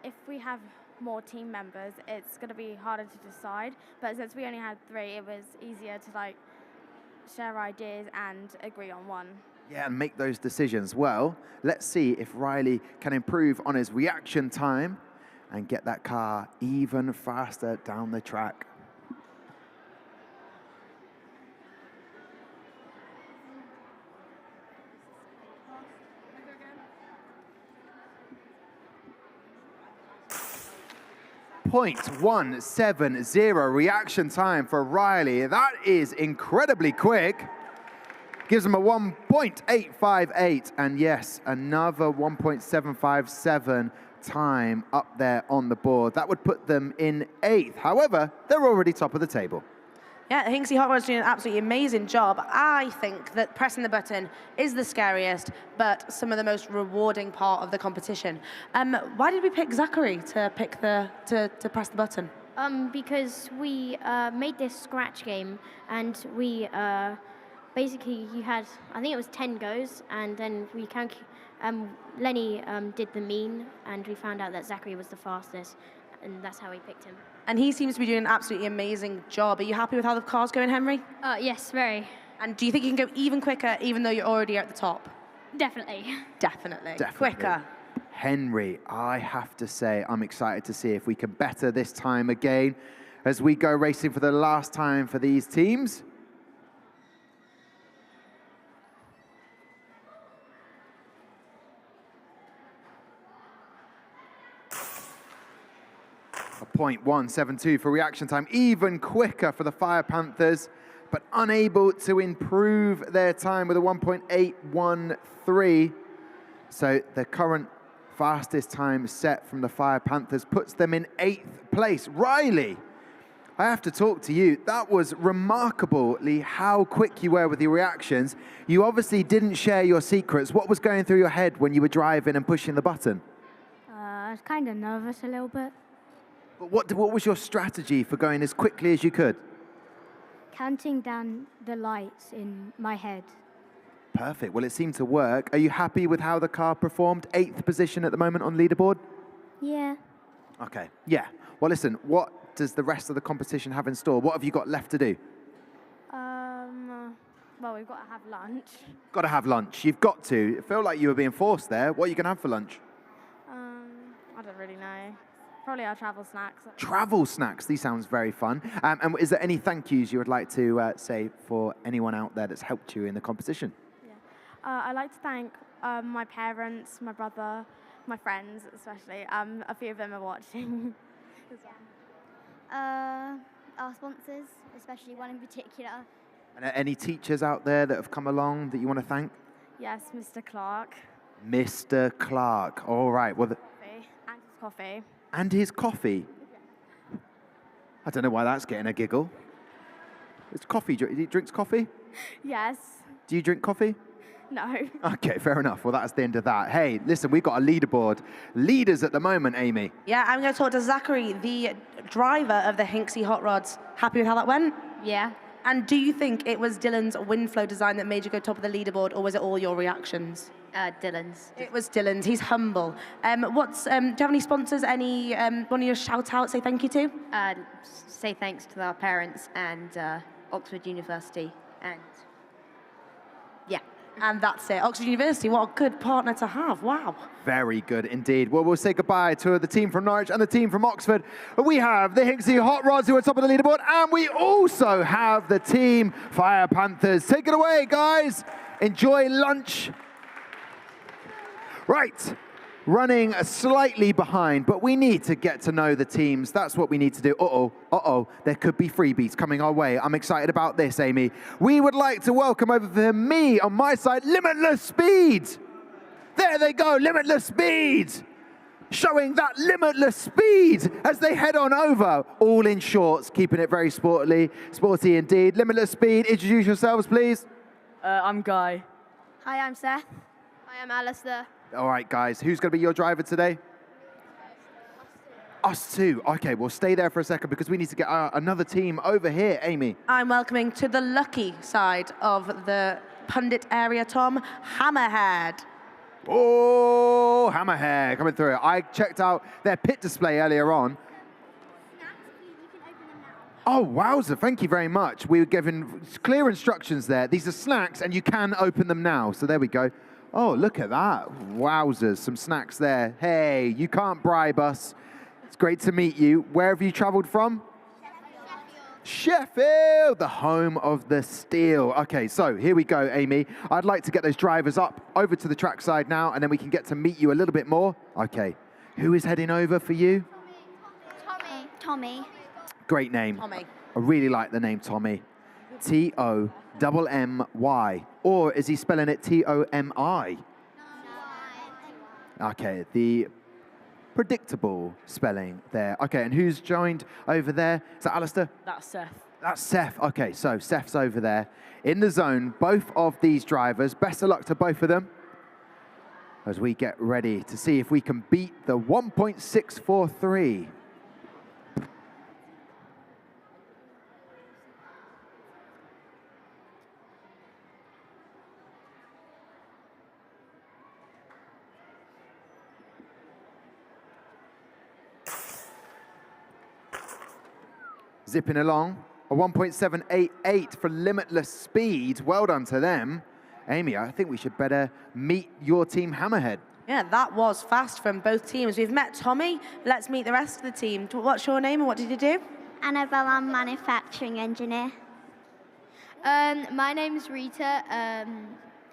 if we have more team members, it's going to be harder to decide. But since we only had 3, it was easier to share ideas and agree on one. Yeah, and make those decisions. Well, let's see if Riley can improve on his reaction time and get that car even faster down the track. .170 reaction time for Riley. That is incredibly quick. Gives him a 1.858, and yes, another 1.757 time up there on the board. That would put them in 8th. However, they're already top of the table. Yeah, Hinksey Hot Rod's doing an absolutely amazing job. I think that pressing the button is the scariest, but some of the most rewarding part of the competition. Why did we pick Zachary to press the button? Because we made this scratch game, and we basically I think it was 10 goes, and then we Lenny did the mean, and we found out that Zachary was the fastest, and that's how we picked him. And he seems to be doing an absolutely amazing job. Are you happy with how the car's going, Henry? Yes, very. And do you think you can go even quicker, even though you're already at the top? Definitely. Definitely. Quicker. Henry, I have to say, I'm excited to see if we can better this time again as we go racing for the last time for these teams. A 0.172 for reaction time, even quicker for the Fire Panthers, but unable to improve their time with a 1.813. So the current fastest time set from the Fire Panthers puts them in 8th place. Riley, I have to talk to you. That was remarkably how quick you were with your reactions. You obviously didn't share your secrets. What was going through your head when you were driving and pushing the button? I was kind of nervous a little bit. But what was your strategy for going as quickly as you could? Counting down the lights in my head. Perfect. Well, it seemed to work. Are you happy with how the car performed? 8th position at the moment on leaderboard? Yeah. Okay. Yeah. Well, listen, what what does the rest of the competition have in store? What have you got left to do? Well, we've got to have lunch. Got to have lunch. You've got to. It felt like you were being forced there. What are you going to have for lunch? I don't really know. Probably our travel snacks. Travel snacks. These sounds very fun. And is there any thank yous you would like to say for anyone out there that's helped you in the competition? I'd like to thank my parents, my brother, my friends especially. A few of them are watching. Our sponsors, especially one in particular. And any teachers out there that have come along that you want to thank? Yes, Mr. Clark. Mr. Clark. All right. Well, And his coffee. and his coffee. I don't know why that's getting a giggle. It's coffee. He drinks coffee? Yes. Do you drink coffee? No. Okay, fair enough. Well, that's the end of that. Hey, listen, we've got a leaderboard. Leaders at the moment, Amy. Yeah, I'm going to talk to Zachary, the driver of the Hinksey Hot Rods. Happy with how that went? Yeah. And do you think it was Dylan's wind flow design that made you go top of the leaderboard, or was it all your reactions? Dylan's. It was Dylan's. He's humble. Do you have any sponsors? Any one of your shout-outs say thank you to? Say thanks to our parents and Oxford University and yeah. And that's it. Oxford University, what a good partner to have. Wow. Very good indeed. Well, we'll say goodbye to the team from Norwich and the team from Oxford. We have the Hinksey Hot Rods who are top of the leaderboard, and we also have the team Fire Panthers. Take it away, guys. Enjoy lunch. Right. Running slightly behind, but we need to get to know the teams. That's what we need to do. Uh-oh, there could be freebies coming our way. I'm excited about this, Amy. We would like to welcome over to me on my side, Limitless Speed. There they go, Limitless Speed. Showing that limitless speed as they head on over, all in shorts, keeping it very sporty indeed. Limitless Speed, introduce yourselves, please. I'm Guy. Hi, I'm Seth. Hi, I'm Alistair. All right, guys, who's going to be your driver today? Us two. Okay, we'll stay there for a second because we need to get another team over here. Amy. I'm welcoming to the lucky side of the pundit area, Tom, Hammerhead. Oh, Hammerhead coming through. I checked out their pit display earlier on. Oh, wowza, thank you very much. We were given clear instructions there. These are snacks and you can open them now. So there we go. Oh, look at that. Wowzers, some snacks there. Hey, you can't bribe us. It's great to meet you. Where have you traveled from? Sheffield, the home of the steel. Okay, so here we go, Amy. I'd like to get those drivers up over to the trackside now, and then we can get to meet you a little bit more. Okay, who is heading over for you? Tommy. Great name. Tommy. I really like the name Tommy. Tommy. Or is he spelling it Tomi? Okay, the predictable spelling there. Okay, and who's joined over there? Is that Alistair? That's Seth. That's Seth. Okay, so Seth's over there in the zone. Both of these drivers. Best of luck to both of them as we get ready to see if we can beat the 1.643. Zipping along, a 1.788 for Limitless Speed. Well done to them. Amy, I think we should better meet your team Hammerhead. Yeah, that was fast from both teams. We've met Tommy. Let's meet the rest of the team. What's your name and what did you do? Annabelle, I'm manufacturing engineer. My name's Rita.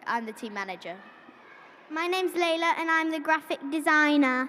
I'm the team manager. My name's Layla and I'm the graphic designer.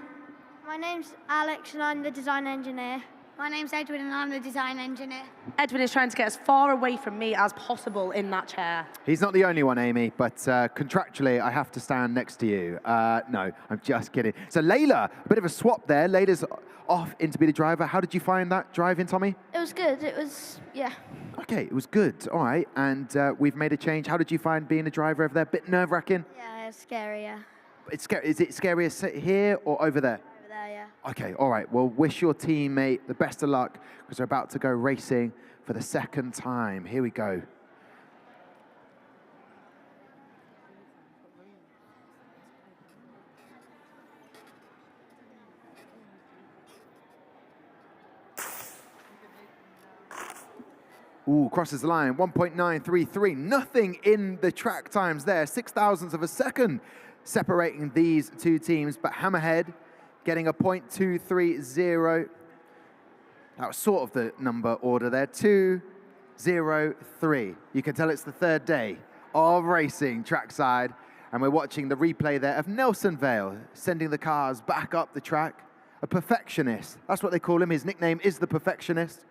My name's Alex and I'm the design engineer. My name's Edwin and I'm the design engineer. Edwin is trying to get as far away from me as possible in that chair. He's not the only one, Amy, but contractually, I have to stand next to you. No, I'm just kidding. So Layla, a bit of a swap there. Layla's off in to be the driver. How did you find that driving, Tommy? It was good. It was, yeah. Okay, it was good. All right, and we've made a change. How did you find being a driver over there? Bit nerve-wracking? Yeah, it's scarier. It's scary. Is it scarier here or over there? Over there, yeah. Okay, all right. Well, wish your teammate the best of luck because they're about to go racing for the second time. Here we go. Ooh, crosses the line, 1.933. Nothing in the track times there. 0.06 of a second separating these two teams, but Hammerhead getting a 0.230. That was sort of the number order there, 2.03. You can tell it's the third day of racing trackside, and we're watching the replay there of Nelson Vale sending the cars back up the track. A perfectionist, that's what they call him. His nickname is the Perfectionist.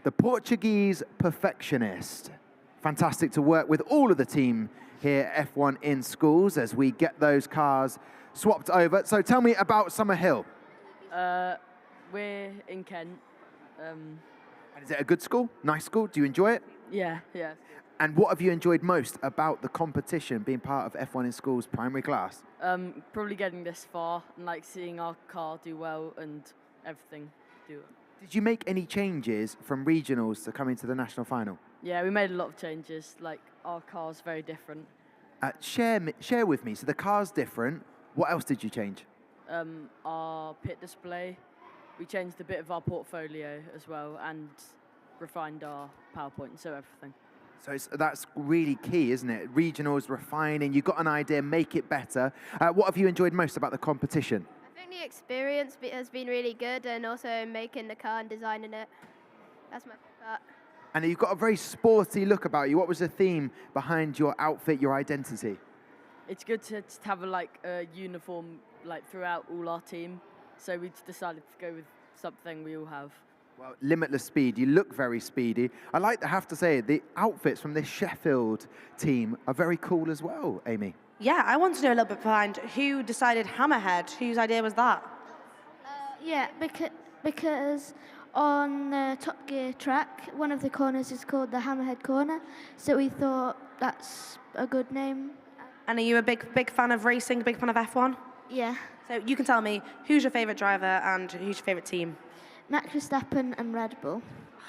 The Portuguese Perfectionist. Fantastic to work with all of the team here at F1 in schools as we get those cars swapped over. So tell me about Somerhill. We're in Kent. And is it a good school? Nice school? Do you enjoy it? Yeah. And what have you enjoyed most about the competition, being part of F1 in schools primary class? Probably getting this far and like seeing our car do well and everything do well. Did you make any changes from regionals to come into the national final? Yeah, we made a lot of changes. Like our car's very different. Share with me. So the car's different. What else did you change? Our pit display. We changed a bit of our portfolio as well and refined our PowerPoint, so everything. So that's really key, isn't it? Regionals, refining, you've got an idea, make it better. What have you enjoyed most about the competition? I think the experience has been really good, and also making the car and designing it. That's my favorite part. And you've got a very sporty look about you. What was the theme behind your outfit, your identity? It's good to have a uniform throughout all our team. So we decided to go with something we all have. Well, Limitless speed. You look very speedy. I have to say, the outfits from this Sheffield team are very cool as well, Amy. Yeah, I want to know a little bit behind who decided Hammerhead. Whose idea was that? Yeah, because on the Top Gear track, one of the corners is called the Hammerhead Corner, so we thought that's a good name. And are you a big fan of racing, a big fan of F1? Yeah. So you can tell me, who's your favourite driver and who's your favourite team? Max Verstappen and Red Bull.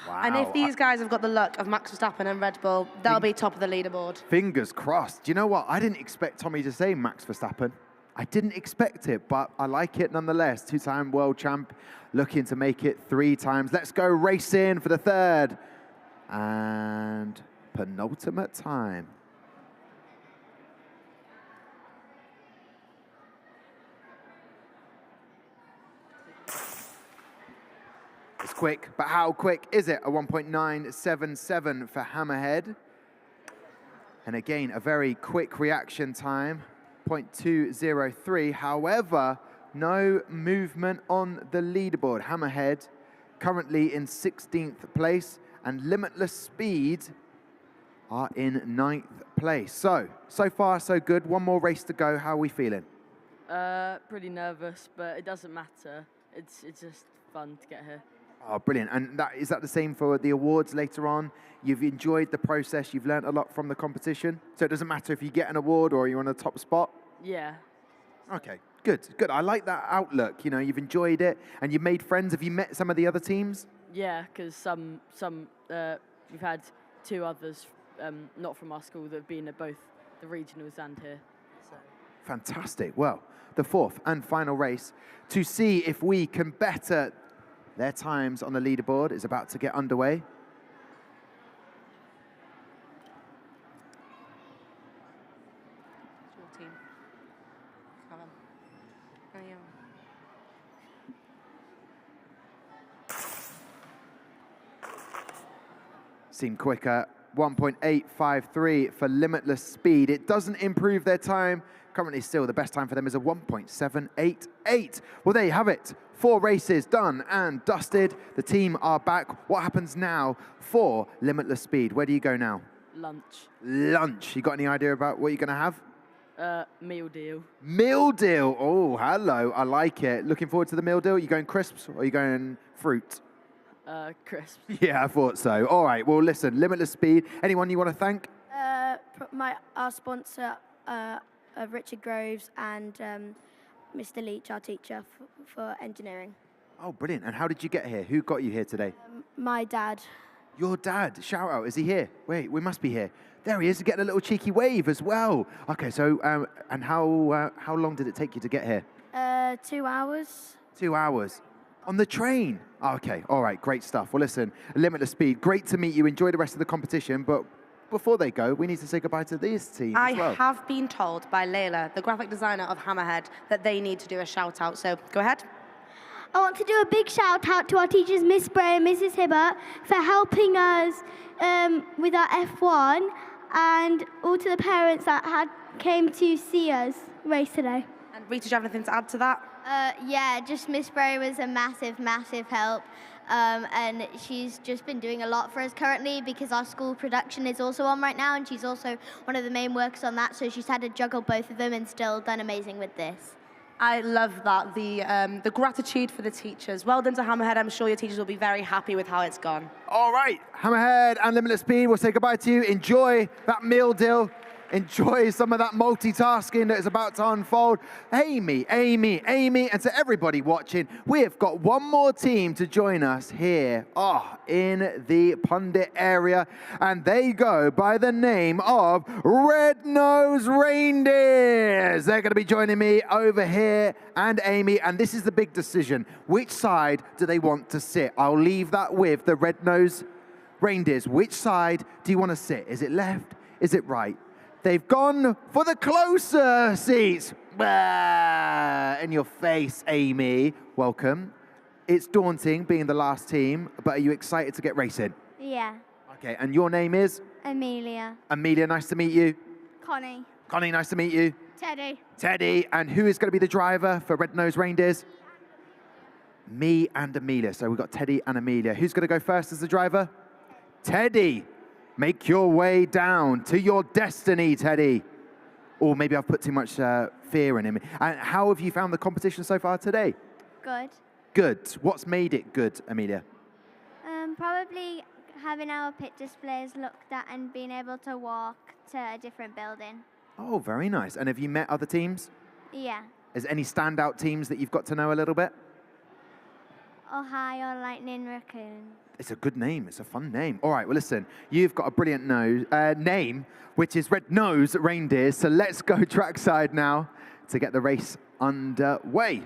Wow. And if these guys have got the luck of Max Verstappen and Red Bull, they'll be top of the leaderboard. Fingers crossed. Do you know what? I didn't expect Tommy to say Max Verstappen. I didn't expect it, but I like it nonetheless. Two-time world champ, looking to make it 3 times. Let's go racing for the third and penultimate time. It's quick, but how quick is it? A 1.977 for Hammerhead. And again, a very quick reaction time, 0.203. However, no movement on the leaderboard. Hammerhead currently in 16th place, and Limitless Speed are in 9th place. So far, so good. One more race to go. How are we feeling? Pretty nervous, but it doesn't matter. It's just fun to get here. Oh, brilliant. And is that the same for the awards later on? You've enjoyed the process. You've learned a lot from the competition. So it doesn't matter if you get an award or you're on a top spot? Yeah. Okay, good. I like that outlook. You know, you've enjoyed it and you've made friends. Have you met some of the other teams? Yeah, because we've had 2 others, not from our school, that have been at both the regionals and here. So. Fantastic. Well, the 4th and final race to see if we can better their times on the leaderboard is about to get underway. Your team. Come on. Seem quicker. 1.853 for Limitless Speed. It doesn't improve their time. Currently still the best time for them is a 1.788. Well, there you have it. 4 races done and dusted. The team are back. What happens now for Limitless Speed? Where do you go now? Lunch. You got any idea about what you're going to have? Meal deal. Meal deal. Oh, hello. I like it. Looking forward to the meal deal. You going crisps or are you going fruit? Crisps. Yeah, I thought so. All right. Well, listen, Limitless Speed. Anyone you want to thank? Our sponsor, Richard Groves, and Mr. Leach, our teacher for engineering. Oh, brilliant. And how did you get here? Who got you here today? My dad. Your dad. Shout out. Is he here? Wait, we must be here. There he is, getting a little cheeky wave as well. Okay, so, and how long did it take you to get here? 2 hours. 2 hours. On the train? Okay, all right, great stuff. Well, listen, Limitless Speed, great to meet you. Enjoy the rest of the competition, but before they go, we need to say goodbye to this team as well. I have been told by Layla, the graphic designer of Hammerhead, that they need to do a shout out. So go ahead. I want to do a big shout out to our teachers, Miss Bray and Mrs. Hibbert, for helping us with our F1, and all to the parents that came to see us race today. And Rita, do you have anything to add to that? Yeah, just Miss Bray was a massive, massive help. And she's just been doing a lot for us currently because our school production is also on right now, and she's also one of the main workers on that, so she's had to juggle both of them and still done amazing with this. I love that, the gratitude for the teachers. Well done to Hammerhead. I'm sure your teachers will be very happy with how it's gone. All right, Hammerhead and Limitless Speed, we'll say goodbye to you. Enjoy that meal deal. Enjoy some of that multitasking that is about to unfold. Amy, and to everybody watching, we have got one more team to join us here in the pundit area, and they go by the name of Red-Nosed Reindeers. They're going to be joining me over here, and Amy, and this is the big decision. Which side do they want to sit? I'll leave that with the Red-Nosed Reindeers. Which side do you want to sit? Is it left? Is it right? They've gone for the closer seats. In your face, Amy. Welcome. It's daunting being the last team, but are you excited to get racing? Yeah. Okay, and your name is? Amelia. Amelia, nice to meet you. Connie. Connie, nice to meet you. Teddy. Teddy, and who is going to be the driver for Red-Nosed Reindeers? Me and Amelia. So we've got Teddy and Amelia. Who's going to go first as the driver? Teddy. Make your way down to your destiny, Teddy. Or maybe I've put too much fear in him. And how have you found the competition so far today? Good. Good. What's made it good, Amelia? Probably having our pit displays looked at and being able to walk to a different building. Oh, very nice. And have you met other teams? Yeah. Is there any standout teams that you've got to know a little bit? Ohio Lightning Raccoons. It's a good name. It's a fun name. All right, well, listen, you've got a brilliant name, which is Red-Nosed Reindeers. So let's go trackside now to get the race underway.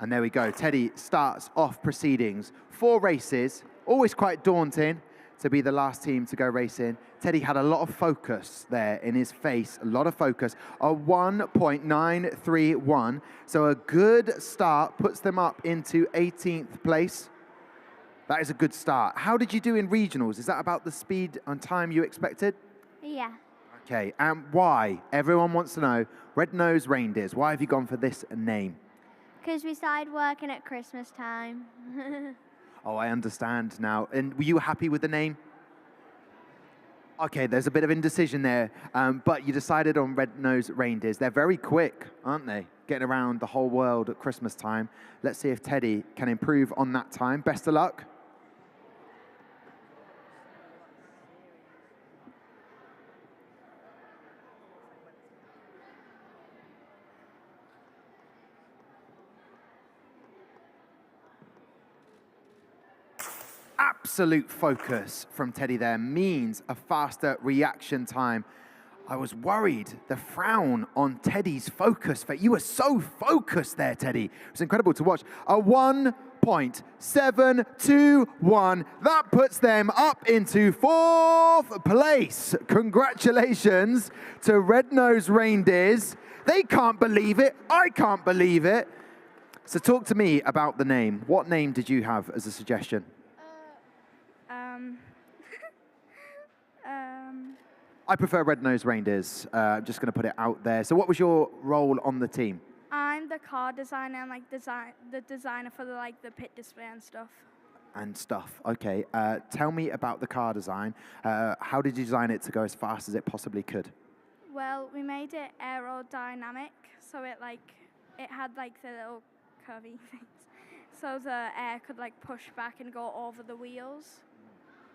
And there we go. Teddy starts off proceedings. 4 races, always quite daunting to be the last team to go racing. Teddy had a lot of focus there in his face, a lot of focus. A 1.931, so a good start, puts them up into 18th place. That is a good start. How did you do in regionals? Is that about the speed and time you expected? Yeah. Okay, and why? Everyone wants to know. Red-Nosed Reindeers, why have you gone for this name? Because we started working at Christmas time. Oh, I understand now. And were you happy with the name? Okay, there's a bit of indecision there, but you decided on Red-Nosed Reindeers. They're very quick, aren't they? Getting around the whole world at Christmas time. Let's see if Teddy can improve on that time. Best of luck. Absolute focus from Teddy there means a faster reaction time. I was worried, the frown on Teddy's focus. You were so focused there, Teddy. It was incredible to watch. A 1.721. That puts them up into 4th place. Congratulations to Red-Nosed Reindeers. They can't believe it. I can't believe it. So talk to me about the name. What name did you have as a suggestion? I prefer Red-Nosed Reindeers. I'm just going to put it out there. So what was your role on the team? I'm the car designer and the designer for the pit display and stuff. And stuff. Okay. Tell me about the car design. How did you design it to go as fast as it possibly could? Well, we made it aerodynamic, so it had the little curvy things, so the air could push back and go over the wheels,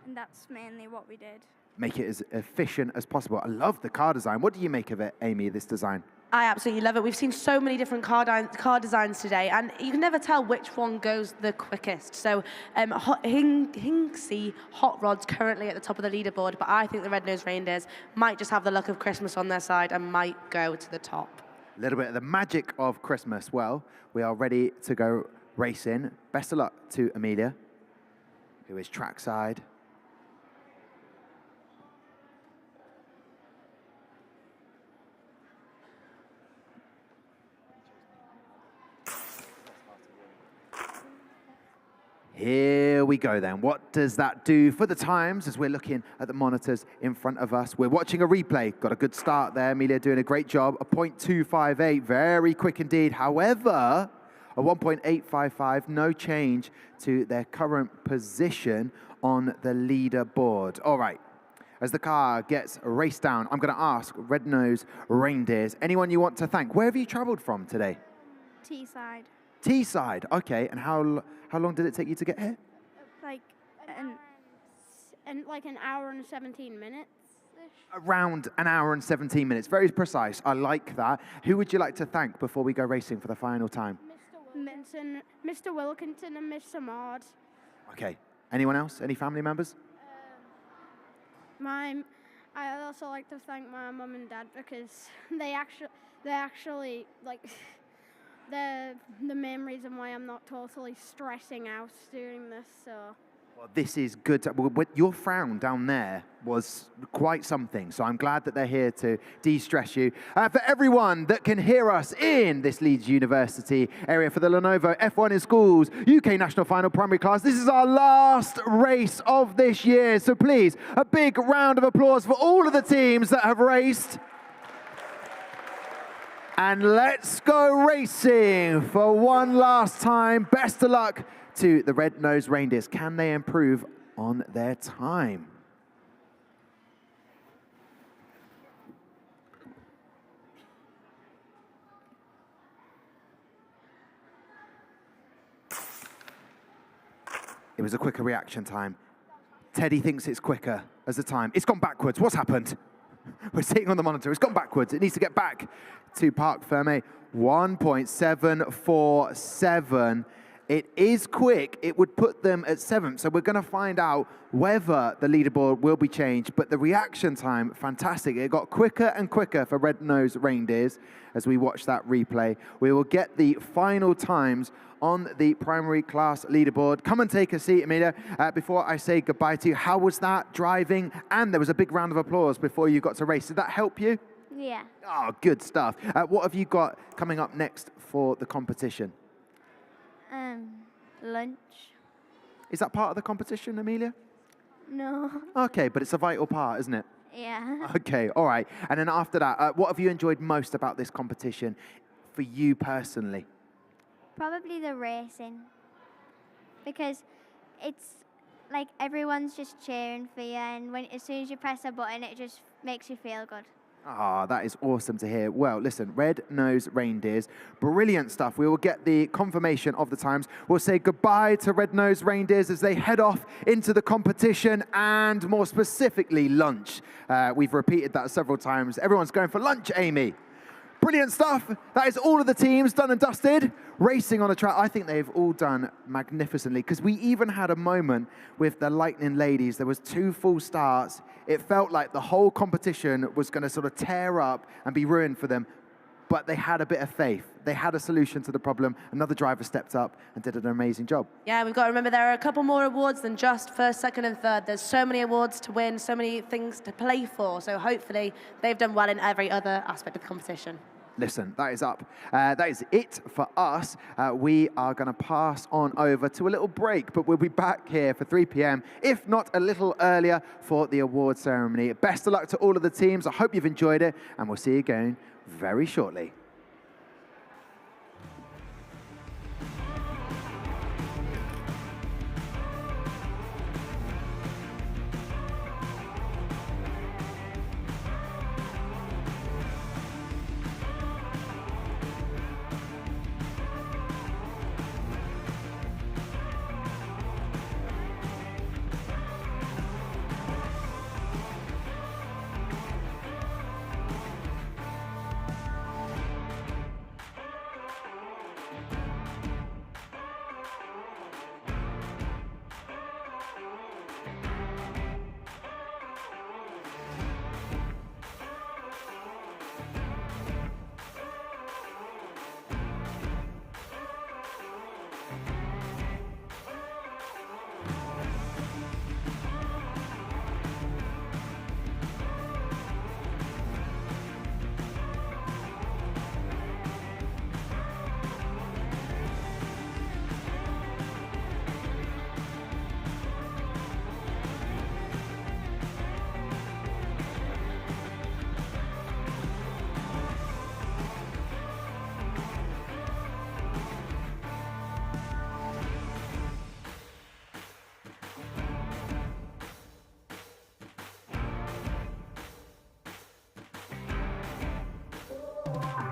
and that's mainly what we did. Make it as efficient as possible. I love the car design. What do you make of it, Amy, this design? I absolutely love it. We've seen so many different car designs today, and you can never tell which one goes the quickest. So Hinksey Hot Rod's currently at the top of the leaderboard, but I think the Red-Nosed Reindeers might just have the luck of Christmas on their side and might go to the top. A little bit of the magic of Christmas. Well, we are ready to go racing. Best of luck to Amelia, who is trackside. Here we go then. What does that do for the times as we're looking at the monitors in front of us? We're watching a replay. Got a good start there. Amelia doing a great job. A 0.258, very quick indeed. However, a 1.855, no change to their current position on the leaderboard. All right. As the car gets raced down, I'm going to ask Red-Nosed Reindeers, anyone you want to thank? Where have you travelled from today? Teesside. Teesside, okay. And how long did it take you to get here? Like like an hour and 17 minutes. Around an hour and 17 minutes. Very precise. I like that. Who would you like to thank before we go racing for the final time? Mr. Wilkinson and Mr. Maud. Okay. Anyone else? Any family members? I also like to thank my mum and dad because they actually like the main reason why I'm not totally stressing out doing this. So. Well, this is good. Your frown down there was quite something, so I'm glad that they're here to de-stress you. For everyone that can hear us in this Leeds University area for the Lenovo F1 in Schools UK National Final Primary Class, this is our last race of this year. So please, a big round of applause for all of the teams that have raced. And let's go racing for one last time. Best of luck to the Red-Nosed Reindeers. Can they improve on their time? It was a quicker reaction time. Teddy thinks it's quicker as the time. It's gone backwards. What's happened? We're sitting on the monitor. It's gone backwards. It needs to get back to Parc Fermé. 1.747. It is quick. It would put them at 7th. So we're going to find out whether the leaderboard will be changed. But the reaction time, fantastic. It got quicker and quicker for Red-Nosed Reindeers as we watch that replay. We will get the final times on the primary class leaderboard. Come and take a seat, Amelia. Before I say goodbye to you, how was that driving? And there was a big round of applause before you got to race. Did that help you? Yeah. Oh, good stuff. What have you got coming up next for the competition? Lunch. Is that part of the competition, Amelia? No. Okay, but it's a vital part, isn't it? Yeah. Okay, all right. And then after that, what have you enjoyed most about this competition for you personally? Probably the racing. Because it's like everyone's just cheering for you, and as soon as you press a button, it just makes you feel good. Ah, that is awesome to hear. Well, listen, Red-Nosed Reindeers, brilliant stuff. We will get the confirmation of the times. We'll say goodbye to Red-Nosed Reindeers as they head off into the competition and more specifically lunch. We've repeated that several times. Everyone's going for lunch, Amy. Brilliant stuff. That is all of the teams done and dusted. Racing on the track, I think they've all done magnificently because we even had a moment with the Lightning Ladies. There was 2 full starts. It felt like the whole competition was going to sort of tear up and be ruined for them, but they had a bit of faith. They had a solution to the problem. Another driver stepped up and did an amazing job. Yeah, we've got to remember there are a couple more awards than just first, second, and third. There's so many awards to win, so many things to play for. So hopefully they've done well in every other aspect of the competition. Listen, that is up. That is it for us. We are going to pass on over to a little break, but we'll be back here for 3 p.m., if not a little earlier, for the award ceremony. Best of luck to all of the teams. I hope you've enjoyed it, and we'll see you again very shortly. Bye.